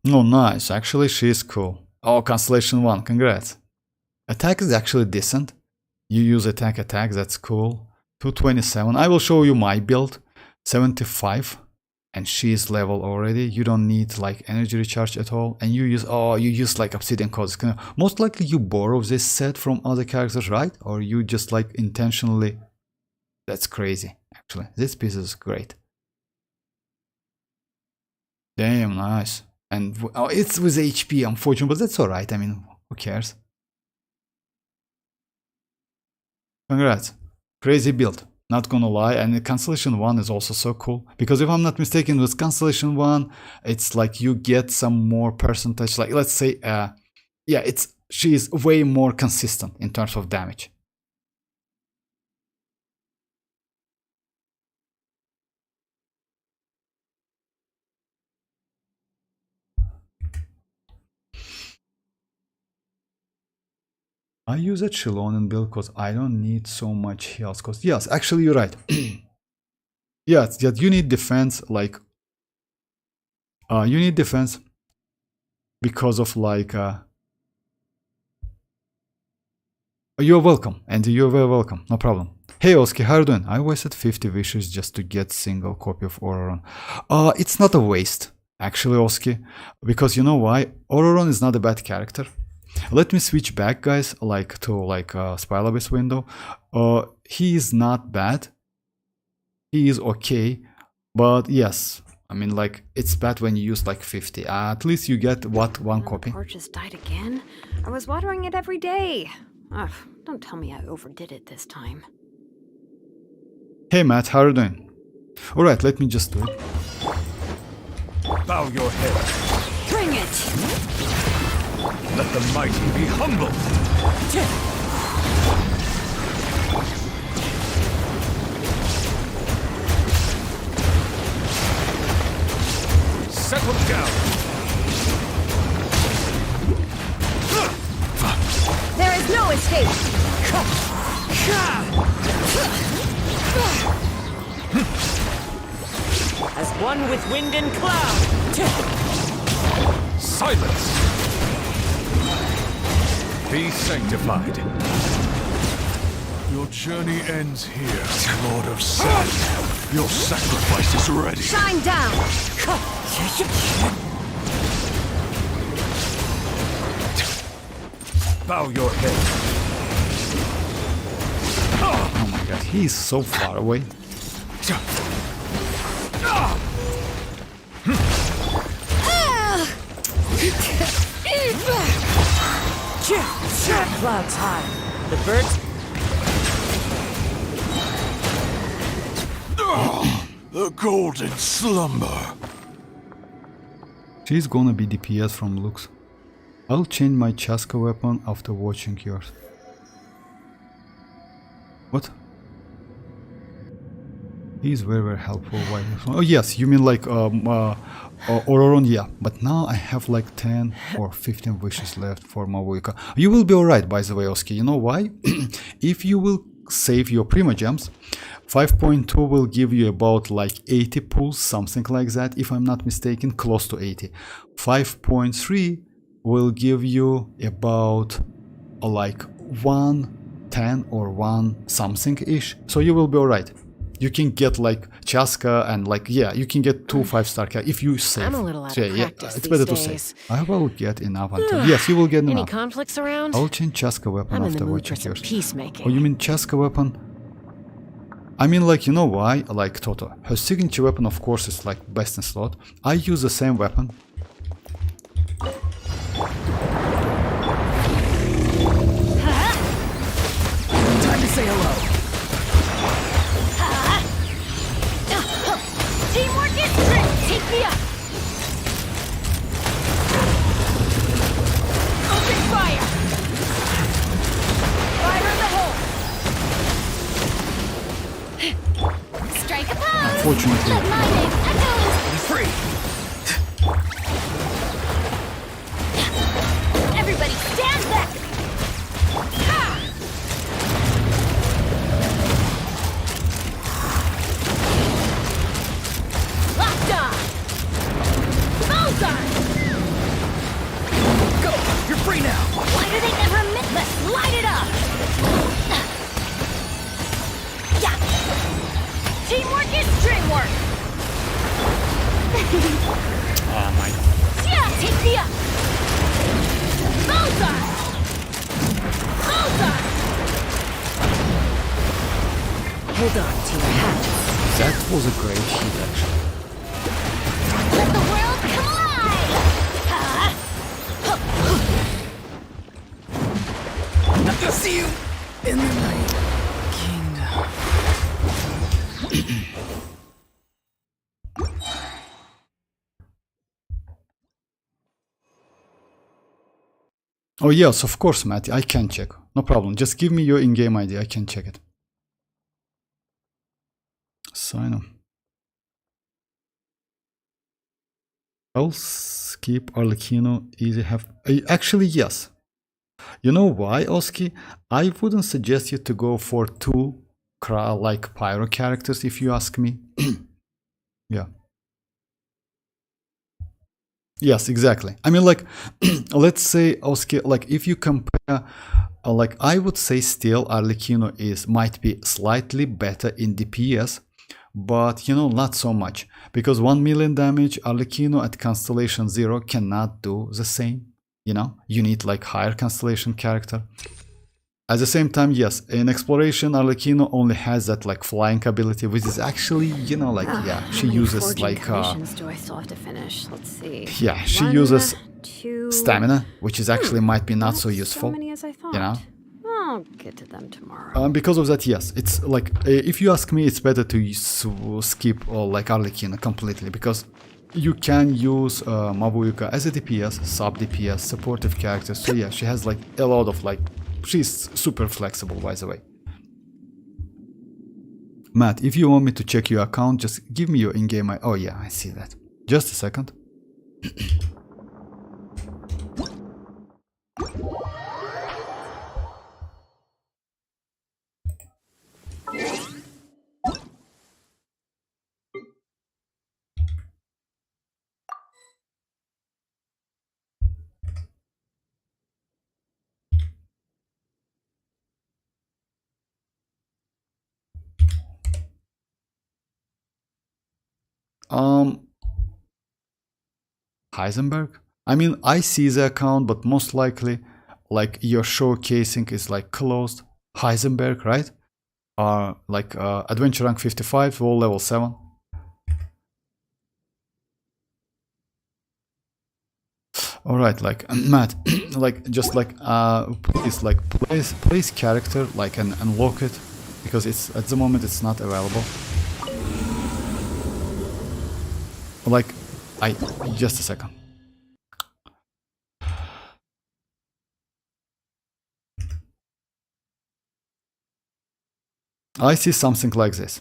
Oh, nice. Actually, she is cool. Oh, Constellation 1. Congrats. Attack is actually decent. You use attack. That's cool. 227. I will show you my build. 75. And she is level already. You don't need like energy recharge at all. And you use like obsidian codes. Most likely you borrow this set from other characters, right? Or you just like intentionally. That's crazy. Actually, this piece is great. Damn, nice. And oh, it's with HP, unfortunately, but that's alright. I mean, who cares? Congrats. Crazy build. Not gonna lie. And the Constellation 1 is also so cool. Because if I'm not mistaken, with Constellation 1, it's like you get some more percentage. Like, let's say, yeah, she is way more consistent in terms of damage. I use a Xilonen build because I don't need so much heals. Because yes, actually you're right. Yes, that you need defense. Like, you need defense because of like. You're welcome, and you're very welcome. No problem. Hey Oski, how are you doing? I wasted 50 wishes just to get single copy of Ororon. It's not a waste, actually, Oski, because you know why? Ororon is not a bad character. Let me switch back, guys, like to like Spylabyss window. He is not bad. He is okay, but yes, I mean like it's bad when you use like 50. At least you get what, one copy. The porch just died again. I was watering it every day. Ugh, don't tell me I overdid it this time. Hey Matt, how are you doing? All right, let me just do it. Bow your head. Bring it! Let the mighty be humble. Settle down. There is no escape. As one with wind and cloud! Silence. Be sanctified. Your journey ends here, Lord of Sand. Your sacrifice is ready. Shine down. Bow your head. He's so far away. Clouds high. The birds. The golden slumber. She's gonna be DPS from looks. I'll change my chasca weapon after watching yours. What? He's very helpful. Why? Oh yes, you mean like ororon, yeah. But now I have like 10 or 15 wishes left for Mavuika. You will be alright, by the way, Oski. You know why? If you will save your Primogems, 5.2 will give you about like 80 pulls, something like that, if I'm not mistaken, close to 80. 5.3 will give you about like 110 or 1 something ish, so you will be alright. You can get like chasca and like, yeah, you can get 2 5-star characters if you save. I'm a little out So, of yeah, practice it's these better to days. save. I will get enough until yes, you will get Any enough. conflicts around? I'll change chasca weapon I'm in the after mood for watching some yours. peacemaking. Oh, you mean chasca weapon? I mean, like, you know why? Like Toto, her signature weapon, of course, is like best in slot. I use the same weapon. Time to say hello. Teamwork is strength. Take me up. Open fire. Fire in the hole. Strike a pose. Unfortunately, Let my name echo. Be free. Everybody stand back. Ha! Locked on. Bullseye. Go. You're free now. Why do they never admit? Let's light it up. Yeah. Teamwork is dreamwork. oh my. Yeah, take me up. Bullseye. Bullseye. Hold on to your hats. That was a great hit, actually. Let the world come alive. I'll see you in the night kingdom. Oh yes, of course, Matt. I can check. No problem. Just give me your in-game ID. I can check it. Sign up. I'll skip arlecchino. Easy have. Actually, yes. You know why, Oski? I wouldn't suggest you to go for 2 like pyro characters if you ask me. Yeah. Yes, exactly. I mean, like, let's say, Oski, like, if you compare, like, I would say still arlecchino might be slightly better in DPS, but, you know, not so much. Because 1 million damage, arlecchino at Constellation 0 cannot do the same. You know, you need, like, higher Constellation character. At the same time, yes, in exploration, arlecchino only has that like flying ability, which is actually, you know, like, yeah, she uses Forging like commissions do I still have to finish? Let's see. yeah, she 1, uses 2. stamina, which is actually might be not so So useful, many as I thought. you know. I'll get to them tomorrow. Because of that, yes, it's like if you ask me, it's better to skip like arlecchino completely, because you can use Mavuika as a DPS, sub DPS, supportive character. So yeah, she has like a lot of like, she's super flexible, by the way. Matt, if you want me to check your account, just give me your in-game ID. Oh yeah, I see that. Just a second. Heisenberg? I mean, I see the account, but most likely, like, your showcasing is like closed. Heisenberg, right? like adventure rank 55, all level 7. All right, like Matt, like just like please like place character like and unlock it, because it's at the moment it's not available. Like just a second. I see something like this.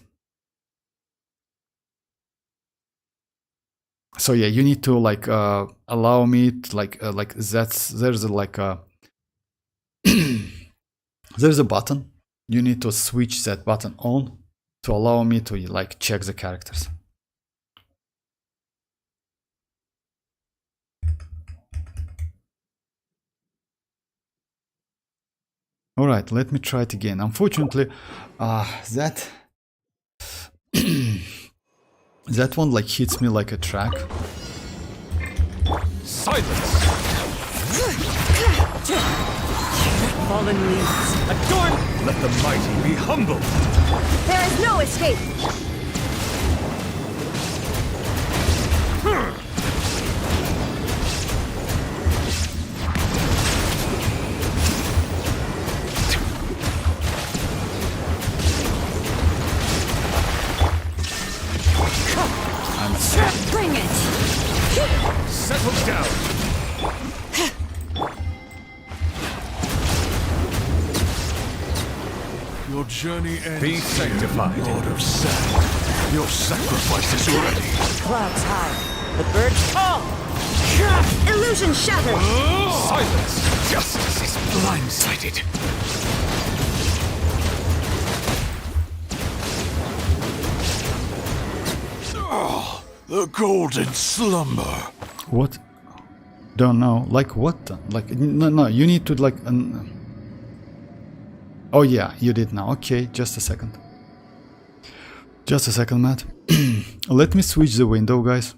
So yeah, you need to like allow me to like there's like a there's a button. You need to switch that button on to allow me to like check the characters. All right, let me try it again. Unfortunately, that that one like hits me like a track. Silence! Fallen leaves. Adorn! Let the mighty be humble! There is no escape! Bring it! Settle down! Your journey ends. Be sanctified. Lord of Sand. Your sacrifice is ready. Clouds high. The birds call. Illusion shattered! Silence! Justice is blindsided. Oh, the golden slumber. What? Don't know. Like what? Like no. You need to like. Oh yeah, you did now. Okay, just a second. Just a second, Matt. Let me switch the window, guys.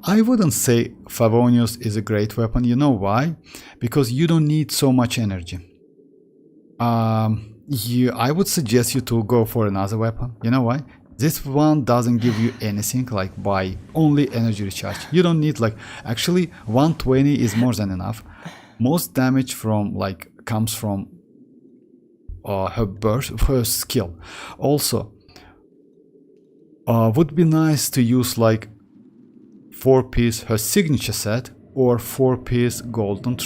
I wouldn't say Favonius is a great weapon. You know why? Because you don't need so much energy. I would suggest you to go for another weapon. You know why? This one doesn't give you anything like by only energy recharge. You don't need like actually 120 is more than enough. Most damage from like comes from her burst, her skill. Also, would be nice to use like 4-piece her signature set or 4-piece golden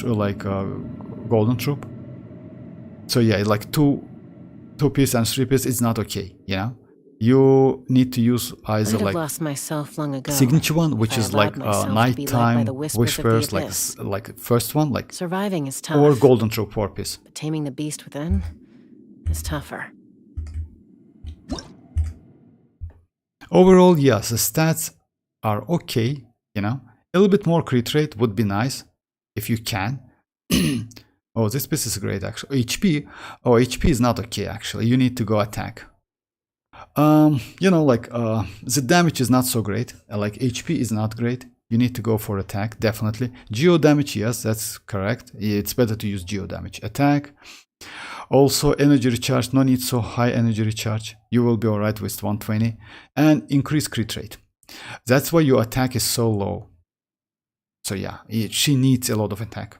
golden troop. So yeah, like 2-piece and 3-piece is not okay, you know. You need to use either like lost myself long ago. signature one, which I is like allowed myself to be led by nighttime the whispers of the whispers, abyss. like first one, like Surviving is tough. or golden troop 4-piece. But taming the beast within is tougher. Overall, yes, the stats are okay, you know. A little bit more crit rate would be nice if you can. Oh, this piece is great actually. HP. Oh, HP is not okay actually. You need to go attack. You know, like the damage is not so great. Like HP is not great. You need to go for attack, definitely. Geo damage, yes, that's correct. It's better to use geo damage. Attack. Also, energy recharge, no need so high energy recharge. You will be alright with 120. And increase crit rate. That's why your attack is so low. So yeah, she needs a lot of attack.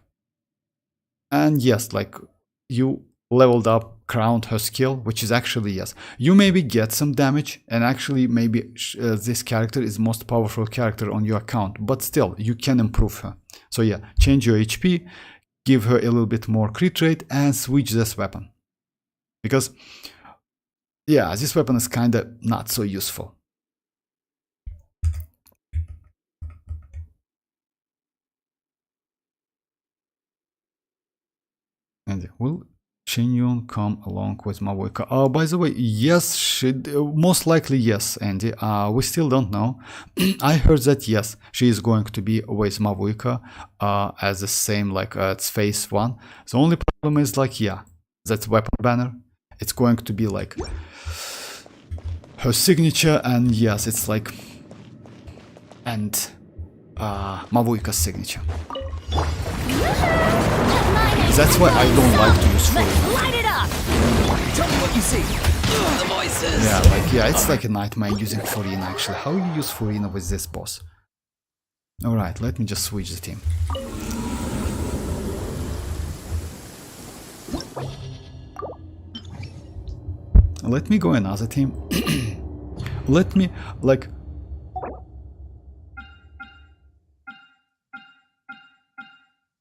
And yes, like you leveled up, crowned her skill, which is actually, yes, you maybe get some damage, and actually maybe this character is most powerful character on your account, but still you can improve her. So yeah, change your HP, give her a little bit more crit rate, and switch this weapon, because yeah, this weapon is kind of not so useful. And will Xianyun come along with Mavuika? By the way, yes, most likely yes, Andy. We still don't know. I heard that yes, she is going to be with Mavuika as the same, like it's phase 1. The only problem is like, yeah, that weapon banner. It's going to be like her signature, and yes, it's like, and Mavuika's signature. That's why I don't like to use Furina. Light it up! Tell me what you see. The voices. Yeah, like, yeah, it's like a nightmare using Furina actually. How you use Furina with this boss? Alright, let me just switch the team. Let me go another team. Let me, like...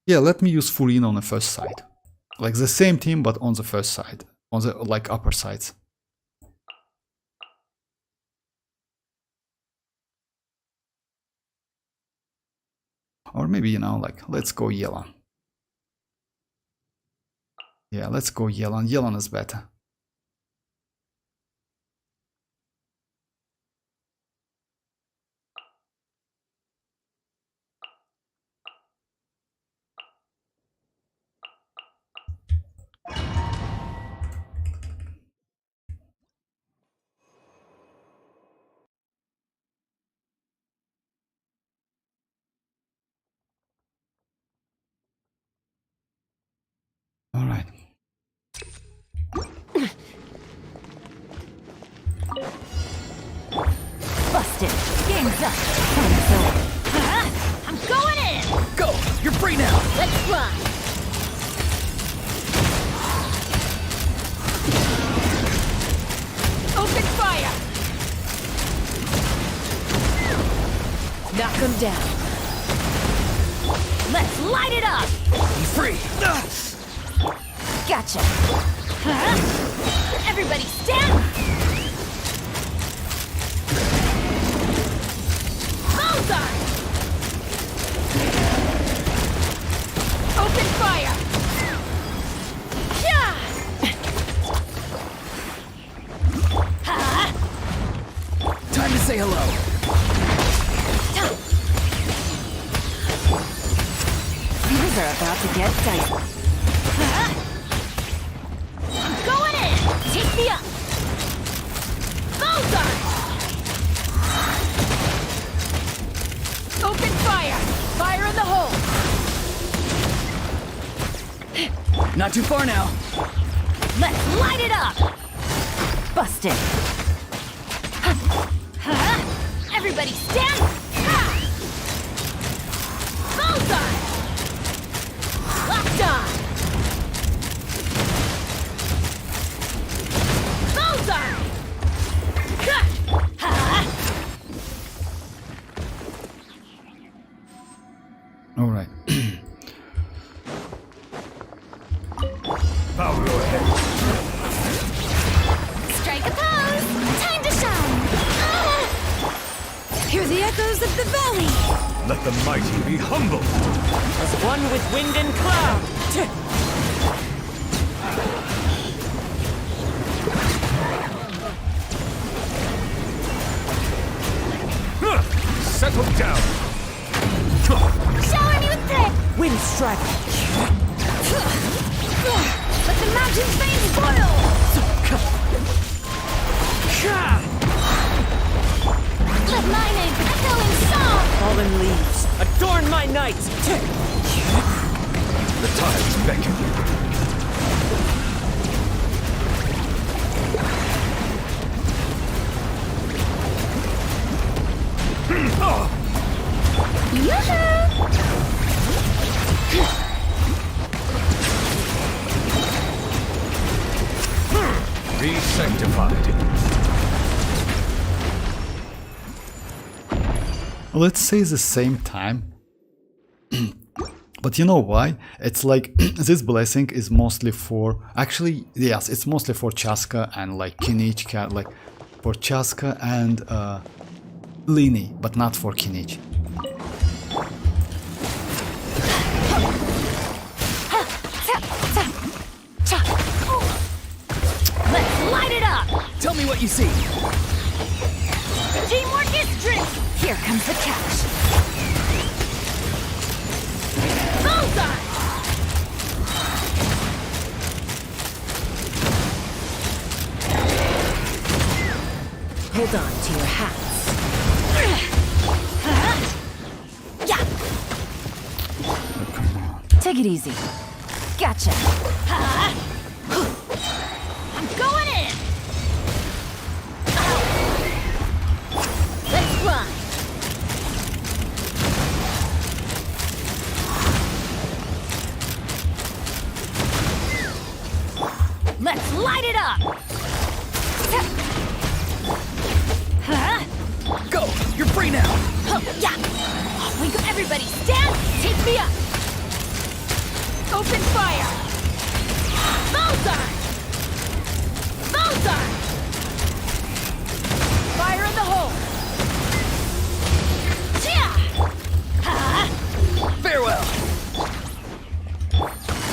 Yeah, let me use Furina on the first side. Like the same team, but on the first side. On the, like, upper sides. Or maybe, you know, like, let's go Yelan. Yeah, let's go Yelan. Yelan is better. Alright. Busted. Game's up. Time's over. I'm going in! Go! You're free now! Let's fly! Open fire! Knock him down. Let's light it up! Be free! Gotcha! Everybody stand! Bullseye! Open fire! Yeah! Time to say hello. These are about to get dicey. I'm going in! Take me up! Bullseye! Open fire! Fire in the hole! Not too far now. Let's light it up! Busted! Everybody stand! Bullseye! Locked on! Bullseye! Alright. Bow your head. Strike a pose! Time to shine! Hear the echoes of the valley! Let the mighty be humble. As one with wind and cloud. Settle down. Shower me with thread! Wind strike. Let the mountain's veins boil! Let my name echo in song! Fallen leaves. Adorn my night. The tides beckon. Be sanctified. Let's say the same time. But you know why? It's like this blessing is mostly for, actually, yes, it's mostly for chasca and like kinich, like for chasca and lini, but not for kinich. Let's light it up! Tell me what you see. Teamwork is strength! Here comes the catch. Bullseye! Hold on to your hats. Yeah. Take it easy. Gotcha. I'm going in. Let's run. Let's light it up. Go! You're free now! Oh, yeah. Off we go. Everybody stand. Take me up. Open fire. Bullseye. Bullseye. Fire in the hole. Yeah. Farewell!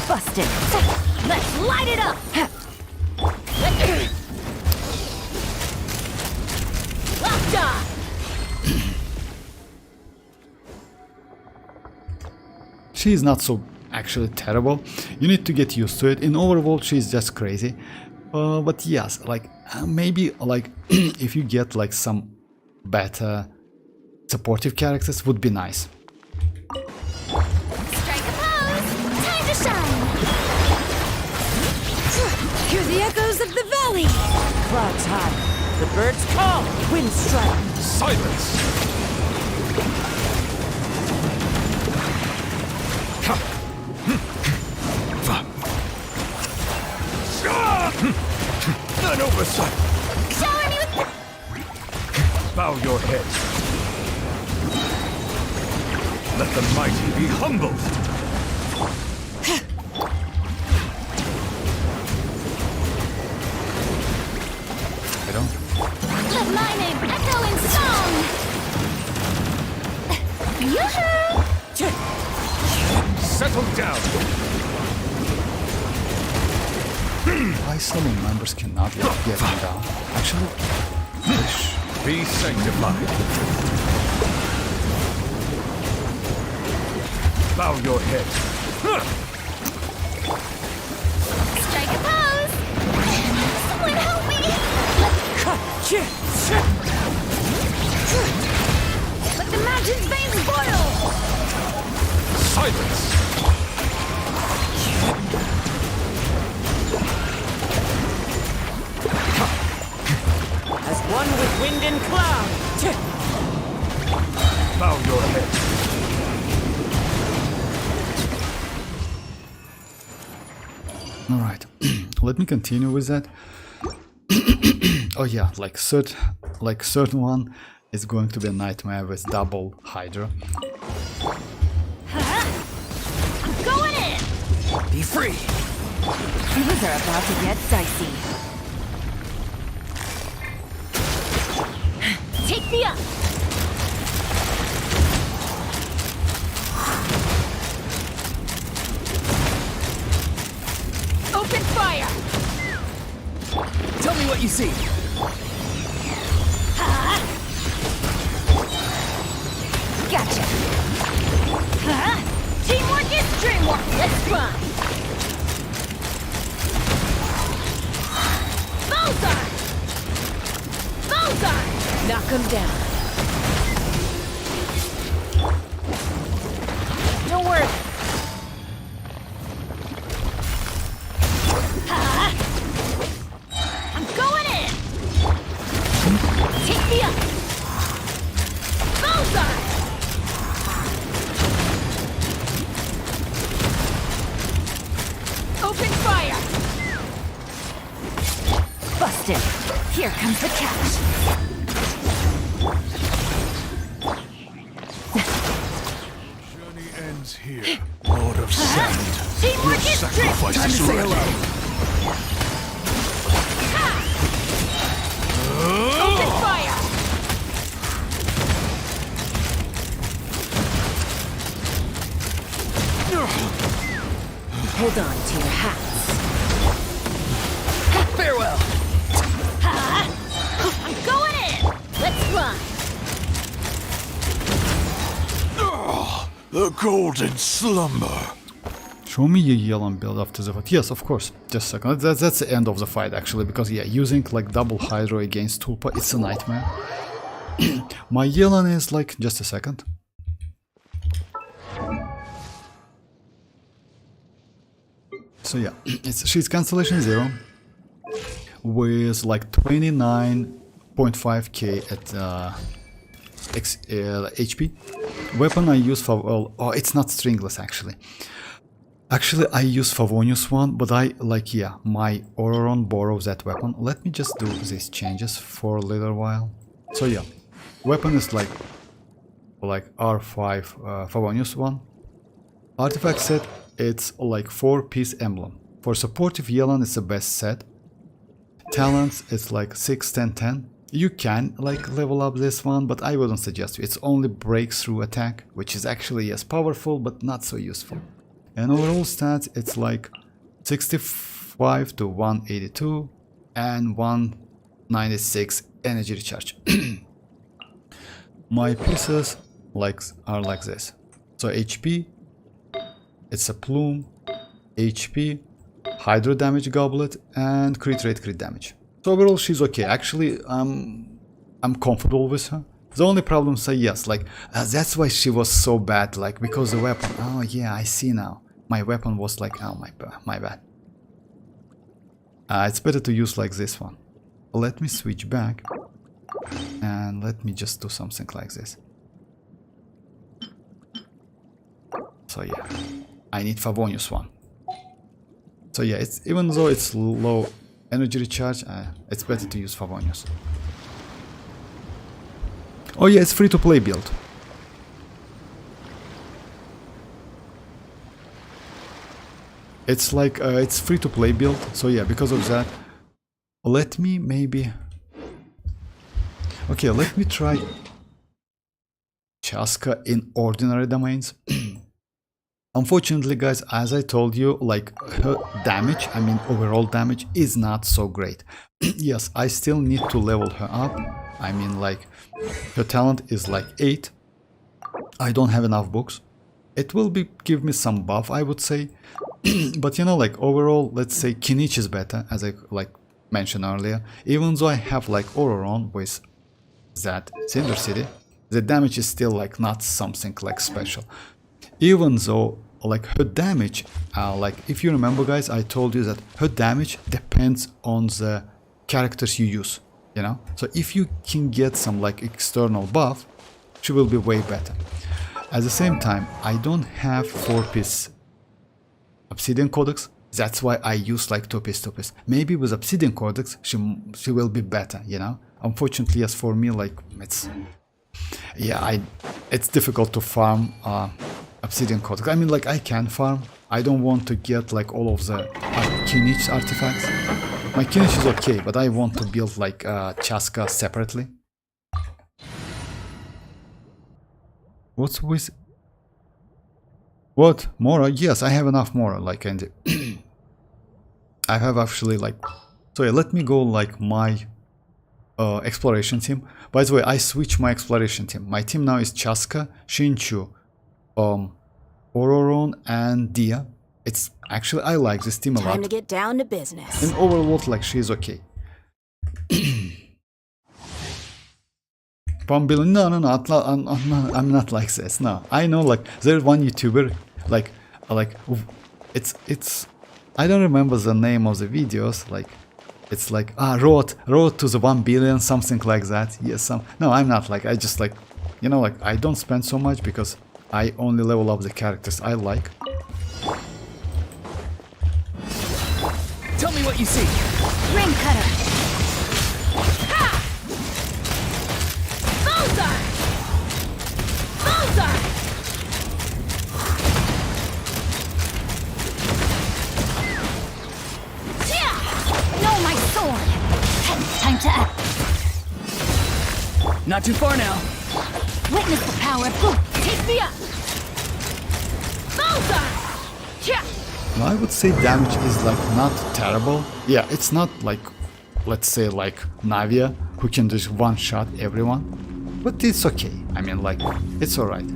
Busted. Let's light it up. Locked on. She's not so actually terrible. You need to get used to it. In Overworld, she's just crazy. But yes, like maybe like if you get like some better supportive characters would be nice. Strike a pose. Time to shine. Hear the echoes of the valley! Clouds high. The birds call. Wind strike. Silence! An oversight! Shower me with Bow your head. Let the mighty be humbled. I don't. Let my name echo in song. Yoo-hoo! Settle down. Why Xilonen members cannot get me down? Actually, Be sanctified. Bow your head. Strike a pose. Someone help me. Let the mountain's veins boil. Silence! As one with wind and cloud. Bow your head. all right. Let me continue with that. Oh yeah, like certain one is going to be a nightmare with double Hydra. I'm going in. Be free! Things are about to get dicey. Take me up. Open fire. Tell me what you see! Gotcha. Teamwork is dreamwork. Let's run. Bullseye. Bullseye. Knock 'em down. Don't worry. I'm going in. Take me up. Bullseye. Open fire. Busted. Here comes the catch. Journey ends here. Lord of Sand. Teamwork Your is sacrifice Time to is say ready. hello! Open fire. Hold on to your hats. Farewell! I'm going in. Let's run. The golden slumber. Show me your Xilonen build after the fight. Yes, of course. Just a second. That's the end of the fight actually, because yeah, using like double Hydro against Tulpa, it's a nightmare. My Xilonen is like, just a second. So yeah, she's Constellation 0 with like 29.5k at HP. Weapon I use for, oh, it's not stringless actually. Actually, I use Favonius one, but I like, yeah, my Ororon borrows that weapon. Let me just do these changes for a little while. So yeah, weapon is like R5 Favonius one. Artifact set, it's like 4-piece emblem. For supportive Xilonen, it's the best set. Talents, it's like 6, 10, 10. You can like level up this one, but I wouldn't suggest you. It's only breakthrough attack, which is actually yes powerful, but not so useful. And overall stats, it's like 65 to 182 and 196 energy recharge. My pieces are like this. So HP, it's a plume, HP, Hydro damage goblet, and crit rate crit damage. So overall she's okay. Actually, I'm comfortable with her. The only problem is yes, like that's why she was so bad, like because the weapon. Oh yeah, I see now. My weapon was like, oh my bad. It's better to use like this one. Let me switch back and let me just do something like this. So yeah, I need Favonius one. So yeah, it's even though it's low energy recharge, it's better to use Favonius. Oh yeah, it's free to play build. It's like it's free to play build. So yeah, because of that, let me maybe. Okay, let me try Chasca in ordinary domains. Unfortunately, guys, as I told you, like her damage, I mean overall damage, is not so great. Yes, I still need to level her up. I mean, like, her talent is like 8. I don't have enough books. It will give me some buff, I would say. But you know, like overall, let's say Kinich is better, as I like mentioned earlier. Even though I have like Ororon with that Cinder City, the damage is still like not something like special. Even though like her damage, like if you remember guys, I told you that her damage depends on the characters you use, you know. So if you can get some like external buff, she will be way better. At the same time, I don't have 4-piece Obsidian Codex. That's why I use like 2-piece. Maybe with Obsidian Codex she will be better, you know. Unfortunately, yes, for me, like it's it's difficult to farm Obsidian Codex. I mean, like I can farm. I don't want to get like all of the kinich artifacts. My kinich is okay, but I want to build like chasca separately. What's with what? Mora? Yes, I have enough Mora, like, and I have actually like. So yeah, let me go like my exploration team. By the way, I switched my exploration team. My team now is Chasca, Shinchu, Ororon, and Dia. It's actually, I like this team a lot. Time to get down to business. And overall, like, she's okay. Pambil, no, I'm not like this. No, I know, like, there's one YouTuber, like, it's, I don't remember the name of the videos, like, it's like, road to the 1 billion, something like that. Yes, no, I'm not like, I just like, you know, like, I don't spend so much because I only level up the characters I like. Tell me what you see. Ring cutter. Ha! Bullseye! Bullseye! Yeah! Know my sword. Time to act. Not too far now. Witness the power. Take me up. Bullseye! Yeah! Well, I would say damage is like not terrible. Yeah, it's not like, let's say like Navia, who can just one-shot everyone. But it's okay. I mean, like, it's alright.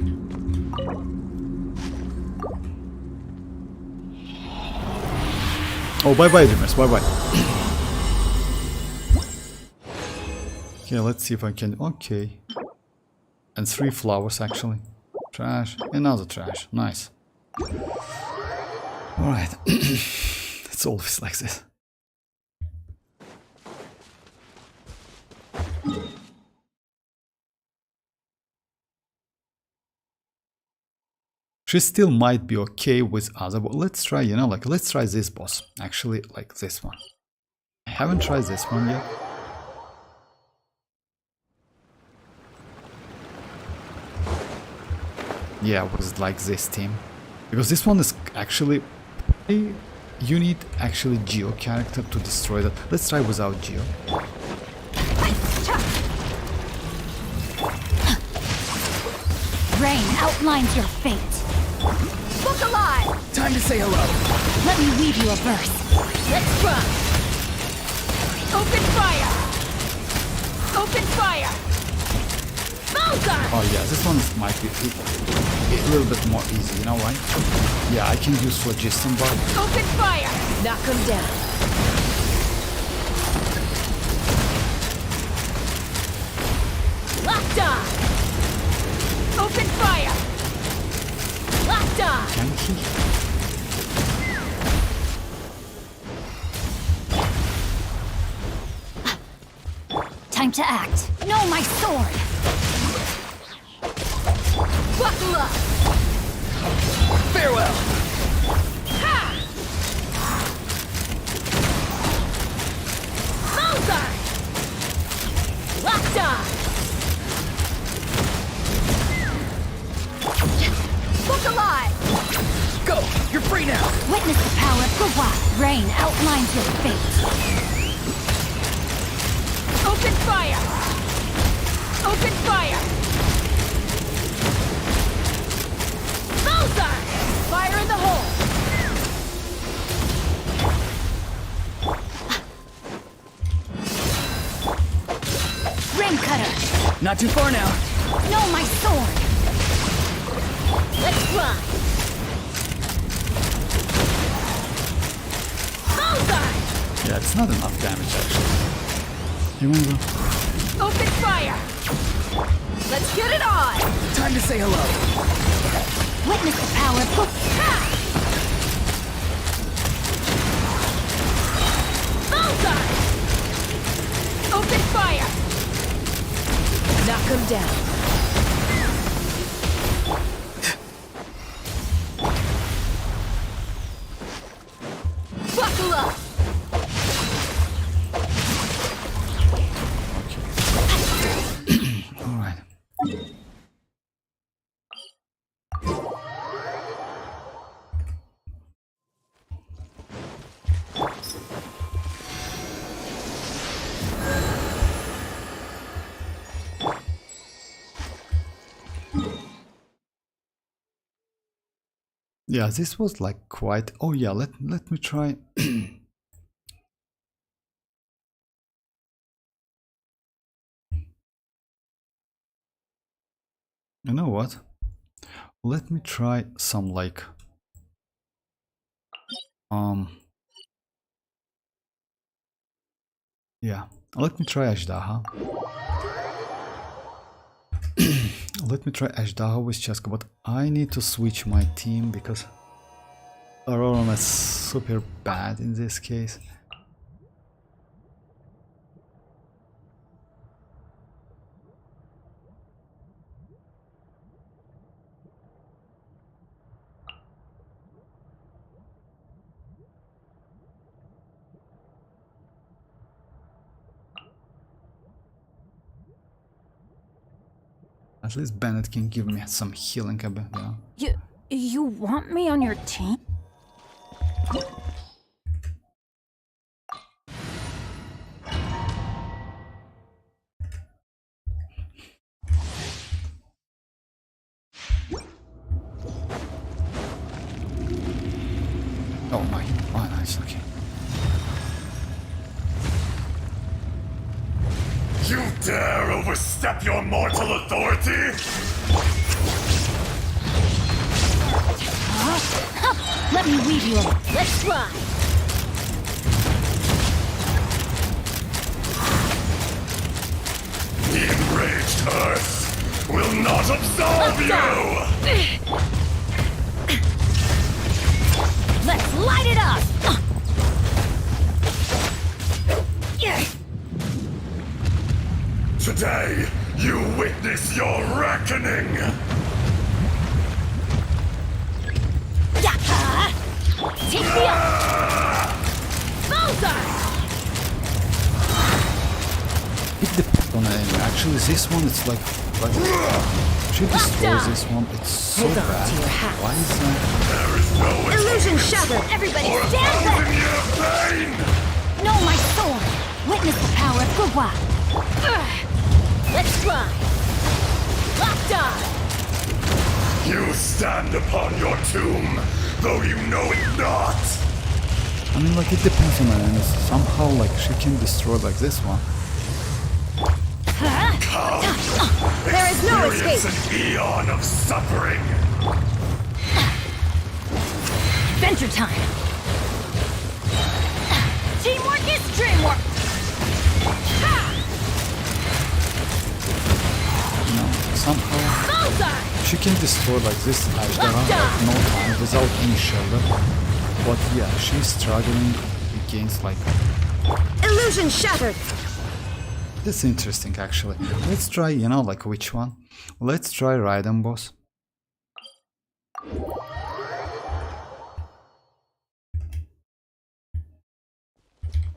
Oh, bye-bye, dreamers. Bye-bye. Okay, let's see if I can... Okay. And 3 flowers, actually. Trash. Another trash. Nice. Alright. It's always like this. She still might be okay with other, but let's try, you know, like, let's try this boss. Actually, like this one. I haven't tried this one yet. Yeah, with like this team. Because this one is actually... You need actually Geo character to destroy that. Let's try without Geo. Rain outlines your fate. Look alive! Time to say hello. Let me weave you a verse. Let's run! Open fire! Open fire! Bullseye! Oh yeah, this one might be a little bit more easy, you know why? Yeah, I can use phlogiston bar. Open fire! Knock him down. Locked on! Open fire! Locked on! Can he? Time to act. No, my sword. Buckle up! Farewell. Ha! Bullseye! Locked on! Look alive! Go. You're free now. Witness the power of Gawat. Rain outlines your fate. Open fire! Open fire! Bullseye! Fire in the hole! Rim cutter. Not too far now. No, my sword. Let's run! Bullseye! Yeah, it's not enough damage actually. You wanna go? Open fire! Let's get it on! Time to say hello. Witness the power of Gawat. Bullseye! Open fire! Knock him down. Buckle up! Alright. Yeah, this was like quite... Oh yeah, let me try... You know what? Let me try some like... Yeah, let me try Ashdaha. Let me try Ashdaha with Chasca, but I need to switch my team because Ororon is super bad in this case. At least Bennett can give me some healing a bit, you know? You want me on your team? Oh my, oh nice, okay. You dare overstep your mortal authority? Let me weave you a... Let's run! The enraged earth will not absolve you! Let's light it up! Today, you witness your reckoning! Take me up! Bullseye! It depends on the enemy. Actually, this one, it's like she destroys this one. It's so Hold on bad. to your hats. Why is that? There is no Illusion shattered! Everybody or stand back! opposing your pain! Know my sword! Witness the power of Gugwa! Let's run! Locked on! You stand upon your tomb, though you know it not! I mean, like, it depends on the enemy. Somehow, like, she can destroy like this one. There is no Experience escape! an eon of suffering! Adventure time! Teamwork is dreamwork! You know, somehow Bullseye! she can destroy like this Ashdara like no time without any shelter. But yeah, she's struggling against like. Illusion shattered! That's interesting actually. Let's try, you know, like which one? Let's try Raiden boss.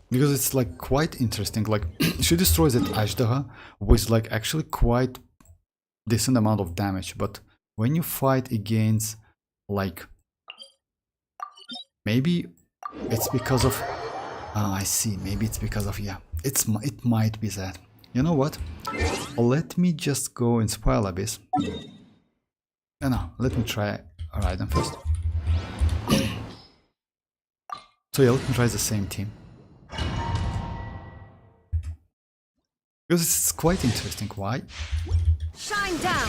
Because it's like quite interesting. Like she destroys that Ashdara with like actually quite decent amount of damage. But when you fight against like maybe it's because of I see, maybe it's because of yeah. It might be that. You know what? Let me just go in Spiral Abyss. No, let me try Raiden first. So yeah, let me try the same team. Because it's quite interesting. Why? Shine down!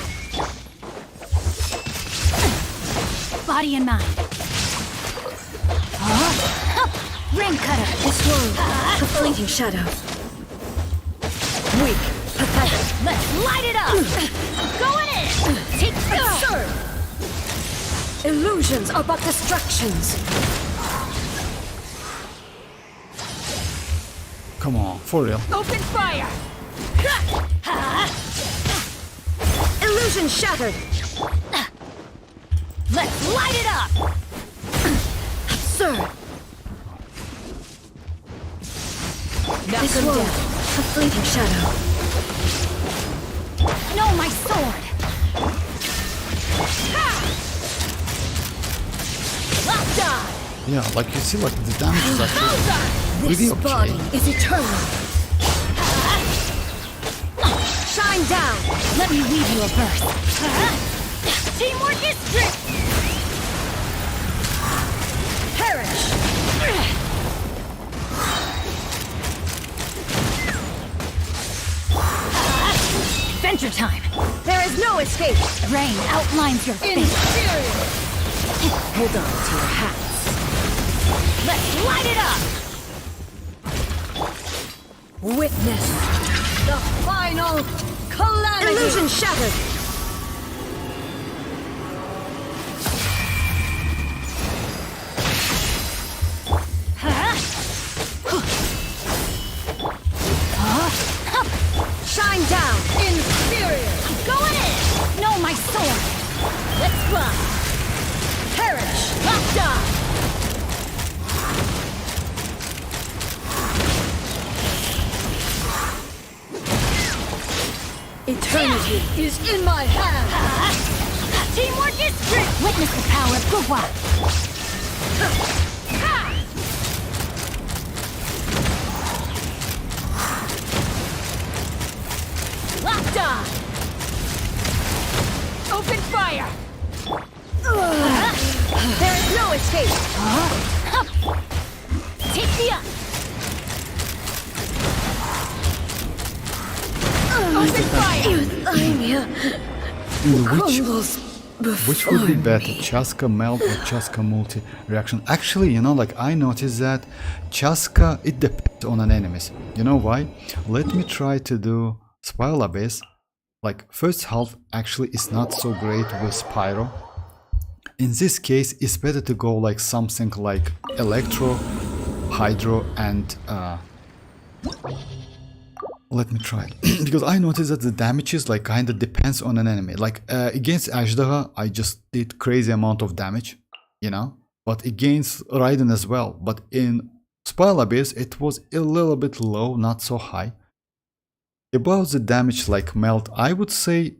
Body and mind. Ring cutter. This one, a fleeting shadow. Weak, pathetic. Let's light it up! Going in! Take Absurd! Illusions are but distractions. Come on, for real. Open fire! Illusion shattered! Let's light it up! Absurd! Knock This them one, down. a fleeting shadow. No, my sword! Locked on! Yeah, like you see, like the damage is actually Bullseye! really This okay. body is eternal. Shine down! Let me weave you a verse. Teamwork is strict! Perish! Adventure time! There is no escape! Rain outlines your fate. Inferior! Hold on to your hats. Let's light it up! Witness the final calamity! Illusion shattered! Shine down! Inferior! Going in! No, my sword! Let's run! Perish! Locked on! Eternity is in my hand! Teamwork is strict! Witness the power of Gugwa! Locked on! Open fire! There is no escape! Take me up! Open fire! Anya crumbles Which would be better, chasca melt or chasca multi reaction? Actually, you know, like I noticed that chasca, it depends on an enemy. You know why? Let me try to do Spiral Abyss, like first half actually is not so great with Spyro. In this case, it's better to go like something like Electro, Hydro, and let me try it. Because I noticed that the damages like kinda depends on an enemy. Like against Ashdaha, I just did crazy amount of damage, you know? But against Raiden as well. But in Spiral Abyss, it was a little bit low, not so high. About the damage like Melt, I would say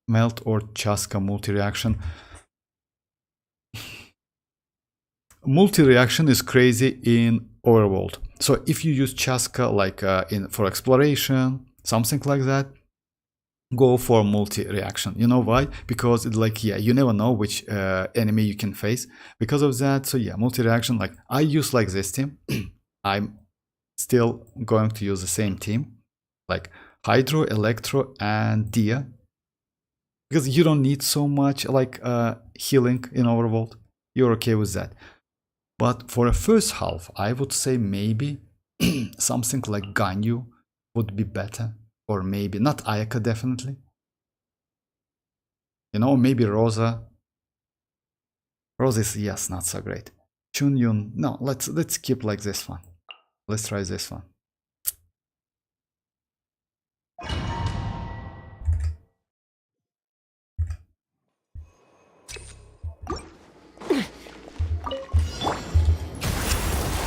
Melt or Chasca multi-reaction. Multi-reaction is crazy in Overworld. So if you use Chasca like for exploration, something like that, go for multi-reaction. You know why? Because it's like, yeah, you never know which enemy you can face. Because of that, so yeah, multi-reaction, like I use like this team. I'm still going to use the same team. Like Hydro, Electro, and Dia. Because you don't need so much like healing in Overworld. You're okay with that. But for a first half, I would say maybe something like Ganyu would be better. Or maybe, not Ayaka definitely. You know, maybe Rosa. Rosa is, yes, not so great. Xianyun, no, let's keep like this one. Let's try this one.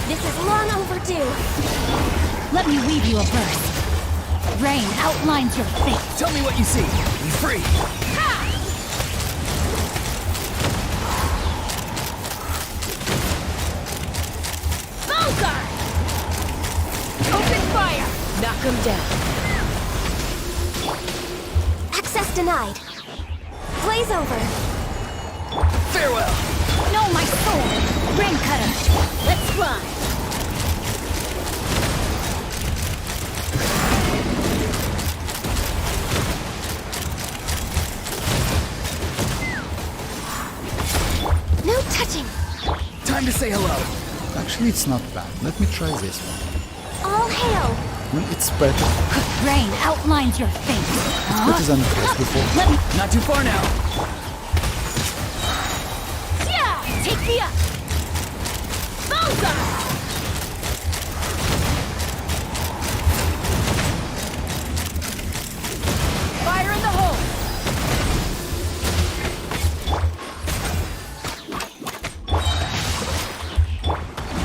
This is long overdue. Let me weave you a verse. Rain outlines your fate. Tell me what you see. Be free. Ha! Bullseye! Open fire! Knock him down. Access denied. Blaze over. Farewell. No, my soul! Rain cutter! Let's fly! No touching. Time to say hello. Actually, it's not bad. Let me try this one. All hail. It's better. Rain outlines your fate. It's better than the first before. Let me... Not too far now. Yeah! Take me up! Bullseye! Fire in the hole!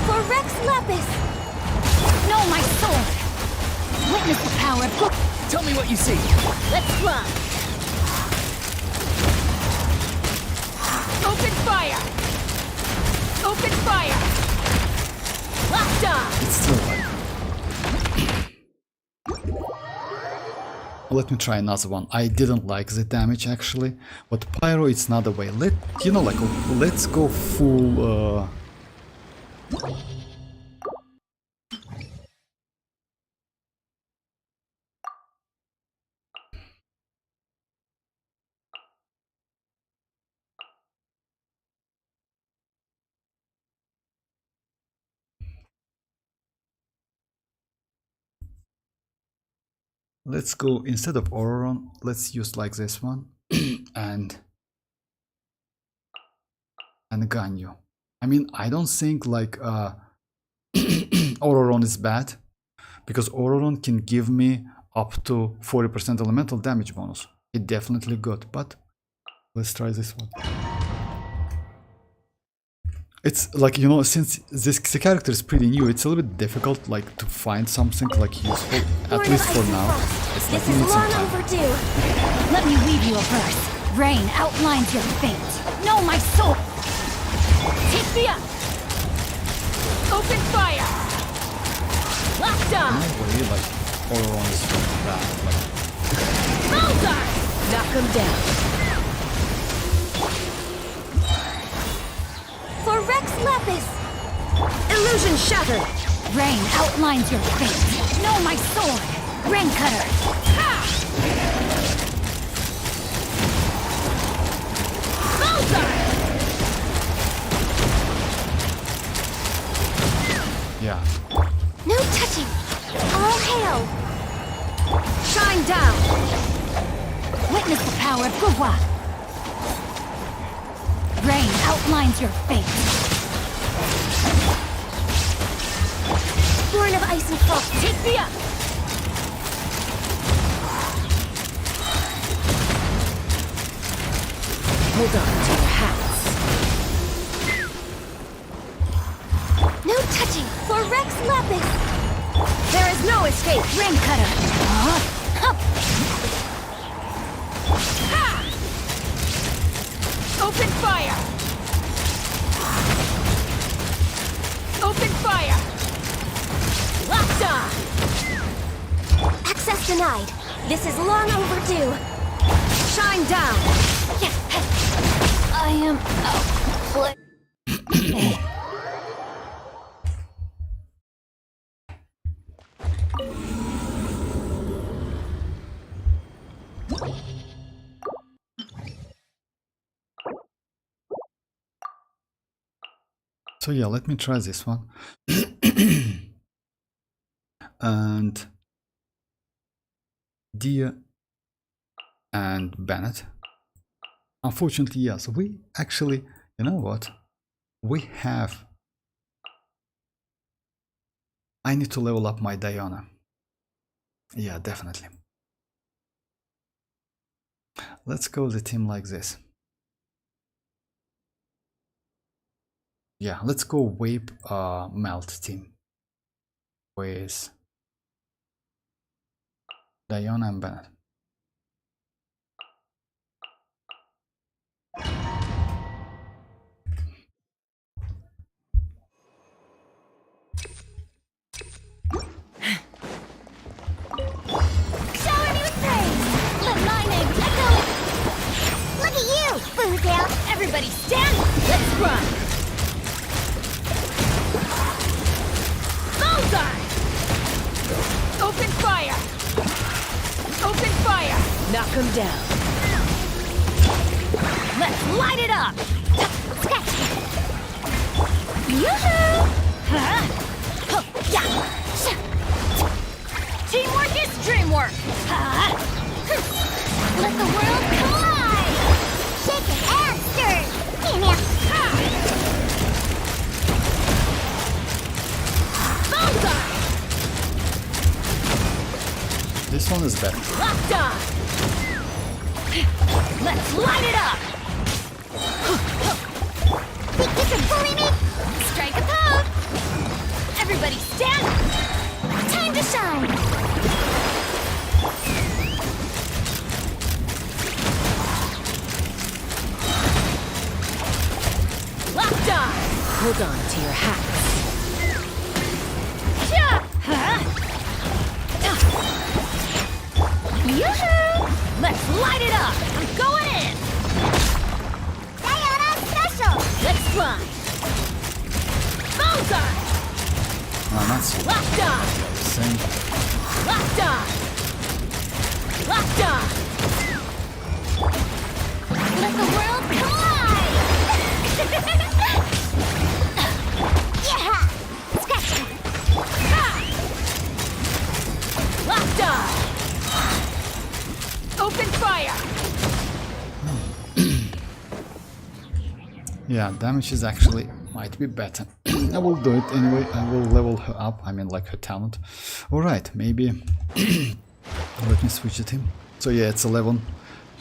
For Rex Lapis. No, my sword! Witness the power of... Tell me what you see. Let's fly! Open fire! Open fire! Locked on! It's still like. Let me try another one. I didn't like the damage actually, but Pyro it's not a way. Let's go full. Let's go instead of Ororon. Let's use like this one and Ganyu. I mean, I don't think like Ororon is bad because Ororon can give me up to 40% elemental damage bonus. It's definitely good, but let's try this one. It's like, you know, since the character is pretty new, it's a little bit difficult like to find something like useful, at least for now. It's like This we is need some long time. overdue. Let me weave you a verse. Rain outlines your fate. No, my soul! Take me up! Open fire! Locked on! No way, like Ororon is bad. Like, Bullseye! Knock him down. For Rex Lapis. Illusion shattered. Rain outlines your fate. No, my sword! Rain cutter! Ha! Bullseye! yeah. No touching. All hail. Shine down! Witness the power of Gugwa! Rain outlines your fate. Born of ice and frost. Take me up! Hold on to your hats. No touching for Rex Lapis. There is no escape! Rain cutter! Hup! Open fire! Open fire! Locked on! Access denied. This is long overdue. Shine down! I am out. So yeah, let me try this one. And Dia and Bennett. Unfortunately, yes, we actually, you know what? We have... I need to level up my Diana. Yeah, definitely. Let's go the team like this. Yeah, let's go Wape Melt team with Diana and Bennett. Shower me with praise! Let lightning echo it! Look at you, Boozale! Everybody stand! Let's run! Bullseye! Open fire! Open fire! Knock him down. Let's light it up! Yoo-hoo! Huh? Yeah! Teamwork is dreamwork! Let the world collide! Shake it and stir! Bullseye! This one is better. Locked on! Let's light it up! Think you can bully me? Strike a pose! Everybody stand! Time to shine! Locked on! Hold on to your hats. Yeah! Huh? Yoo-hoo! Let's light it up! I'm going in! Diana special! Let's fly! Bullseye! Not so Locked on! same. Locked on! Locked on! Let the world collide! Yeah! Scratch! Ha! Locked on! Open fire! Yeah, damage is actually might be better. I will do it anyway. I will level her up. I mean, like her talent. All right, maybe. Let me switch the team. So yeah, it's 11.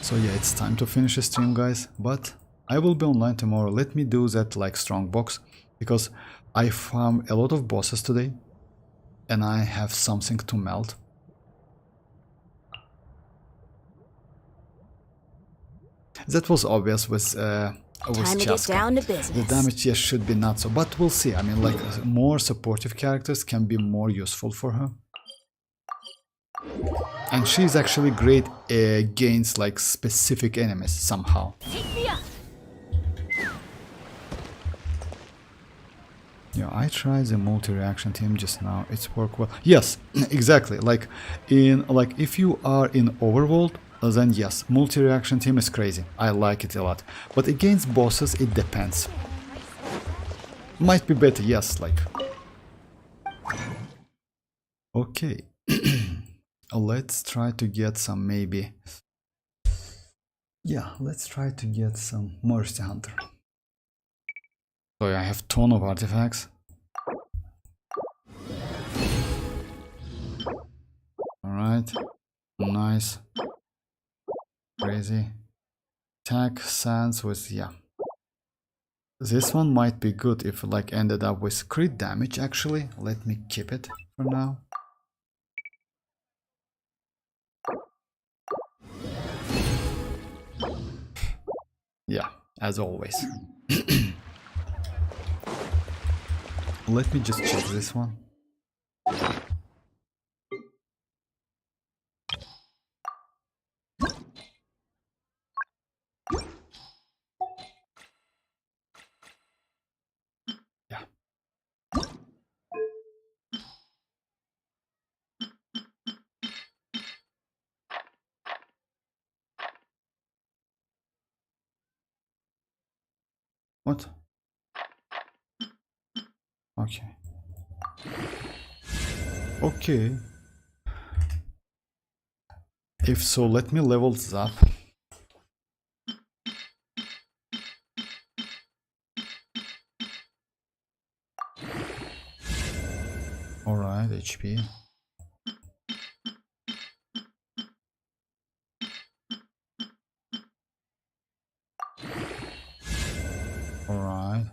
So yeah, it's time to finish the stream, guys. But I will be online tomorrow. Let me do that like strong box because I farmed a lot of bosses today, and I have something to melt. That was obvious with Time to get Chasca. down to The business. damage, yes, should be not so, but we'll see. I mean, like, more supportive characters can be more useful for her. And she's actually great against, like, specific enemies, somehow. Take me up! Yeah, I tried the multi-reaction team just now. It's worked well. Yes, exactly. Like, if you are in Overworld, then yes, multi-reaction team is crazy. I like it a lot. But against bosses, it depends. Might be better, yes, like. Okay. Let's try to get some maybe. Yeah, let's try to get some Mercy Hunter. So I have ton of artifacts. Alright. Nice. Crazy. Attack sands with, yeah. This one might be good if like ended up with crit damage actually. Let me keep it for now. Yeah, as always. Let me just check this one. Yeah. What? Okay. Okay. If so, let me level this up. Alright, HP. Alright.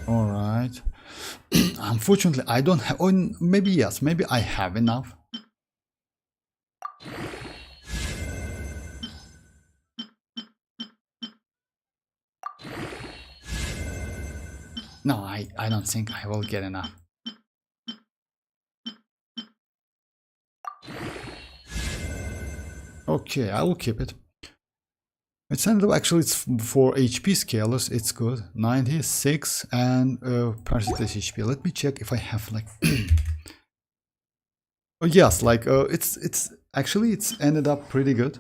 Alright. Unfortunately, I don't have. Oh, maybe yes, maybe I have enough. No, I don't think I will get enough. Okay, I will keep it. It's actually it's for HP scalers. It's good. 96 and percentage HP. Let me check if I have like. Oh yes, like it's actually it's ended up pretty good.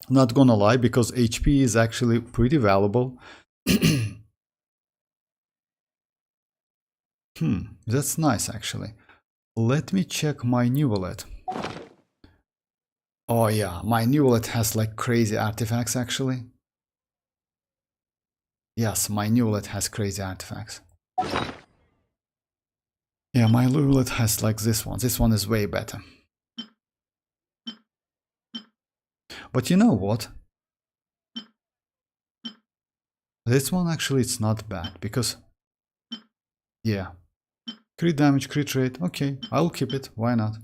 Not gonna lie, because HP is actually pretty valuable. That's nice actually. Let me check my Neuvillette. Oh yeah, my Neuvillette has like crazy artifacts actually. Yes, my Neuvillette has crazy artifacts. Yeah, my Neuvillette has like this one. This one is way better. But you know what? This one actually it's not bad because yeah. Crit damage, crit rate. Okay, I'll keep it. Why not?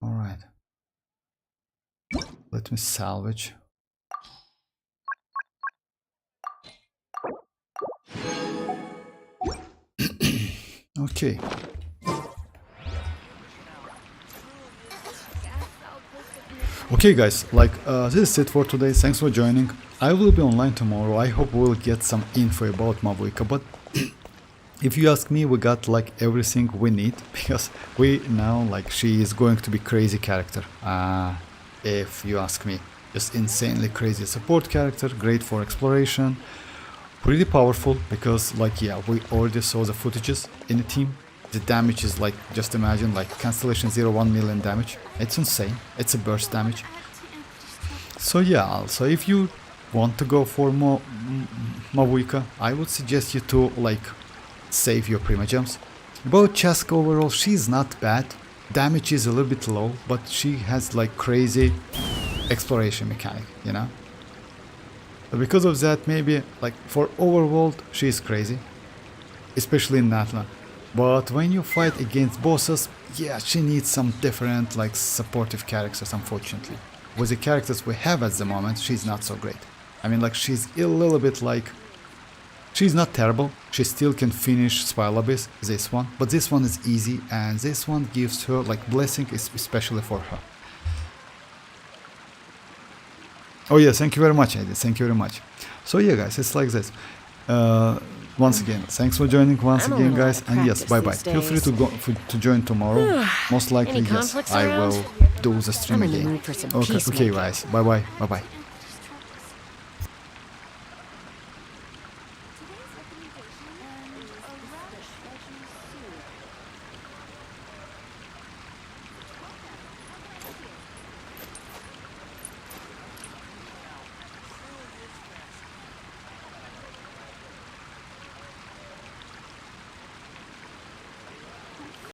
Alright. Let me salvage. Okay. Okay guys, like this is it for today. Thanks for joining. I will be online tomorrow. I hope we'll get some info about Mavuika, but if you ask me, we got like everything we need because we now like she is going to be crazy character. If you ask me, just insanely crazy support character, great for exploration, pretty powerful because like yeah, we already saw the footages in the team. The damage is like, just imagine like Constellation 0 1 million damage. It's insane. It's a burst damage. So yeah, so if you want to go for more Mavuika, I would suggest you to like save your Primogems. About chasca overall, she's not bad. Damage is a little bit low, but she has like crazy exploration mechanic, you know. So because of that, maybe like for overworld, she's crazy, especially in Natlan. But when you fight against bosses, yeah, she needs some different like supportive characters, unfortunately. With the characters we have at the moment, she's not so great. I mean, like she's a little bit like, she's not terrible. She still can finish Spiral Abyss, this one, but this one is easy, and this one gives her like blessing, especially for her. Oh yeah, thank you very much, Eddie. Thank you very much. So yeah, guys, it's like this. once again, thanks for joining once I'm a again, little guys. out of And yes, practice bye bye. these Feel free to days. to join tomorrow. Most likely, Any yes, conflicts I around? will do the stream I'm in the again. mood for some Okay, peacemaking. guys. Bye bye. Bye bye.